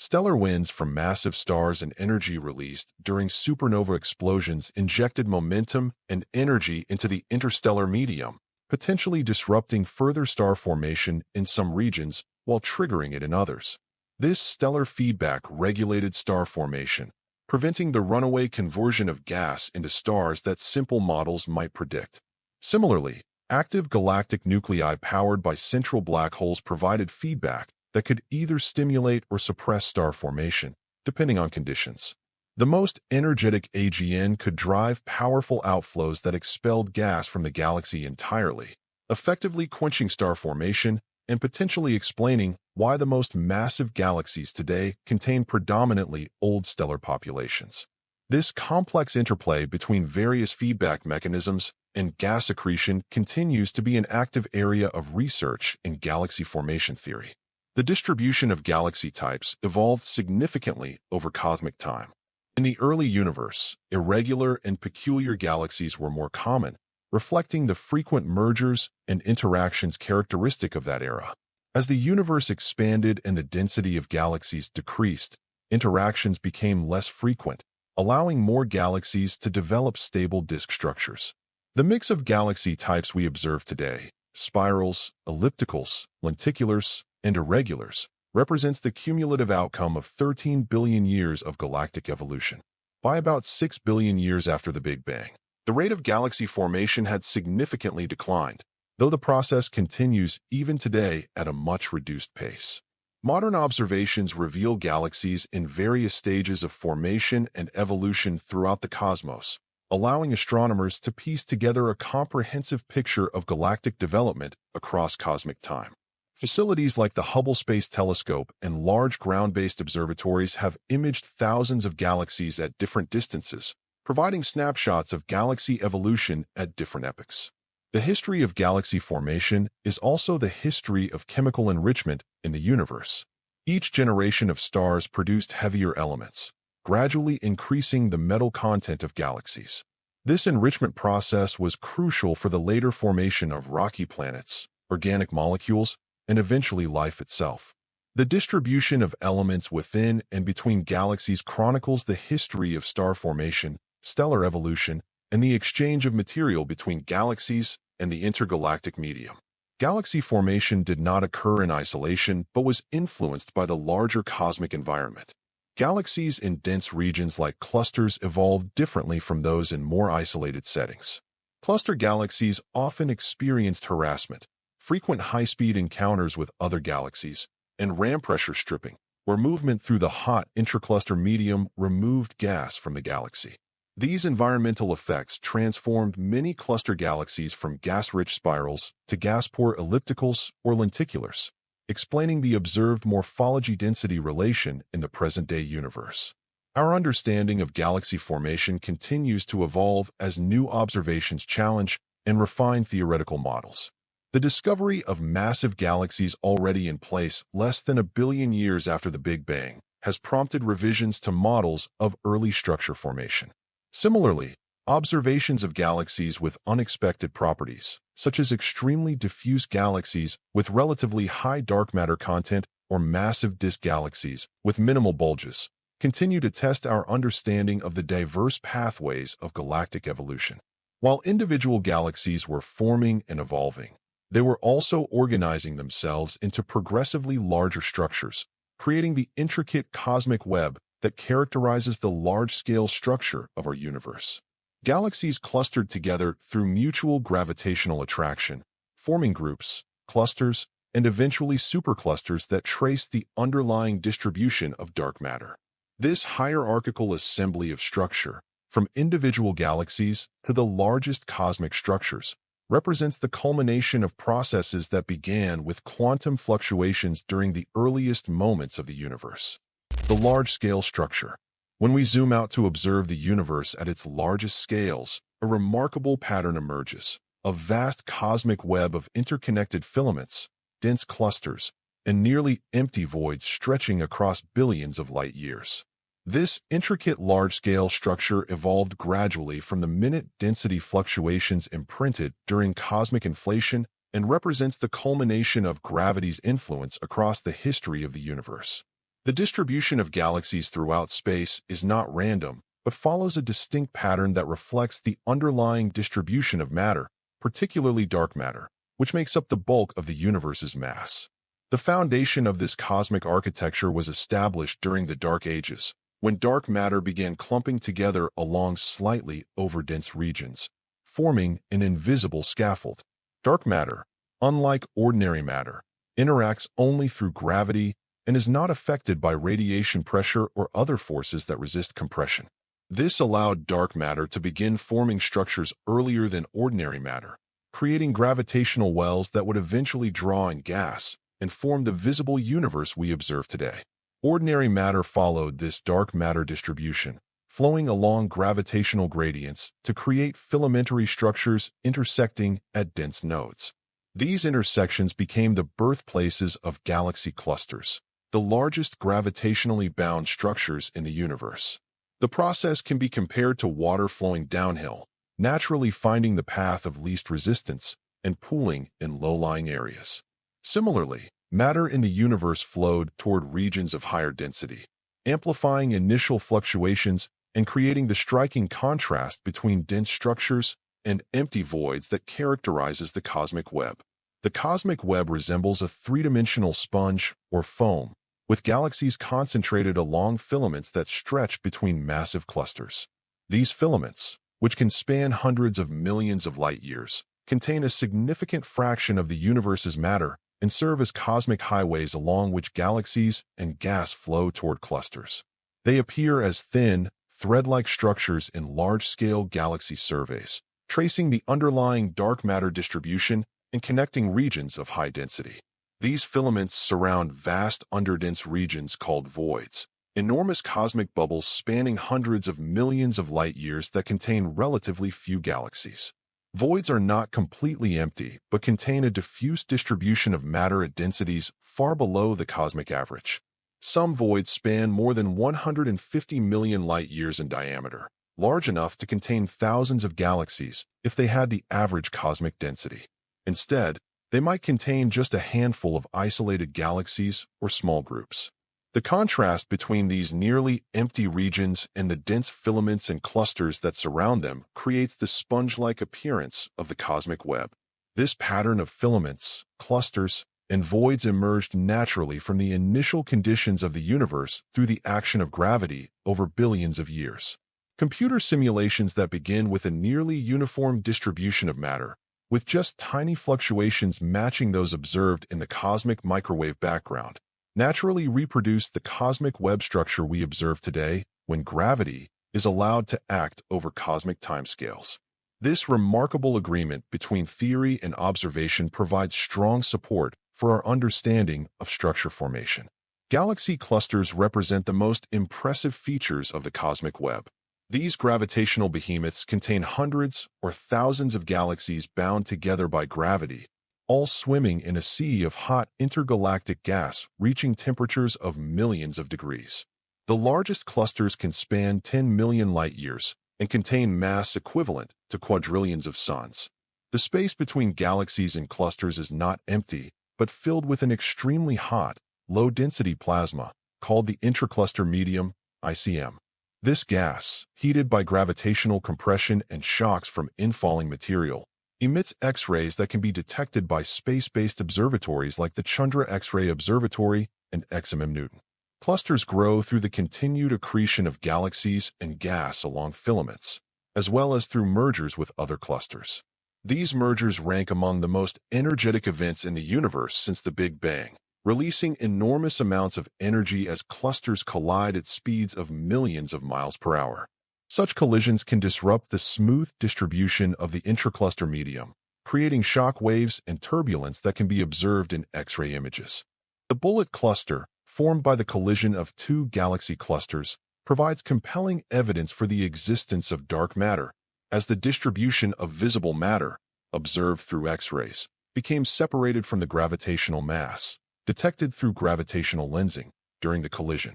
Stellar winds from massive stars and energy released during supernova explosions injected momentum and energy into the interstellar medium, potentially disrupting further star formation in some regions while triggering it in others. This stellar feedback regulated star formation, preventing the runaway conversion of gas into stars that simple models might predict. Similarly, active galactic nuclei powered by central black holes provided feedback that could either stimulate or suppress star formation, depending on conditions. The most energetic AGN could drive powerful outflows that expelled gas from the galaxy entirely, effectively quenching star formation and potentially explaining why the most massive galaxies today contain predominantly old stellar populations. This complex interplay between various feedback mechanisms and gas accretion continues to be an active area of research in galaxy formation theory. The distribution of galaxy types evolved significantly over cosmic time. In the early universe, irregular and peculiar galaxies were more common, reflecting the frequent mergers and interactions characteristic of that era. As the universe expanded and the density of galaxies decreased, interactions became less frequent, allowing more galaxies to develop stable disk structures. The mix of galaxy types we observe today, spirals, ellipticals, lenticulars, and irregulars, represents the cumulative outcome of 13 billion years of galactic evolution. By about 6 billion years after the Big Bang, the rate of galaxy formation had significantly declined, though the process continues even today at a much reduced pace. Modern observations reveal galaxies in various stages of formation and evolution throughout the cosmos, allowing astronomers to piece together a comprehensive picture of galactic development across cosmic time. Facilities like the Hubble Space Telescope and large ground-based observatories have imaged thousands of galaxies at different distances, providing snapshots of galaxy evolution at different epochs. The history of galaxy formation is also the history of chemical enrichment in the universe. Each generation of stars produced heavier elements, gradually increasing the metal content of galaxies. This enrichment process was crucial for the later formation of rocky planets, organic molecules, and eventually life itself. The distribution of elements within and between galaxies chronicles the history of star formation, stellar evolution, and the exchange of material between galaxies and the intergalactic medium. Galaxy formation did not occur in isolation but was influenced by the larger cosmic environment. Galaxies in dense regions like clusters evolved differently from those in more isolated settings. Cluster galaxies often experienced harassment, frequent high-speed encounters with other galaxies, and ram pressure stripping, where movement through the hot intracluster medium removed gas from the galaxy. These environmental effects transformed many cluster galaxies from gas-rich spirals to gas-poor ellipticals or lenticulars, explaining the observed morphology-density relation in the present-day universe. Our understanding of galaxy formation continues to evolve as new observations challenge and refine theoretical models. The discovery of massive galaxies already in place less than 1 billion years after the Big Bang has prompted revisions to models of early structure formation. Similarly, observations of galaxies with unexpected properties, such as extremely diffuse galaxies with relatively high dark matter content or massive disk galaxies with minimal bulges, continue to test our understanding of the diverse pathways of galactic evolution. While individual galaxies were forming and evolving, they were also organizing themselves into progressively larger structures, creating the intricate cosmic web that characterizes the large-scale structure of our universe. Galaxies clustered together through mutual gravitational attraction, forming groups, clusters, and eventually superclusters that trace the underlying distribution of dark matter. This hierarchical assembly of structure, from individual galaxies to the largest cosmic structures, represents the culmination of processes that began with quantum fluctuations during the earliest moments of the universe. The large-scale structure. When we zoom out to observe the universe at its largest scales, a remarkable pattern emerges: a vast cosmic web of interconnected filaments, dense clusters, and nearly empty voids stretching across billions of light years. This intricate large-scale structure evolved gradually from the minute density fluctuations imprinted during cosmic inflation and represents the culmination of gravity's influence across the history of the universe. The distribution of galaxies throughout space is not random, but follows a distinct pattern that reflects the underlying distribution of matter, particularly dark matter, which makes up the bulk of the universe's mass. The foundation of this cosmic architecture was established during the Dark Ages, when dark matter began clumping together along slightly overdense regions, forming an invisible scaffold. Dark matter, unlike ordinary matter, interacts only through gravity and is not affected by radiation pressure or other forces that resist compression. This allowed dark matter to begin forming structures earlier than ordinary matter, creating gravitational wells that would eventually draw in gas and form the visible universe we observe today. Ordinary matter followed this dark matter distribution, flowing along gravitational gradients to create filamentary structures intersecting at dense nodes. These intersections became the birthplaces of galaxy clusters, the largest gravitationally bound structures in the universe. The process can be compared to water flowing downhill, naturally finding the path of least resistance and pooling in low-lying areas. Similarly, matter in the universe flowed toward regions of higher density, amplifying initial fluctuations and creating the striking contrast between dense structures and empty voids that characterizes the cosmic web. The cosmic web resembles a three-dimensional sponge or foam, with galaxies concentrated along filaments that stretch between massive clusters. These filaments, which can span hundreds of millions of light years, contain a significant fraction of the universe's matter and serve as cosmic highways along which galaxies and gas flow toward clusters. They appear as thin, thread-like structures in large-scale galaxy surveys, tracing the underlying dark matter distribution and connecting regions of high density. These filaments surround vast underdense regions called voids, enormous cosmic bubbles spanning hundreds of millions of light years that contain relatively few galaxies. Voids are not completely empty, but contain a diffuse distribution of matter at densities far below the cosmic average. Some voids span more than 150 million light years in diameter, large enough to contain thousands of galaxies if they had the average cosmic density. Instead, they might contain just a handful of isolated galaxies or small groups. The contrast between these nearly empty regions and the dense filaments and clusters that surround them creates the sponge-like appearance of the cosmic web. This pattern of filaments, clusters, and voids emerged naturally from the initial conditions of the universe through the action of gravity over billions of years. Computer simulations that begin with a nearly uniform distribution of matter, with just tiny fluctuations matching those observed in the cosmic microwave background, naturally reproduce the cosmic web structure we observe today when gravity, is allowed to act over cosmic timescales. This remarkable agreement between theory and observation provides strong support for our understanding of structure formation. Galaxy clusters represent the most impressive features of the cosmic web. These gravitational behemoths contain hundreds or thousands of galaxies bound together by gravity, all swimming in a sea of hot intergalactic gas reaching temperatures of millions of degrees. The largest clusters can span 10 million light-years and contain mass equivalent to quadrillions of suns. The space between galaxies and clusters is not empty, but filled with an extremely hot, low-density plasma, called the intracluster medium, ICM. This gas, heated by gravitational compression and shocks from infalling material, emits X-rays that can be detected by space-based observatories like the Chandra X-ray Observatory and XMM Newton. Clusters grow through the continued accretion of galaxies and gas along filaments, as well as through mergers with other clusters. These mergers rank among the most energetic events in the universe since the Big Bang, releasing enormous amounts of energy as clusters collide at speeds of millions of miles per hour. Such collisions can disrupt the smooth distribution of the intracluster medium, creating shock waves and turbulence that can be observed in X-ray images. The bullet cluster, formed by the collision of two galaxy clusters, provides compelling evidence for the existence of dark matter, as the distribution of visible matter, observed through X-rays, became separated from the gravitational mass, detected through gravitational lensing during the collision.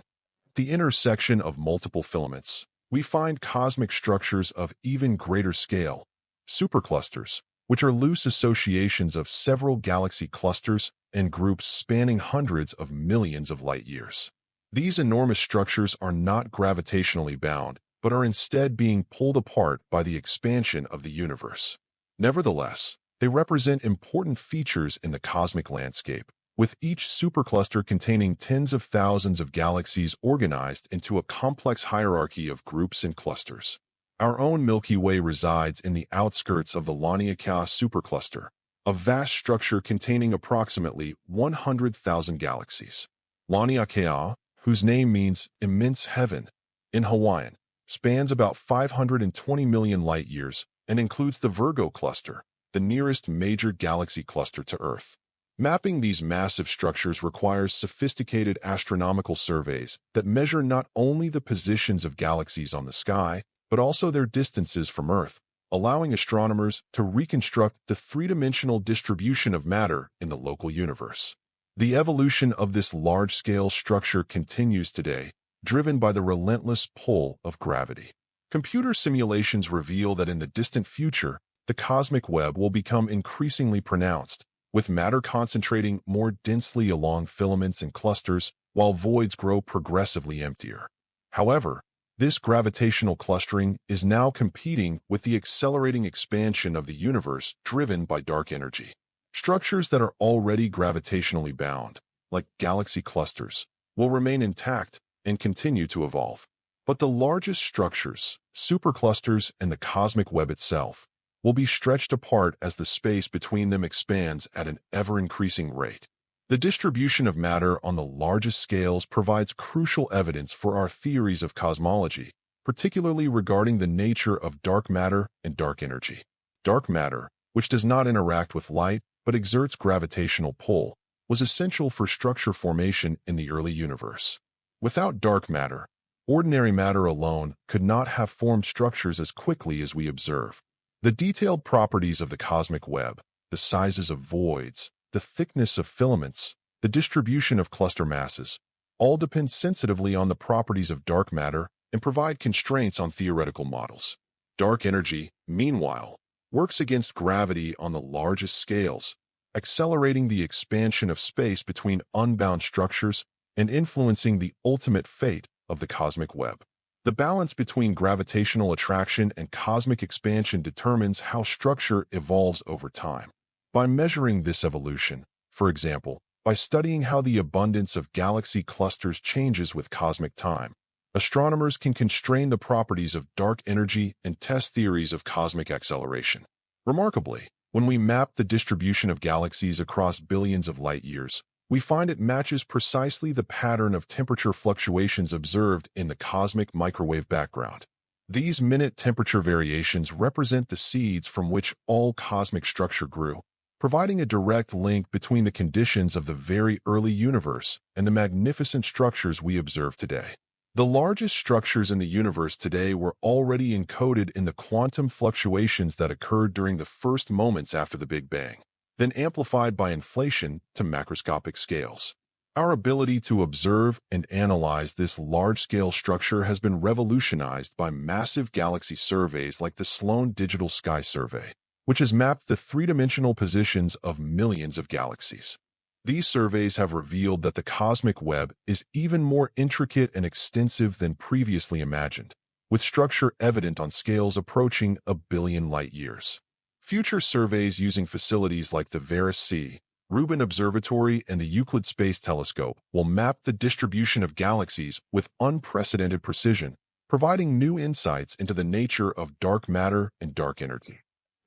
At the intersection of multiple filaments, we find cosmic structures of even greater scale, superclusters, which are loose associations of several galaxy clusters and groups spanning hundreds of millions of light-years. These enormous structures are not gravitationally bound, but are instead being pulled apart by the expansion of the universe. Nevertheless, they represent important features in the cosmic landscape, with each supercluster containing tens of thousands of galaxies organized into a complex hierarchy of groups and clusters. Our own Milky Way resides in the outskirts of the Laniakea supercluster, a vast structure containing approximately 100,000 galaxies. Laniakea, whose name means immense heaven in Hawaiian, spans about 520 million light-years and includes the Virgo cluster, the nearest major galaxy cluster to Earth. Mapping these massive structures requires sophisticated astronomical surveys that measure not only the positions of galaxies on the sky, but also their distances from Earth, allowing astronomers to reconstruct the three-dimensional distribution of matter in the local universe. The evolution of this large-scale structure continues today, driven by the relentless pull of gravity. Computer simulations reveal that in the distant future, the cosmic web will become increasingly pronounced, with matter concentrating more densely along filaments and clusters, while voids grow progressively emptier. However, this gravitational clustering is now competing with the accelerating expansion of the universe driven by dark energy. Structures that are already gravitationally bound, like galaxy clusters, will remain intact and continue to evolve. But the largest structures, superclusters and the cosmic web itself, will be stretched apart as the space between them expands at an ever-increasing rate. The distribution of matter on the largest scales provides crucial evidence for our theories of cosmology, particularly regarding the nature of dark matter and dark energy. Dark matter, which does not interact with light but exerts gravitational pull, was essential for structure formation in the early universe. Without dark matter, ordinary matter alone could not have formed structures as quickly as we observe. The detailed properties of the cosmic web, the sizes of voids, the thickness of filaments, the distribution of cluster masses, all depend sensitively on the properties of dark matter and provide constraints on theoretical models. Dark energy, meanwhile, works against gravity on the largest scales, accelerating the expansion of space between unbound structures and influencing the ultimate fate of the cosmic web. The balance between gravitational attraction and cosmic expansion determines how structure evolves over time. By measuring this evolution, for example, by studying how the abundance of galaxy clusters changes with cosmic time, astronomers can constrain the properties of dark energy and test theories of cosmic acceleration. Remarkably, when we map the distribution of galaxies across billions of light-years, we find it matches precisely the pattern of temperature fluctuations observed in the cosmic microwave background. These minute temperature variations represent the seeds from which all cosmic structure grew, providing a direct link between the conditions of the very early universe and the magnificent structures we observe today. The largest structures in the universe today were already encoded in the quantum fluctuations that occurred during the first moments after the Big Bang, then amplified by inflation to macroscopic scales. Our ability to observe and analyze this large-scale structure has been revolutionized by massive galaxy surveys like the Sloan Digital Sky Survey, which has mapped the three-dimensional positions of millions of galaxies. These surveys have revealed that the cosmic web is even more intricate and extensive than previously imagined, with structure evident on scales approaching 1 billion light-years. Future surveys using facilities like the Vera-C, Rubin Observatory, and the Euclid Space Telescope will map the distribution of galaxies with unprecedented precision, providing new insights into the nature of dark matter and dark energy.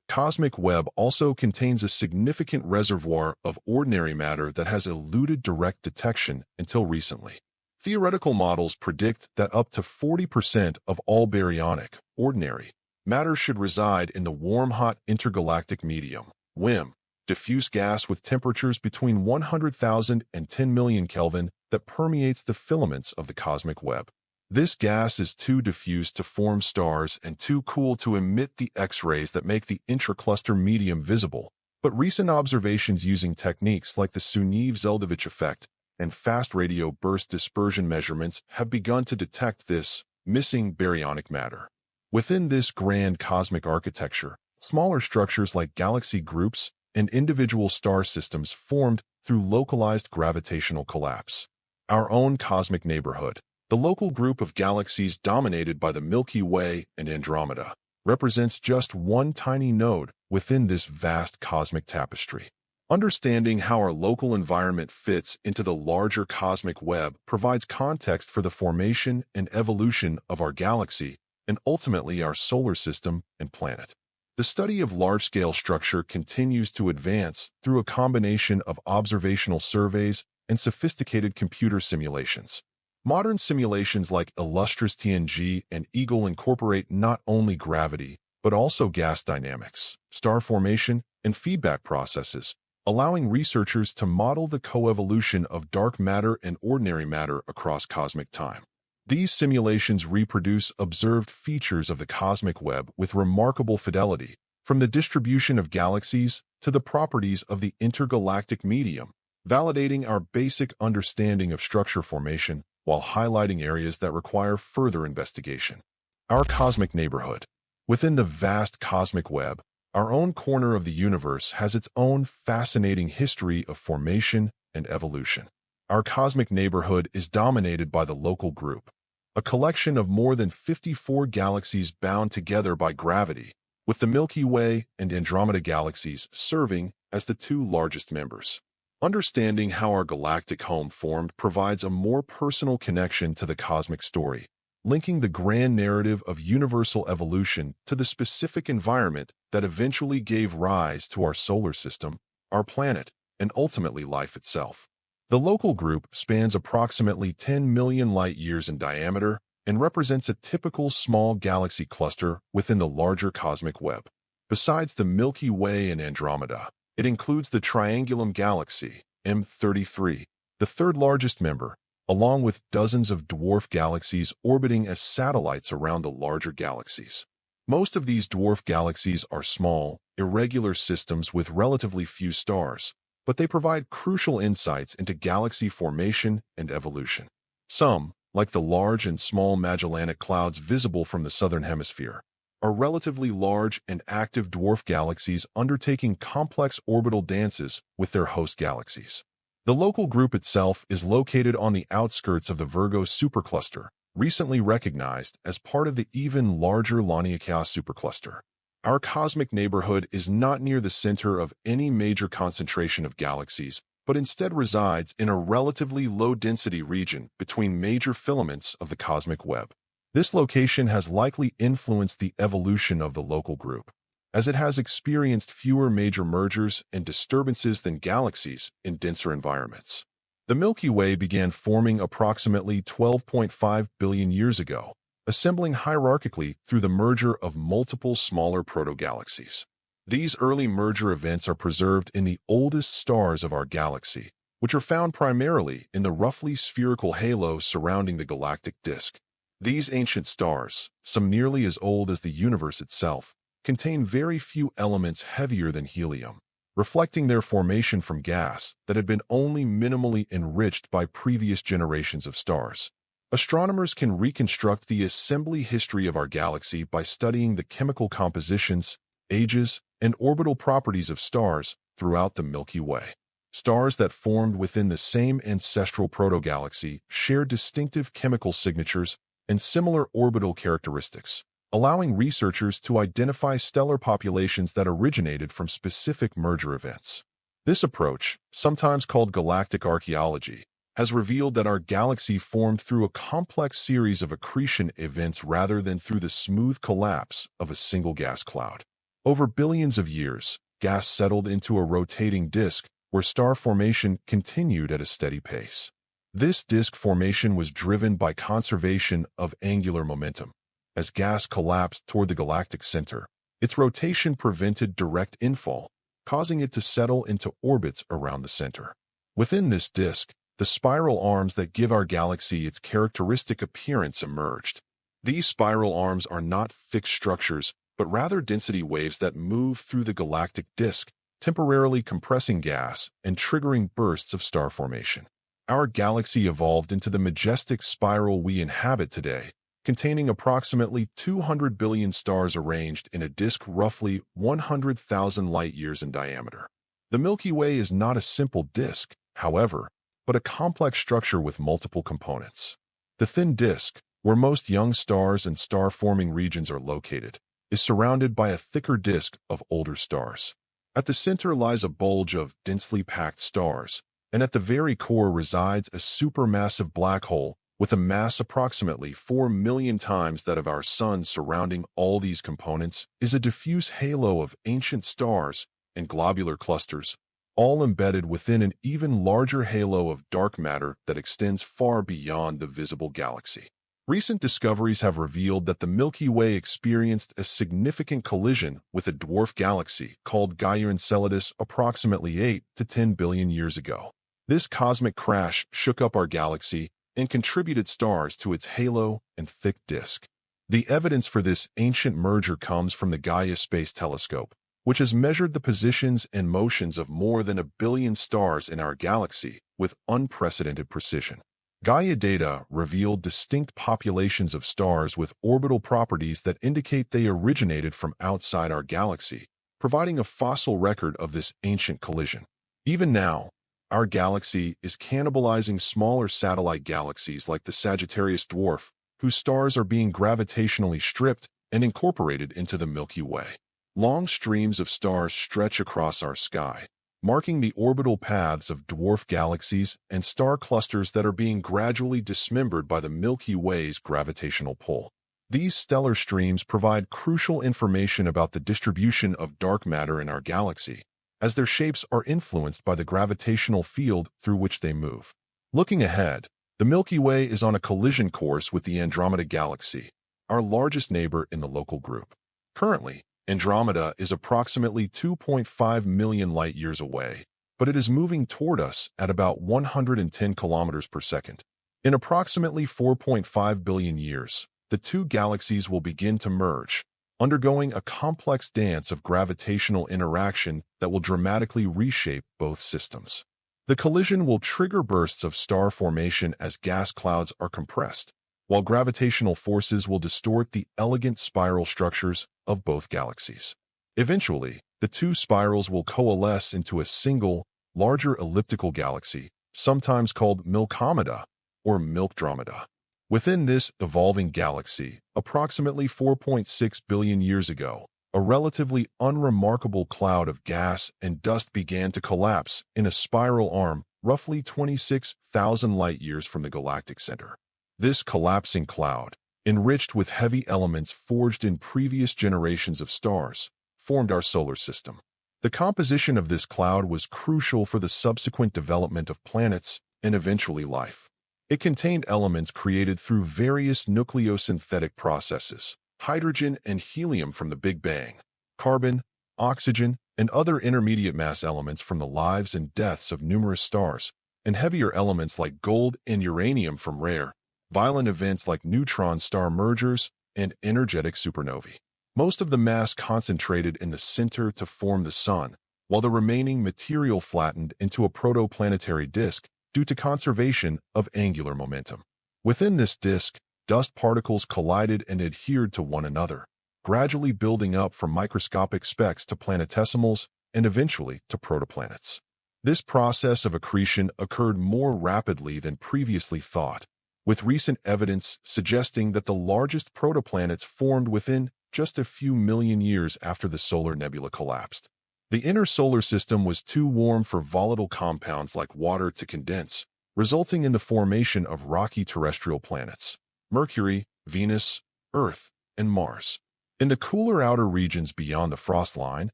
Cosmic web also contains a significant reservoir of ordinary matter that has eluded direct detection until recently. Theoretical models predict that up to 40% of all baryonic, ordinary, matter should reside in the warm-hot intergalactic medium, WIM, diffuse gas with temperatures between 100,000 and 10 million Kelvin that permeates the filaments of the cosmic web. This gas is too diffuse to form stars and too cool to emit the X-rays that make the intracluster medium visible, but recent observations using techniques like the Sunyaev-Zeldovich effect and fast radio burst dispersion measurements have begun to detect this missing baryonic matter. Within this grand cosmic architecture, smaller structures like galaxy groups and individual star systems formed through localized gravitational collapse. Our own cosmic neighborhood, the local group of galaxies dominated by the Milky Way and Andromeda, represents just one tiny node within this vast cosmic tapestry. Understanding how our local environment fits into the larger cosmic web provides context for the formation and evolution of our galaxy and ultimately our solar system and planet. The study of large-scale structure continues to advance through a combination of observational surveys and sophisticated computer simulations. Modern simulations like Illustris TNG and Eagle incorporate not only gravity, but also gas dynamics, star formation, and feedback processes, allowing researchers to model the coevolution of dark matter and ordinary matter across cosmic time. These simulations reproduce observed features of the cosmic web with remarkable fidelity, from the distribution of galaxies to the properties of the intergalactic medium, validating our basic understanding of structure formation while highlighting areas that require further investigation. Our cosmic neighborhood. Within the vast cosmic web, our own corner of the universe has its own fascinating history of formation and evolution. Our cosmic neighborhood is dominated by the local group, a collection of more than 54 galaxies bound together by gravity, with the Milky Way and Andromeda galaxies serving as the two largest members. Understanding how our galactic home formed provides a more personal connection to the cosmic story, linking the grand narrative of universal evolution to the specific environment that eventually gave rise to our solar system, our planet, and ultimately life itself. The local group spans approximately 10 million light-years in diameter and represents a typical small galaxy cluster within the larger cosmic web. Besides the Milky Way and Andromeda, it includes the Triangulum Galaxy, M33, the third largest member, along with dozens of dwarf galaxies orbiting as satellites around the larger galaxies. Most of these dwarf galaxies are small, irregular systems with relatively few stars, but they provide crucial insights into galaxy formation and evolution. Some, like the large and small Magellanic Clouds visible from the southern hemisphere, are relatively large and active dwarf galaxies undertaking complex orbital dances with their host galaxies. The local group itself is located on the outskirts of the Virgo supercluster, recently recognized as part of the even larger Laniakea supercluster. Our cosmic neighborhood is not near the center of any major concentration of galaxies, but instead resides in a relatively low-density region between major filaments of the cosmic web. This location has likely influenced the evolution of the local group, as it has experienced fewer major mergers and disturbances than galaxies in denser environments. The Milky Way began forming approximately 12.5 billion years ago, assembling hierarchically through the merger of multiple smaller proto-galaxies. These early merger events are preserved in the oldest stars of our galaxy, which are found primarily in the roughly spherical halo surrounding the galactic disk. These ancient stars, some nearly as old as the universe itself, contain very few elements heavier than helium, reflecting their formation from gas that had been only minimally enriched by previous generations of stars. Astronomers can reconstruct the assembly history of our galaxy by studying the chemical compositions, ages, and orbital properties of stars throughout the Milky Way. Stars that formed within the same ancestral protogalaxy share distinctive chemical signatures and similar orbital characteristics, allowing researchers to identify stellar populations that originated from specific merger events. This approach, sometimes called galactic archaeology, has revealed that our galaxy formed through a complex series of accretion events rather than through the smooth collapse of a single gas cloud. Over billions of years, gas settled into a rotating disk where star formation continued at a steady pace. This disk formation was driven by conservation of angular momentum. As gas collapsed toward the galactic center, its rotation prevented direct infall, causing it to settle into orbits around the center. Within this disk, the spiral arms that give our galaxy its characteristic appearance emerged. These spiral arms are not fixed structures, but rather density waves that move through the galactic disk, temporarily compressing gas and triggering bursts of star formation. Our galaxy evolved into the majestic spiral we inhabit today, containing approximately 200 billion stars arranged in a disk roughly 100,000 light-years in diameter. The Milky Way is not a simple disk, however, but a complex structure with multiple components. The thin disk, where most young stars and star-forming regions are located, is surrounded by a thicker disk of older stars. At the center lies a bulge of densely packed stars, and at the very core resides a supermassive black hole with a mass approximately 4 million times that of our Sun. Surrounding all these components is a diffuse halo of ancient stars and globular clusters, all embedded within an even larger halo of dark matter that extends far beyond the visible galaxy. Recent discoveries have revealed that the Milky Way experienced a significant collision with a dwarf galaxy called Gaia Enceladus approximately 8 to 10 billion years ago. This cosmic crash shook up our galaxy and contributed stars to its halo and thick disk. The evidence for this ancient merger comes from the Gaia Space Telescope, which has measured the positions and motions of more than 1 billion stars in our galaxy with unprecedented precision. Gaia data revealed distinct populations of stars with orbital properties that indicate they originated from outside our galaxy, providing a fossil record of this ancient collision. Even now, our galaxy is cannibalizing smaller satellite galaxies like the Sagittarius dwarf, whose stars are being gravitationally stripped and incorporated into the Milky Way. Long streams of stars stretch across our sky, marking the orbital paths of dwarf galaxies and star clusters that are being gradually dismembered by the Milky Way's gravitational pull. These stellar streams provide crucial information about the distribution of dark matter in our galaxy, as their shapes are influenced by the gravitational field through which they move. Looking ahead, the Milky Way is on a collision course with the Andromeda Galaxy, our largest neighbor in the local group. Currently, Andromeda is approximately 2.5 million light-years away, but it is moving toward us at about 110 kilometers per second. In approximately 4.5 billion years, the two galaxies will begin to merge, undergoing a complex dance of gravitational interaction that will dramatically reshape both systems. The collision will trigger bursts of star formation as gas clouds are compressed, while gravitational forces will distort the elegant spiral structures of both galaxies. Eventually, the two spirals will coalesce into a single, larger elliptical galaxy, sometimes called Milkomeda or Milkdromeda. Within this evolving galaxy, approximately 4.6 billion years ago, a relatively unremarkable cloud of gas and dust began to collapse in a spiral arm roughly 26,000 light-years from the galactic center. This collapsing cloud, enriched with heavy elements forged in previous generations of stars, formed our solar system. The composition of this cloud was crucial for the subsequent development of planets and eventually life. It contained elements created through various nucleosynthetic processes, hydrogen and helium from the Big Bang, carbon, oxygen, and other intermediate mass elements from the lives and deaths of numerous stars, and heavier elements like gold and uranium from rare, violent events like neutron star mergers and energetic supernovae. Most of the mass concentrated in the center to form the Sun, while the remaining material flattened into a protoplanetary disk due to conservation of angular momentum. Within this disk, dust particles collided and adhered to one another, gradually building up from microscopic specks to planetesimals and eventually to protoplanets. This process of accretion occurred more rapidly than previously thought, with recent evidence suggesting that the largest protoplanets formed within just a few million years after the solar nebula collapsed. The inner solar system was too warm for volatile compounds like water to condense, resulting in the formation of rocky terrestrial planets: Mercury, Venus, Earth, and Mars. In the cooler outer regions beyond the frost line,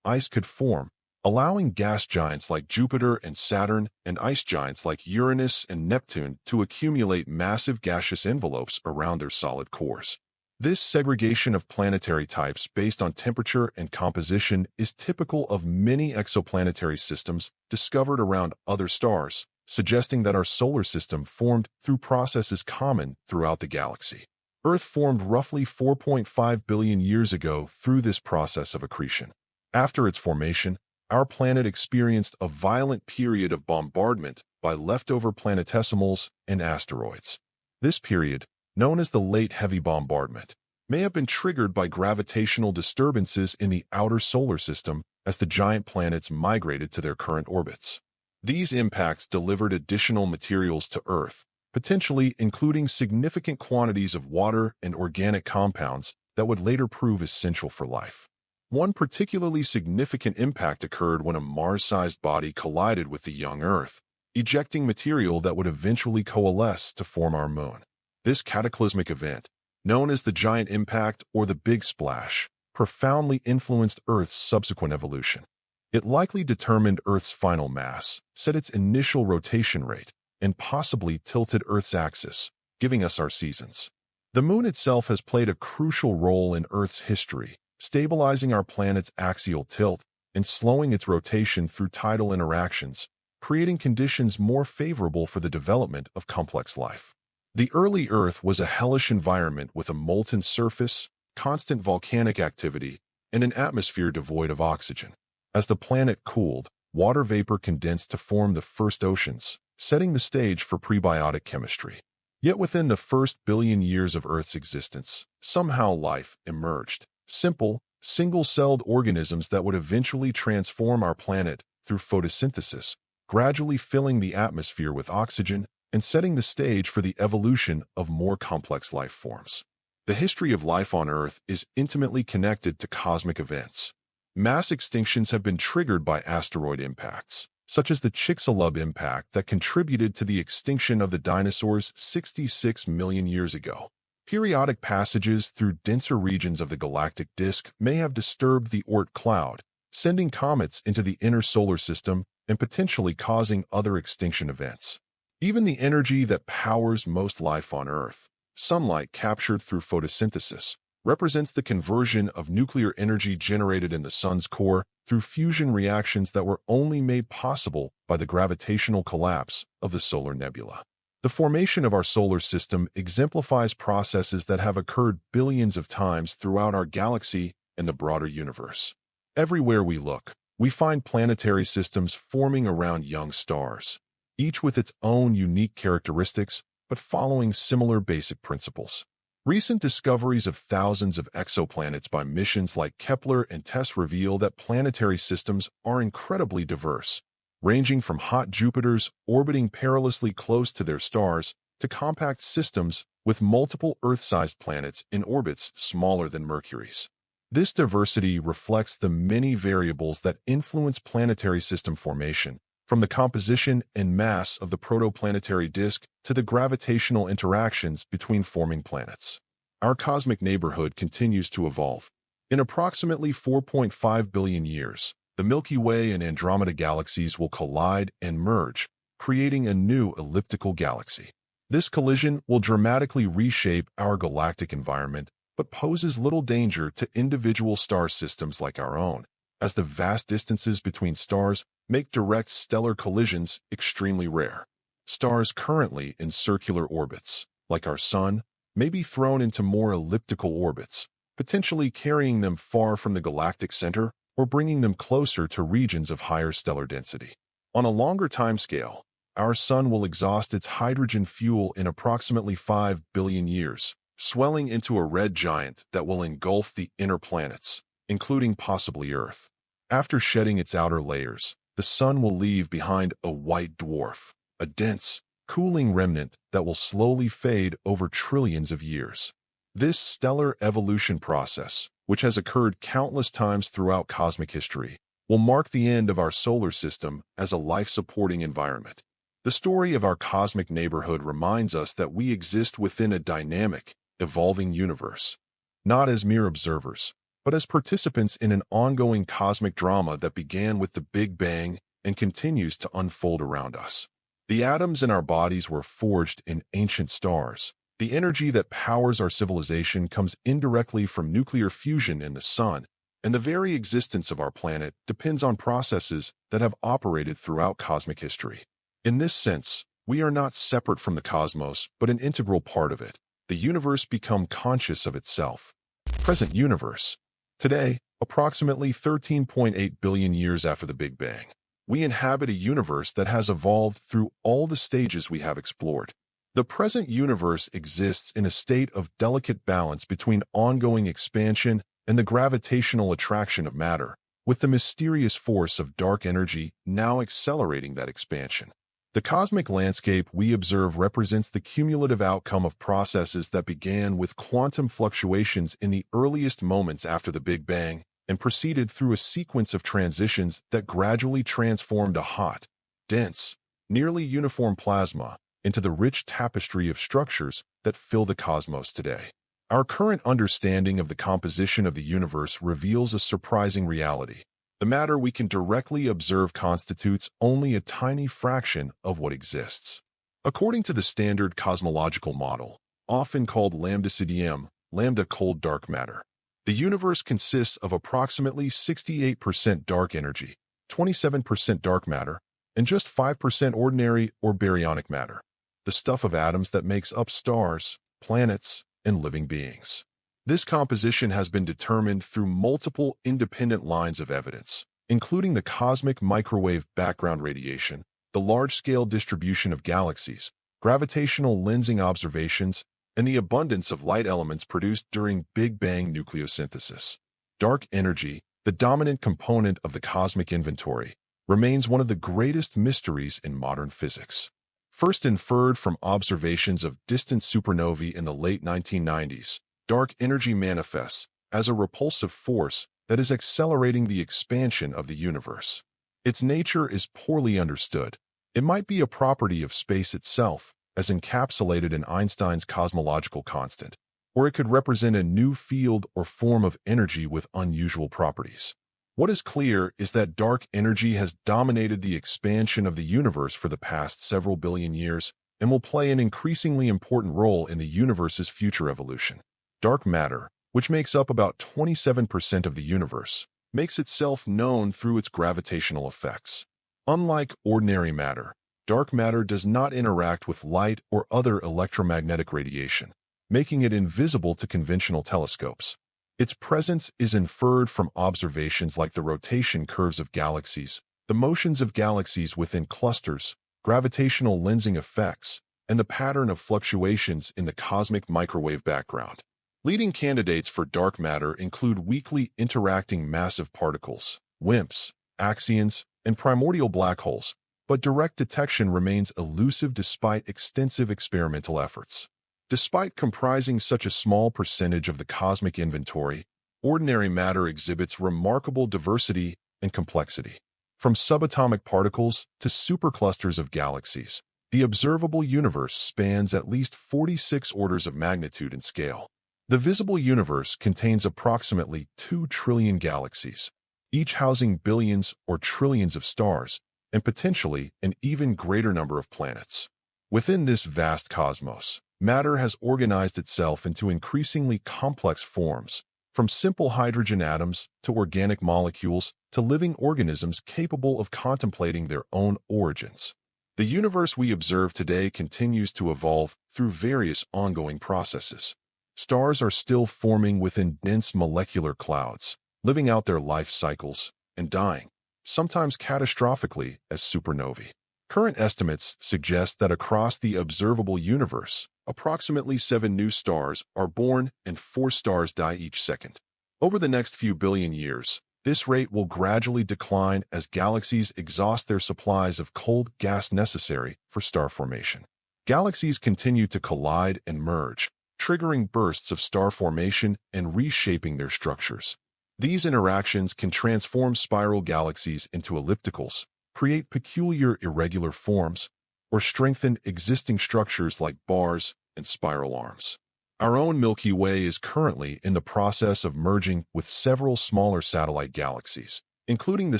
ice could form, allowing gas giants like Jupiter and Saturn and ice giants like Uranus and Neptune to accumulate massive gaseous envelopes around their solid cores. This segregation of planetary types based on temperature and composition is typical of many exoplanetary systems discovered around other stars, suggesting that our solar system formed through processes common throughout the galaxy. Earth formed roughly 4.5 billion years ago through this process of accretion. After its formation, our planet experienced a violent period of bombardment by leftover planetesimals and asteroids. This period, known as the Late Heavy Bombardment, may have been triggered by gravitational disturbances in the outer solar system as the giant planets migrated to their current orbits. These impacts delivered additional materials to Earth, potentially including significant quantities of water and organic compounds that would later prove essential for life. One particularly significant impact occurred when a Mars-sized body collided with the young Earth, ejecting material that would eventually coalesce to form our moon. This cataclysmic event, known as the Giant Impact or the Big Splash, profoundly influenced Earth's subsequent evolution. It likely determined Earth's final mass, set its initial rotation rate, and possibly tilted Earth's axis, giving us our seasons. The Moon itself has played a crucial role in Earth's history, stabilizing our planet's axial tilt and slowing its rotation through tidal interactions, creating conditions more favorable for the development of complex life. The early Earth was a hellish environment with a molten surface, constant volcanic activity, and an atmosphere devoid of oxygen. As the planet cooled, water vapor condensed to form the first oceans, setting the stage for prebiotic chemistry. Yet within the first billion years of Earth's existence, somehow life emerged. Simple, single-celled organisms that would eventually transform our planet through photosynthesis, gradually filling the atmosphere with oxygen and setting the stage for the evolution of more complex life forms. The history of life on Earth is intimately connected to cosmic events. Mass extinctions have been triggered by asteroid impacts, such as the Chicxulub impact that contributed to the extinction of the dinosaurs 66 million years ago. Periodic passages through denser regions of the galactic disk may have disturbed the Oort cloud, sending comets into the inner solar system and potentially causing other extinction events. Even the energy that powers most life on Earth, sunlight captured through photosynthesis, represents the conversion of nuclear energy generated in the sun's core through fusion reactions that were only made possible by the gravitational collapse of the solar nebula. The formation of our solar system exemplifies processes that have occurred billions of times throughout our galaxy and the broader universe. Everywhere we look, we find planetary systems forming around young stars, each with its own unique characteristics, but following similar basic principles. Recent discoveries of thousands of exoplanets by missions like Kepler and TESS reveal that planetary systems are incredibly diverse, ranging from hot Jupiters orbiting perilously close to their stars to compact systems with multiple Earth-sized planets in orbits smaller than Mercury's. This diversity reflects the many variables that influence planetary system formation, from the composition and mass of the protoplanetary disk to the gravitational interactions between forming planets. Our cosmic neighborhood continues to evolve. In approximately 4.5 billion years, the Milky Way and Andromeda galaxies will collide and merge, creating a new elliptical galaxy. This collision will dramatically reshape our galactic environment, but poses little danger to individual star systems like our own, as the vast distances between stars make direct stellar collisions extremely rare. Stars currently in circular orbits, like our Sun, may be thrown into more elliptical orbits, potentially carrying them far from the galactic center or bringing them closer to regions of higher stellar density. On a longer timescale, our Sun will exhaust its hydrogen fuel in approximately 5 billion years, swelling into a red giant that will engulf the inner planets, including possibly Earth. After shedding its outer layers, the Sun will leave behind a white dwarf, a dense, cooling remnant that will slowly fade over trillions of years. This stellar evolution process, which has occurred countless times throughout cosmic history, will mark the end of our solar system as a life-supporting environment. The story of our cosmic neighborhood reminds us that we exist within a dynamic, evolving universe, not as mere observers, but as participants in an ongoing cosmic drama that began with the Big Bang and continues to unfold around us. The atoms in our bodies were forged in ancient stars. The energy that powers our civilization comes indirectly from nuclear fusion in the Sun, and the very existence of our planet depends on processes that have operated throughout cosmic history. In this sense, we are not separate from the cosmos, but an integral part of it. The universe become conscious of itself. Present universe. Today, approximately 13.8 billion years after the Big Bang, we inhabit a universe that has evolved through all the stages we have explored. The present universe exists in a state of delicate balance between ongoing expansion and the gravitational attraction of matter, with the mysterious force of dark energy now accelerating that expansion. The cosmic landscape we observe represents the cumulative outcome of processes that began with quantum fluctuations in the earliest moments after the Big Bang and proceeded through a sequence of transitions that gradually transformed a hot, dense, nearly uniform plasma into the rich tapestry of structures that fill the cosmos today. Our current understanding of the composition of the universe reveals a surprising reality. The matter we can directly observe constitutes only a tiny fraction of what exists. According to the standard cosmological model, often called lambda-CDM, lambda cold dark matter, the universe consists of approximately 68% dark energy, 27% dark matter, and just 5% ordinary or baryonic matter, the stuff of atoms that makes up stars, planets, and living beings. This composition has been determined through multiple independent lines of evidence, including the cosmic microwave background radiation, the large-scale distribution of galaxies, gravitational lensing observations, and the abundance of light elements produced during Big Bang nucleosynthesis. Dark energy, the dominant component of the cosmic inventory, remains one of the greatest mysteries in modern physics. First inferred from observations of distant supernovae in the late 1990s, dark energy manifests as a repulsive force that is accelerating the expansion of the universe. Its nature is poorly understood. It might be a property of space itself, as encapsulated in Einstein's cosmological constant, or it could represent a new field or form of energy with unusual properties. What is clear is that dark energy has dominated the expansion of the universe for the past several billion years and will play an increasingly important role in the universe's future evolution. Dark matter, which makes up about 27% of the universe, makes itself known through its gravitational effects. Unlike ordinary matter, dark matter does not interact with light or other electromagnetic radiation, making it invisible to conventional telescopes. Its presence is inferred from observations like the rotation curves of galaxies, the motions of galaxies within clusters, gravitational lensing effects, and the pattern of fluctuations in the cosmic microwave background. Leading candidates for dark matter include weakly interacting massive particles, WIMPs, axions, and primordial black holes, but direct detection remains elusive despite extensive experimental efforts. Despite comprising such a small percentage of the cosmic inventory, ordinary matter exhibits remarkable diversity and complexity. From subatomic particles to superclusters of galaxies, the observable universe spans at least 46 orders of magnitude in scale. The visible universe contains approximately 2 trillion galaxies, each housing billions or trillions of stars, and potentially an even greater number of planets. Within this vast cosmos, matter has organized itself into increasingly complex forms, from simple hydrogen atoms to organic molecules to living organisms capable of contemplating their own origins. The universe we observe today continues to evolve through various ongoing processes. Stars are still forming within dense molecular clouds, living out their life cycles and dying, sometimes catastrophically, as supernovae. Current estimates suggest that across the observable universe, approximately 7 new stars are born and 4 stars die each second. Over the next few billion years, this rate will gradually decline as galaxies exhaust their supplies of cold gas necessary for star formation. Galaxies continue to collide and merge, triggering bursts of star formation and reshaping their structures. These interactions can transform spiral galaxies into ellipticals, create peculiar irregular forms, or strengthen existing structures like bars and spiral arms. Our own Milky Way is currently in the process of merging with several smaller satellite galaxies, including the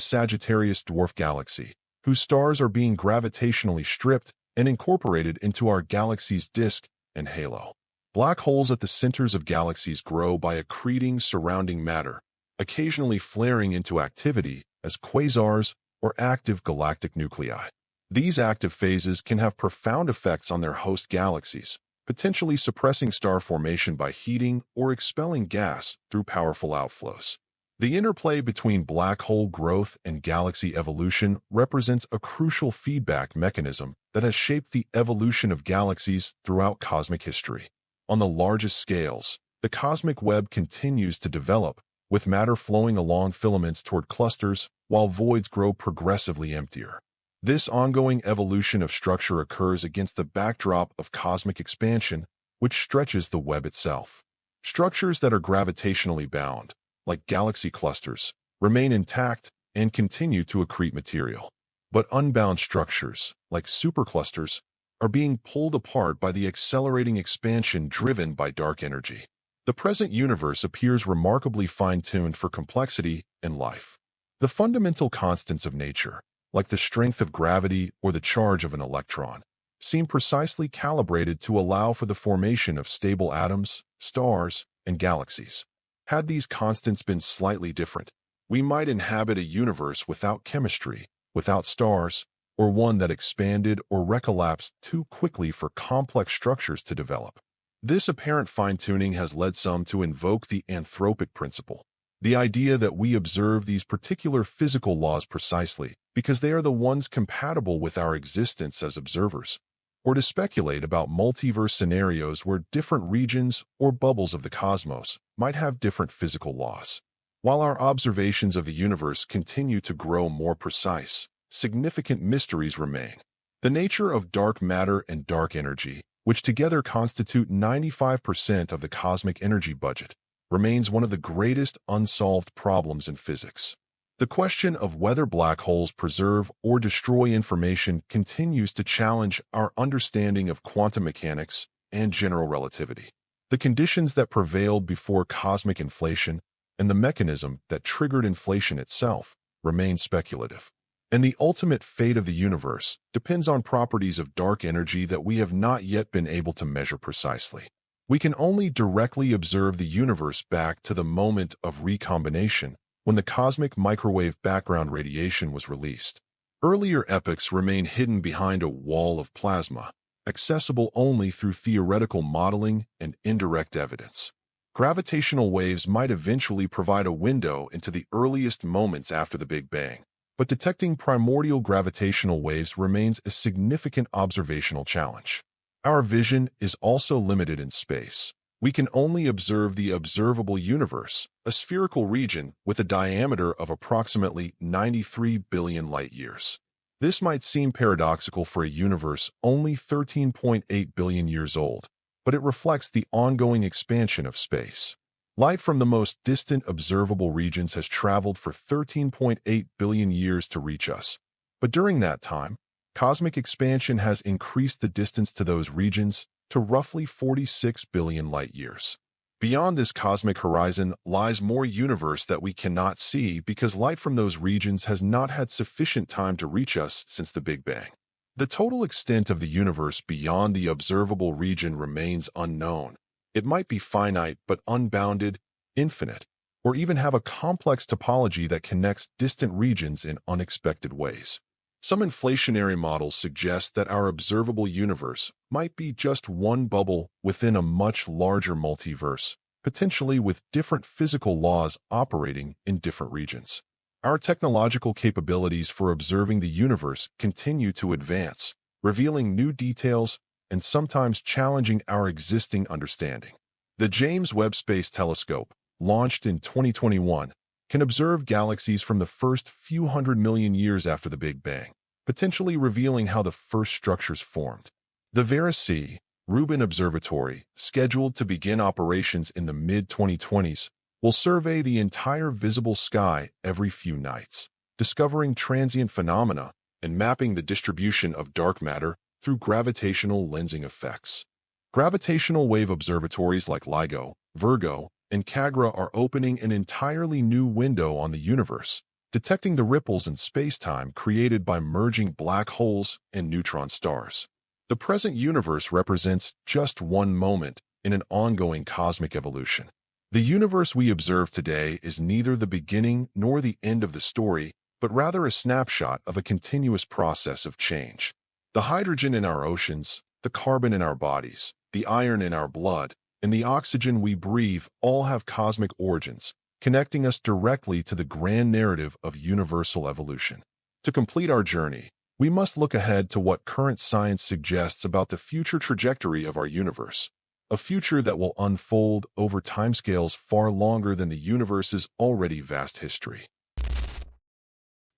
Sagittarius dwarf galaxy, whose stars are being gravitationally stripped and incorporated into our galaxy's disk and halo. Black holes at the centers of galaxies grow by accreting surrounding matter, occasionally flaring into activity as quasars or active galactic nuclei. These active phases can have profound effects on their host galaxies, potentially suppressing star formation by heating or expelling gas through powerful outflows. The interplay between black hole growth and galaxy evolution represents a crucial feedback mechanism that has shaped the evolution of galaxies throughout cosmic history. On the largest scales, the cosmic web continues to develop, with matter flowing along filaments toward clusters while voids grow progressively emptier. This ongoing evolution of structure occurs against the backdrop of cosmic expansion, which stretches the web itself. Structures that are gravitationally bound, like galaxy clusters, remain intact and continue to accrete material. But unbound structures, like superclusters, are being pulled apart by the accelerating expansion driven by dark energy. The present universe appears remarkably fine-tuned for complexity and life. The fundamental constants of nature, like the strength of gravity or the charge of an electron, seem precisely calibrated to allow for the formation of stable atoms, stars, and galaxies. Had these constants been slightly different, we might inhabit a universe without chemistry, without stars, or one that expanded or recollapsed too quickly for complex structures to develop. This apparent fine-tuning has led some to invoke the anthropic principle, the idea that we observe these particular physical laws precisely because they are the ones compatible with our existence as observers, or to speculate about multiverse scenarios where different regions or bubbles of the cosmos might have different physical laws. While our observations of the universe continue to grow more precise, significant mysteries remain. The nature of dark matter and dark energy, which together constitute 95% of the cosmic energy budget, remains one of the greatest unsolved problems in physics. The question of whether black holes preserve or destroy information continues to challenge our understanding of quantum mechanics and general relativity. The conditions that prevailed before cosmic inflation and the mechanism that triggered inflation itself remain speculative. And the ultimate fate of the universe depends on properties of dark energy that we have not yet been able to measure precisely. We can only directly observe the universe back to the moment of recombination, when the cosmic microwave background radiation was released. Earlier epochs remain hidden behind a wall of plasma, accessible only through theoretical modeling and indirect evidence. Gravitational waves might eventually provide a window into the earliest moments after the Big Bang, but detecting primordial gravitational waves remains a significant observational challenge. Our vision is also limited in space. We can only observe the observable universe, a spherical region with a diameter of approximately 93 billion light-years. This might seem paradoxical for a universe only 13.8 billion years old, but it reflects the ongoing expansion of space. Light from the most distant observable regions has traveled for 13.8 billion years to reach us, but during that time, cosmic expansion has increased the distance to those regions to roughly 46 billion light-years. Beyond this cosmic horizon lies more universe that we cannot see because light from those regions has not had sufficient time to reach us since the Big Bang. The total extent of the universe beyond the observable region remains unknown. It might be finite but unbounded, infinite, or even have a complex topology that connects distant regions in unexpected ways. Some inflationary models suggest that our observable universe might be just one bubble within a much larger multiverse, potentially with different physical laws operating in different regions. Our technological capabilities for observing the universe continue to advance, revealing new details and sometimes challenging our existing understanding. The James Webb Space Telescope, launched in 2021, can observe galaxies from the first few 100 million years after the Big Bang, potentially revealing how the first structures formed. The Vera C. Rubin Observatory, scheduled to begin operations in the mid-2020s, will survey the entire visible sky every few nights, discovering transient phenomena and mapping the distribution of dark matter through gravitational lensing effects. Gravitational wave observatories like LIGO, Virgo, and CAGRA are opening an entirely new window on the universe, detecting the ripples in space-time created by merging black holes and neutron stars. The present universe represents just one moment in an ongoing cosmic evolution. The universe we observe today is neither the beginning nor the end of the story, but rather a snapshot of a continuous process of change. The hydrogen in our oceans, the carbon in our bodies, the iron in our blood, and the oxygen we breathe all have cosmic origins, connecting us directly to the grand narrative of universal evolution. To complete our journey, we must look ahead to what current science suggests about the future trajectory of our universe, a future that will unfold over timescales far longer than the universe's already vast history.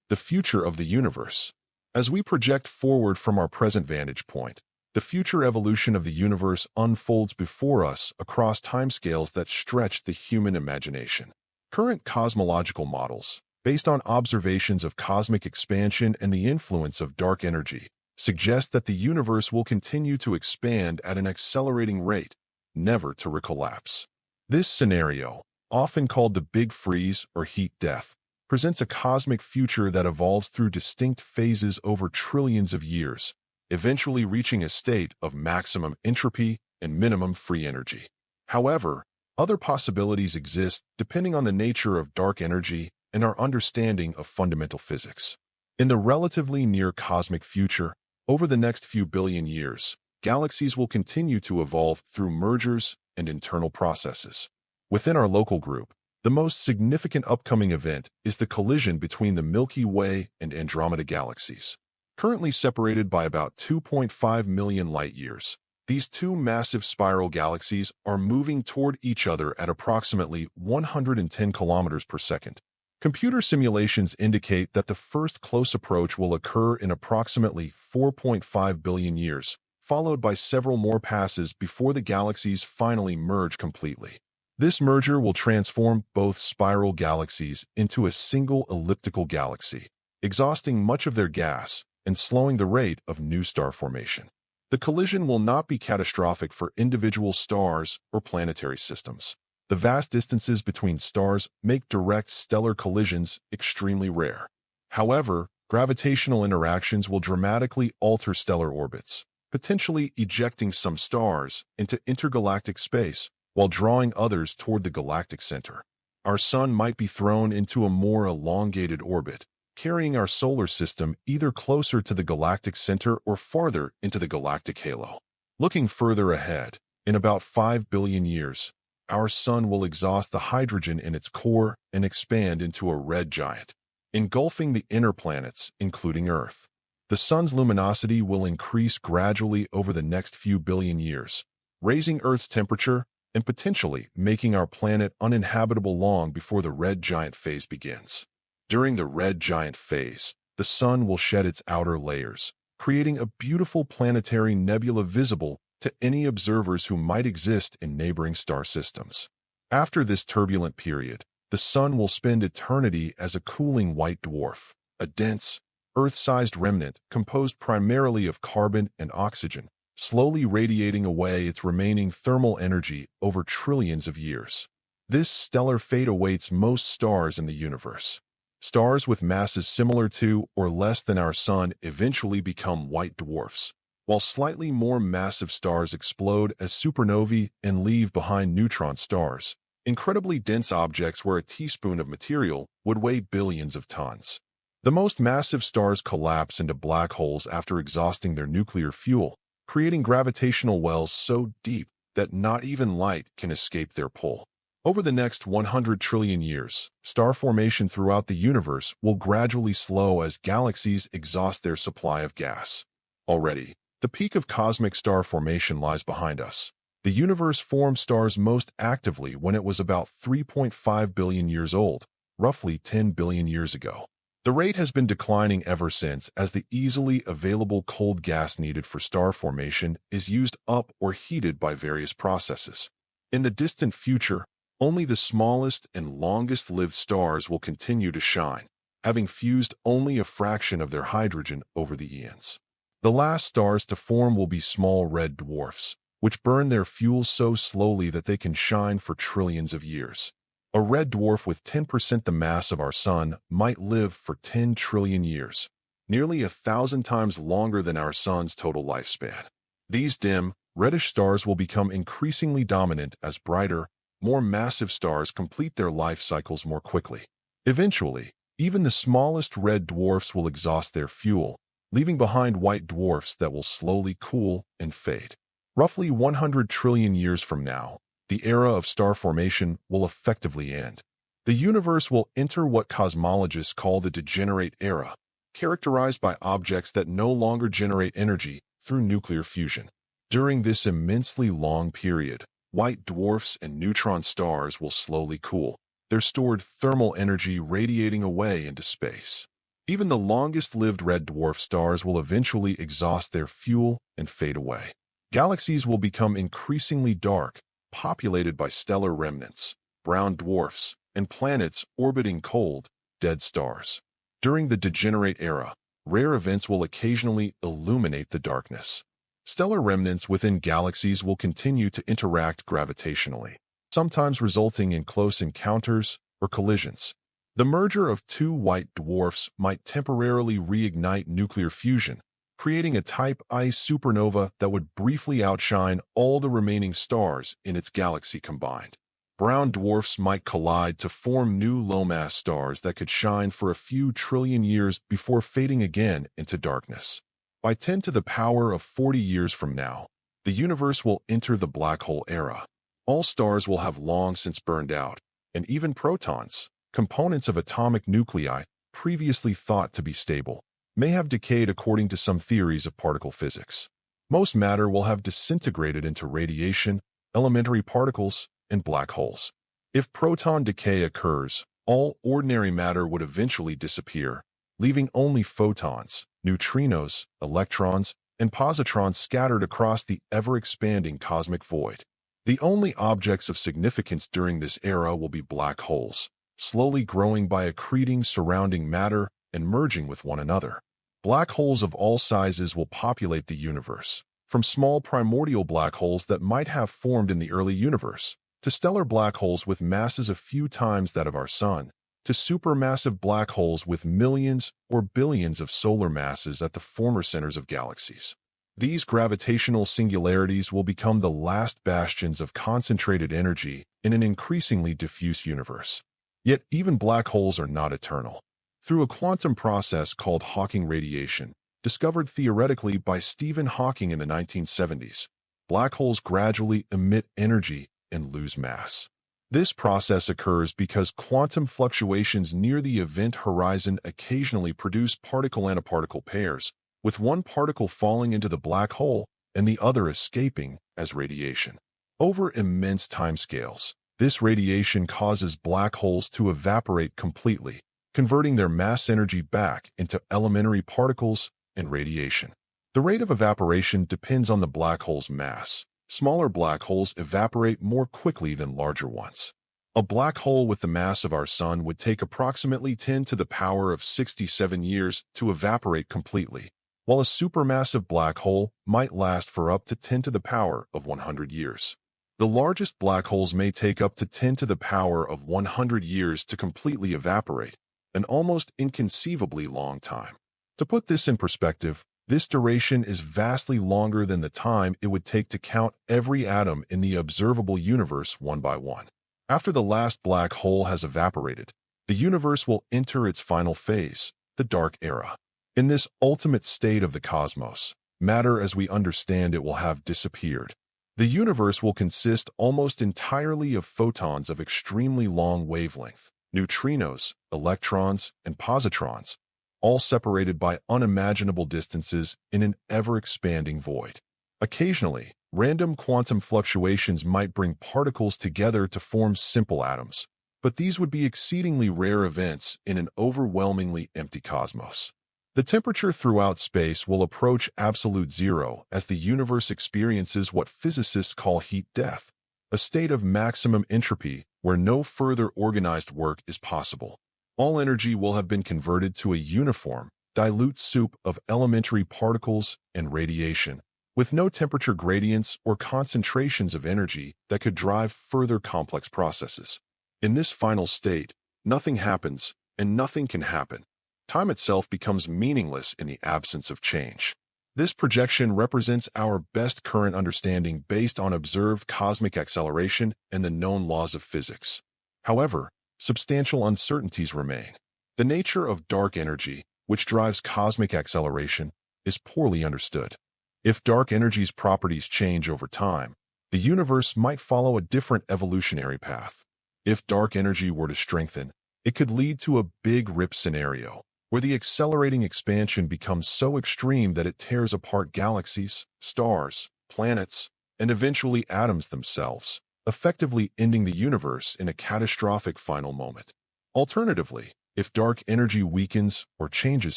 The future of the universe. As we project forward from our present vantage point, the future evolution of the universe unfolds before us across timescales that stretch the human imagination. Current cosmological models, based on observations of cosmic expansion and the influence of dark energy, suggest that the universe will continue to expand at an accelerating rate, never to recollapse. This scenario, often called the Big Freeze or heat death, presents a cosmic future that evolves through distinct phases over trillions of years, eventually reaching a state of maximum entropy and minimum free energy. However, other possibilities exist depending on the nature of dark energy and our understanding of fundamental physics. In the relatively near cosmic future, over the next few billion years, galaxies will continue to evolve through mergers and internal processes. Within our local group, the most significant upcoming event is the collision between the Milky Way and Andromeda galaxies. Currently separated by about 2.5 million light-years, these two massive spiral galaxies are moving toward each other at approximately 110 kilometers per second. Computer simulations indicate that the first close approach will occur in approximately 4.5 billion years, followed by several more passes before the galaxies finally merge completely. This merger will transform both spiral galaxies into a single elliptical galaxy, exhausting much of their gas and slowing the rate of new star formation. The collision will not be catastrophic for individual stars or planetary systems. The vast distances between stars make direct stellar collisions extremely rare. However, gravitational interactions will dramatically alter stellar orbits, potentially ejecting some stars into intergalactic space while drawing others toward the galactic center. Our Sun might be thrown into a more elongated orbit, carrying our solar system either closer to the galactic center or farther into the galactic halo. Looking further ahead, in about 5 billion years, our Sun will exhaust the hydrogen in its core and expand into a red giant, engulfing the inner planets, including Earth. The Sun's luminosity will increase gradually over the next few billion years, raising Earth's temperature and potentially making our planet uninhabitable long before the red giant phase begins. During the red giant phase, the Sun will shed its outer layers, creating a beautiful planetary nebula visible to any observers who might exist in neighboring star systems. After this turbulent period, the Sun will spend eternity as a cooling white dwarf, a dense, Earth-sized remnant composed primarily of carbon and oxygen, slowly radiating away its remaining thermal energy over trillions of years. This stellar fate awaits most stars in the universe. Stars with masses similar to or less than our Sun eventually become white dwarfs, while slightly more massive stars explode as supernovae and leave behind neutron stars, incredibly dense objects where a teaspoon of material would weigh billions of tons. The most massive stars collapse into black holes after exhausting their nuclear fuel, creating gravitational wells so deep that not even light can escape their pull. Over the next 100 trillion years, star formation throughout the universe will gradually slow as galaxies exhaust their supply of gas. Already, the peak of cosmic star formation lies behind us. The universe formed stars most actively when it was about 3.5 billion years old, roughly 10 billion years ago. The rate has been declining ever since as the easily available cold gas needed for star formation is used up or heated by various processes. In the distant future, only the smallest and longest-lived stars will continue to shine, having fused only a fraction of their hydrogen over the eons. The last stars to form will be small red dwarfs, which burn their fuel so slowly that they can shine for trillions of years. A red dwarf with 10% the mass of our Sun might live for 10 trillion years, nearly 1,000 times longer than our Sun's total lifespan. These dim, reddish stars will become increasingly dominant as brighter, more massive stars complete their life cycles more quickly. Eventually, even the smallest red dwarfs will exhaust their fuel, leaving behind white dwarfs that will slowly cool and fade. Roughly 100 trillion years from now, the era of star formation will effectively end. The universe will enter what cosmologists call the degenerate era, characterized by objects that no longer generate energy through nuclear fusion. During this immensely long period, white dwarfs and neutron stars will slowly cool, their stored thermal energy radiating away into space. Even the longest-lived red dwarf stars will eventually exhaust their fuel and fade away. Galaxies will become increasingly dark, populated by stellar remnants, brown dwarfs, and planets orbiting cold, dead stars. During the degenerate era, rare events will occasionally illuminate the darkness. Stellar remnants within galaxies will continue to interact gravitationally, sometimes resulting in close encounters or collisions. The merger of two white dwarfs might temporarily reignite nuclear fusion, creating a Type I supernova that would briefly outshine all the remaining stars in its galaxy combined. Brown dwarfs might collide to form new low-mass stars that could shine for a few trillion years before fading again into darkness. By 10 to the power of 40 years from now, the universe will enter the black hole era. All stars will have long since burned out, and even protons, components of atomic nuclei previously thought to be stable, may have decayed according to some theories of particle physics. Most matter will have disintegrated into radiation, elementary particles, and black holes. If proton decay occurs, all ordinary matter would eventually disappear, leaving only photons, neutrinos, electrons, and positrons scattered across the ever-expanding cosmic void. The only objects of significance during this era will be black holes, slowly growing by accreting surrounding matter and merging with one another. Black holes of all sizes will populate the universe, from small primordial black holes that might have formed in the early universe, to stellar black holes with masses a few times that of our Sun, to supermassive black holes with millions or billions of solar masses at the former centers of galaxies. These gravitational singularities will become the last bastions of concentrated energy in an increasingly diffuse universe. Yet even black holes are not eternal. Through a quantum process called Hawking radiation, discovered theoretically by Stephen Hawking in the 1970s, black holes gradually emit energy and lose mass. This process occurs because quantum fluctuations near the event horizon occasionally produce particle-antiparticle pairs, with one particle falling into the black hole and the other escaping as radiation. Over immense timescales, this radiation causes black holes to evaporate completely, converting their mass energy back into elementary particles and radiation. The rate of evaporation depends on the black hole's mass. Smaller black holes evaporate more quickly than larger ones. A black hole with the mass of our Sun would take approximately 10 to the power of 67 years to evaporate completely, while a supermassive black hole might last for up to 10 to the power of 100 years. The largest black holes may take up to 10 to the power of 100 years to completely evaporate, an almost inconceivably long time. To put this in perspective, this duration is vastly longer than the time it would take to count every atom in the observable universe one by one. After the last black hole has evaporated, the universe will enter its final phase, the dark era. In this ultimate state of the cosmos, matter as we understand it will have disappeared. The universe will consist almost entirely of photons of extremely long wavelength, neutrinos, electrons, and positrons, all separated by unimaginable distances in an ever-expanding void. Occasionally, random quantum fluctuations might bring particles together to form simple atoms, but these would be exceedingly rare events in an overwhelmingly empty cosmos. The temperature throughout space will approach absolute zero as the universe experiences what physicists call heat death, a state of maximum entropy where no further organized work is possible. All energy will have been converted to a uniform, dilute soup of elementary particles and radiation, with no temperature gradients or concentrations of energy that could drive further complex processes. In this final state, nothing happens and nothing can happen. Time itself becomes meaningless in the absence of change. This projection represents our best current understanding based on observed cosmic acceleration and the known laws of physics. However, substantial uncertainties remain. The nature of dark energy, which drives cosmic acceleration, is poorly understood. If dark energy's properties change over time, the universe might follow a different evolutionary path. If dark energy were to strengthen, it could lead to a big rip scenario, where the accelerating expansion becomes so extreme that it tears apart galaxies, stars, planets, and eventually atoms themselves, effectively ending the universe in a catastrophic final moment. Alternatively, if dark energy weakens or changes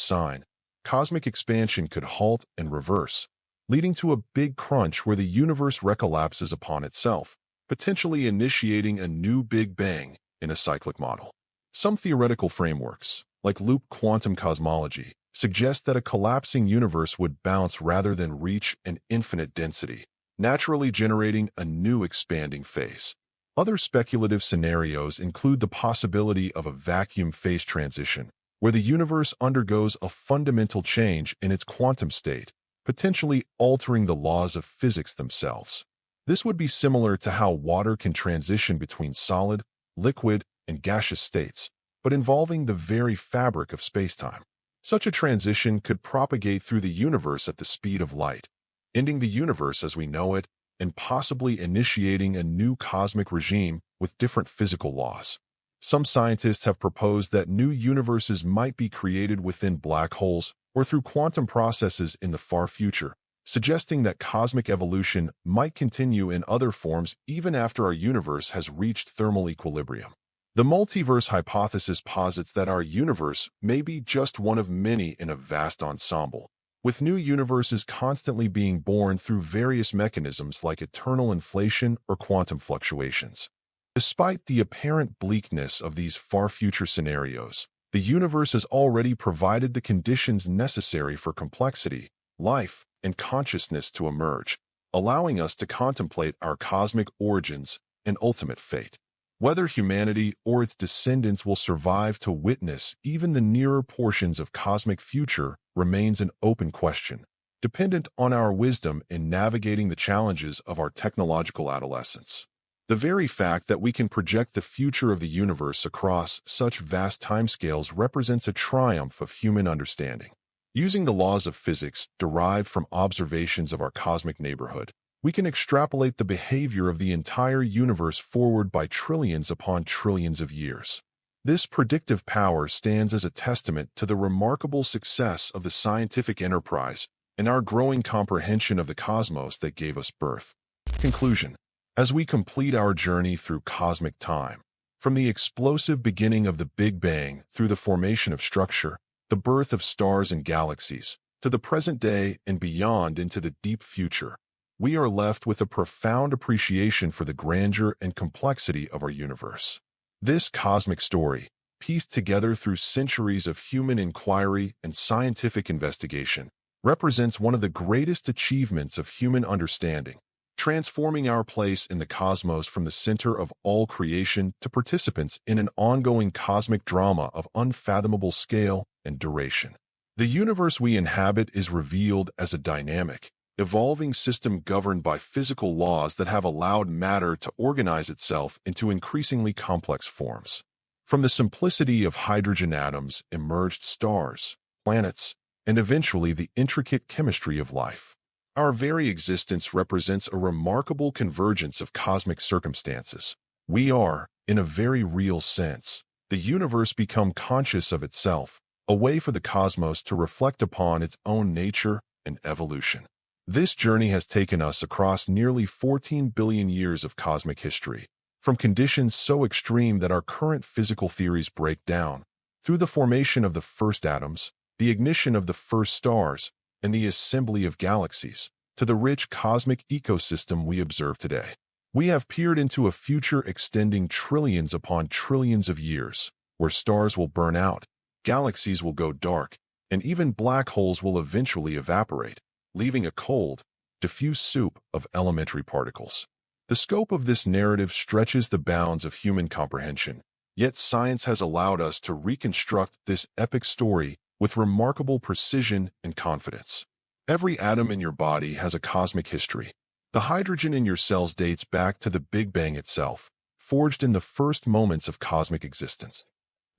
sign, cosmic expansion could halt and reverse, leading to a big crunch where the universe recollapses upon itself, potentially initiating a new Big Bang in a cyclic model. Some theoretical frameworks, like loop quantum cosmology, suggest that a collapsing universe would bounce rather than reach an infinite density, naturally generating a new expanding phase. Other speculative scenarios include the possibility of a vacuum phase transition, where the universe undergoes a fundamental change in its quantum state, potentially altering the laws of physics themselves. This would be similar to how water can transition between solid, liquid, and gaseous states, but involving the very fabric of spacetime. Such a transition could propagate through the universe at the speed of light, ending the universe as we know it and possibly initiating a new cosmic regime with different physical laws. Some scientists have proposed that new universes might be created within black holes or through quantum processes in the far future, suggesting that cosmic evolution might continue in other forms even after our universe has reached thermal equilibrium. The multiverse hypothesis posits that our universe may be just one of many in a vast ensemble, with new universes constantly being born through various mechanisms like eternal inflation or quantum fluctuations. Despite the apparent bleakness of these far-future scenarios, the universe has already provided the conditions necessary for complexity, life, and consciousness to emerge, allowing us to contemplate our cosmic origins and ultimate fate. Whether humanity or its descendants will survive to witness even the nearer portions of cosmic future remains an open question, dependent on our wisdom in navigating the challenges of our technological adolescence. The very fact that we can project the future of the universe across such vast timescales represents a triumph of human understanding. Using the laws of physics derived from observations of our cosmic neighborhood, we can extrapolate the behavior of the entire universe forward by trillions upon trillions of years. This predictive power stands as a testament to the remarkable success of the scientific enterprise and our growing comprehension of the cosmos that gave us birth. Conclusion. As we complete our journey through cosmic time, from the explosive beginning of the Big Bang through the formation of structure, the birth of stars and galaxies, to the present day and beyond into the deep future, we are left with a profound appreciation for the grandeur and complexity of our universe. This cosmic story, pieced together through centuries of human inquiry and scientific investigation, represents one of the greatest achievements of human understanding, transforming our place in the cosmos from the center of all creation to participants in an ongoing cosmic drama of unfathomable scale and duration. The universe we inhabit is revealed as a dynamic, evolving system governed by physical laws that have allowed matter to organize itself into increasingly complex forms. From the simplicity of hydrogen atoms emerged stars, planets, and eventually the intricate chemistry of life. Our very existence represents a remarkable convergence of cosmic circumstances. We are, in a very real sense, the universe become conscious of itself, a way for the cosmos to reflect upon its own nature and evolution. This journey has taken us across nearly 14 billion years of cosmic history, from conditions so extreme that our current physical theories break down, through the formation of the first atoms, the ignition of the first stars, and the assembly of galaxies, to the rich cosmic ecosystem we observe today. We have peered into a future extending trillions upon trillions of years, where stars will burn out, galaxies will go dark, and even black holes will eventually evaporate, leaving a cold, diffuse soup of elementary particles. The scope of this narrative stretches the bounds of human comprehension, yet science has allowed us to reconstruct this epic story with remarkable precision and confidence. Every atom in your body has a cosmic history. The hydrogen in your cells dates back to the Big Bang itself, forged in the first moments of cosmic existence.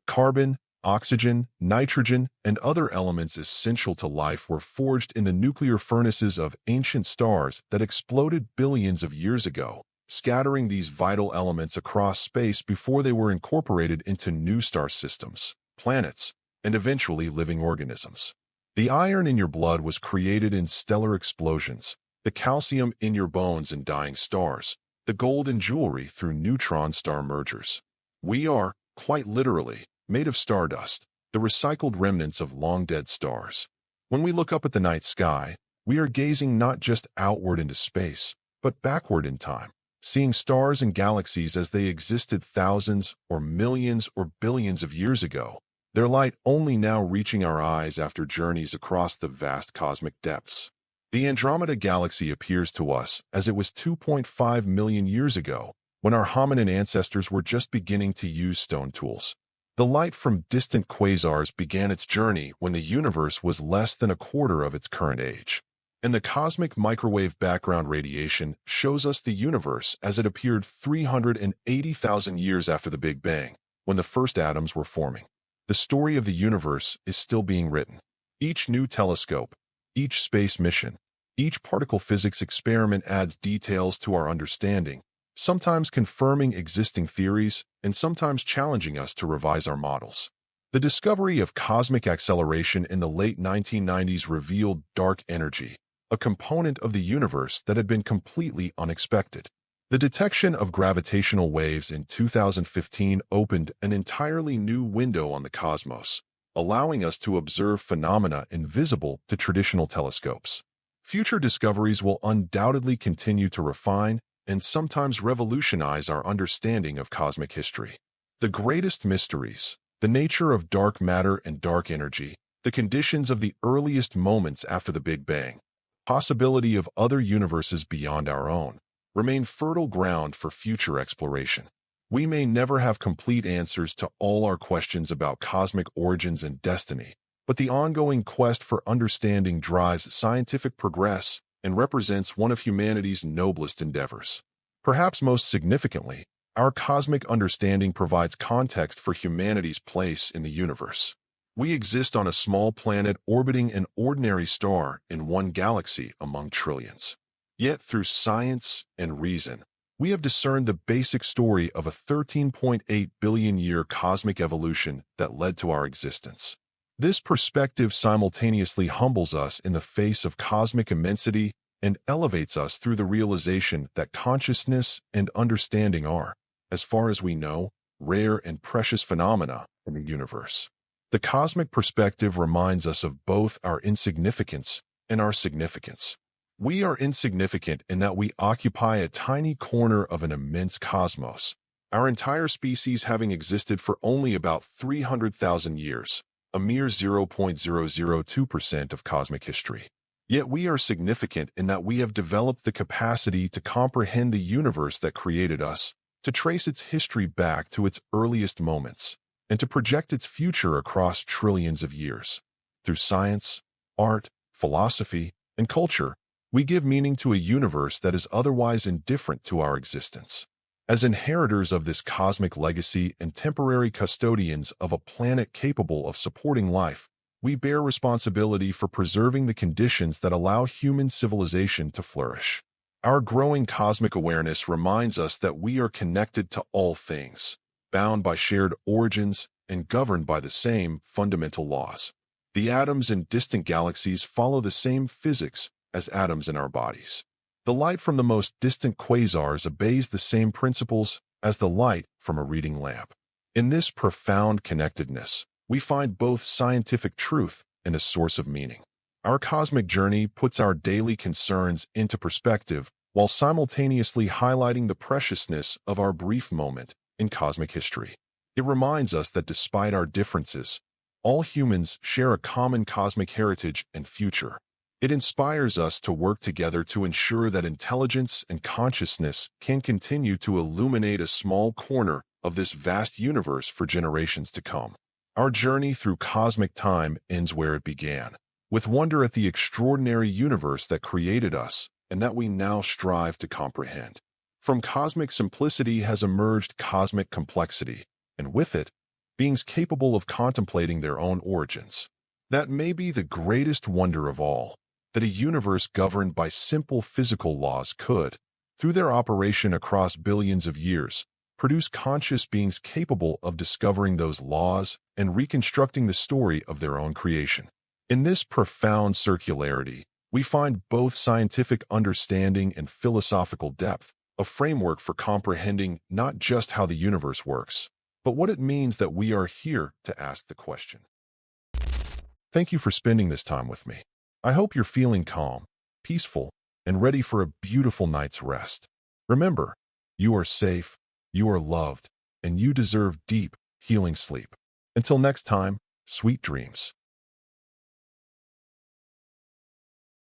Carbon, oxygen, nitrogen, and other elements essential to life were forged in the nuclear furnaces of ancient stars that exploded billions of years ago, scattering these vital elements across space before they were incorporated into new star systems, planets, and eventually living organisms. The iron in your blood was created in stellar explosions, the calcium in your bones in dying stars, the gold in jewelry through neutron star mergers. We are, quite literally, made of stardust, the recycled remnants of long-dead stars. When we look up at the night sky, we are gazing not just outward into space, but backward in time, seeing stars and galaxies as they existed thousands or millions or billions of years ago, their light only now reaching our eyes after journeys across the vast cosmic depths. The Andromeda Galaxy appears to us as it was 2.5 million years ago, when our hominin ancestors were just beginning to use stone tools. The light from distant quasars began its journey when the universe was less than a quarter of its current age. And the cosmic microwave background radiation shows us the universe as it appeared 380,000 years after the Big Bang, when the first atoms were forming. The story of the universe is still being written. Each new telescope, each space mission, each particle physics experiment adds details to our understanding, sometimes confirming existing theories and sometimes challenging us to revise our models. The discovery of cosmic acceleration in the late 1990s revealed dark energy, a component of the universe that had been completely unexpected. The detection of gravitational waves in 2015 opened an entirely new window on the cosmos, allowing us to observe phenomena invisible to traditional telescopes. Future discoveries will undoubtedly continue to refine and sometimes revolutionize our understanding of cosmic history. The greatest mysteries, the nature of dark matter and dark energy, the conditions of the earliest moments after the Big Bang, possibility of other universes beyond our own, remain fertile ground for future exploration. We may never have complete answers to all our questions about cosmic origins and destiny, but the ongoing quest for understanding drives scientific progress and represents one of humanity's noblest endeavors. Perhaps most significantly, our cosmic understanding provides context for humanity's place in the universe. We exist on a small planet orbiting an ordinary star in one galaxy among trillions. Yet through science and reason, we have discerned the basic story of a 13.8 billion-year cosmic evolution that led to our existence. This perspective simultaneously humbles us in the face of cosmic immensity and elevates us through the realization that consciousness and understanding are, as far as we know, rare and precious phenomena in the universe. The cosmic perspective reminds us of both our insignificance and our significance. We are insignificant in that we occupy a tiny corner of an immense cosmos, our entire species having existed for only about 300,000 years, a mere 0.002% of cosmic history. Yet we are significant in that we have developed the capacity to comprehend the universe that created us, to trace its history back to its earliest moments, and to project its future across trillions of years. Through science, art, philosophy, and culture, we give meaning to a universe that is otherwise indifferent to our existence. As inheritors of this cosmic legacy and temporary custodians of a planet capable of supporting life, we bear responsibility for preserving the conditions that allow human civilization to flourish. Our growing cosmic awareness reminds us that we are connected to all things, bound by shared origins and governed by the same fundamental laws. The atoms in distant galaxies follow the same physics as atoms in our bodies. The light from the most distant quasars obeys the same principles as the light from a reading lamp. In this profound connectedness, we find both scientific truth and a source of meaning. Our cosmic journey puts our daily concerns into perspective while simultaneously highlighting the preciousness of our brief moment in cosmic history. It reminds us that despite our differences, all humans share a common cosmic heritage and future. It inspires us to work together to ensure that intelligence and consciousness can continue to illuminate a small corner of this vast universe for generations to come. Our journey through cosmic time ends where it began, with wonder at the extraordinary universe that created us and that we now strive to comprehend. From cosmic simplicity has emerged cosmic complexity, and with it, beings capable of contemplating their own origins. That may be the greatest wonder of all, that a universe governed by simple physical laws could, through their operation across billions of years, produce conscious beings capable of discovering those laws and reconstructing the story of their own creation. In this profound circularity, we find both scientific understanding and philosophical depth, a framework for comprehending not just how the universe works, but what it means that we are here to ask the question. Thank you for spending this time with me. I hope you're feeling calm, peaceful, and ready for a beautiful night's rest. Remember, you are safe, you are loved, and you deserve deep, healing sleep. Until next time, sweet dreams.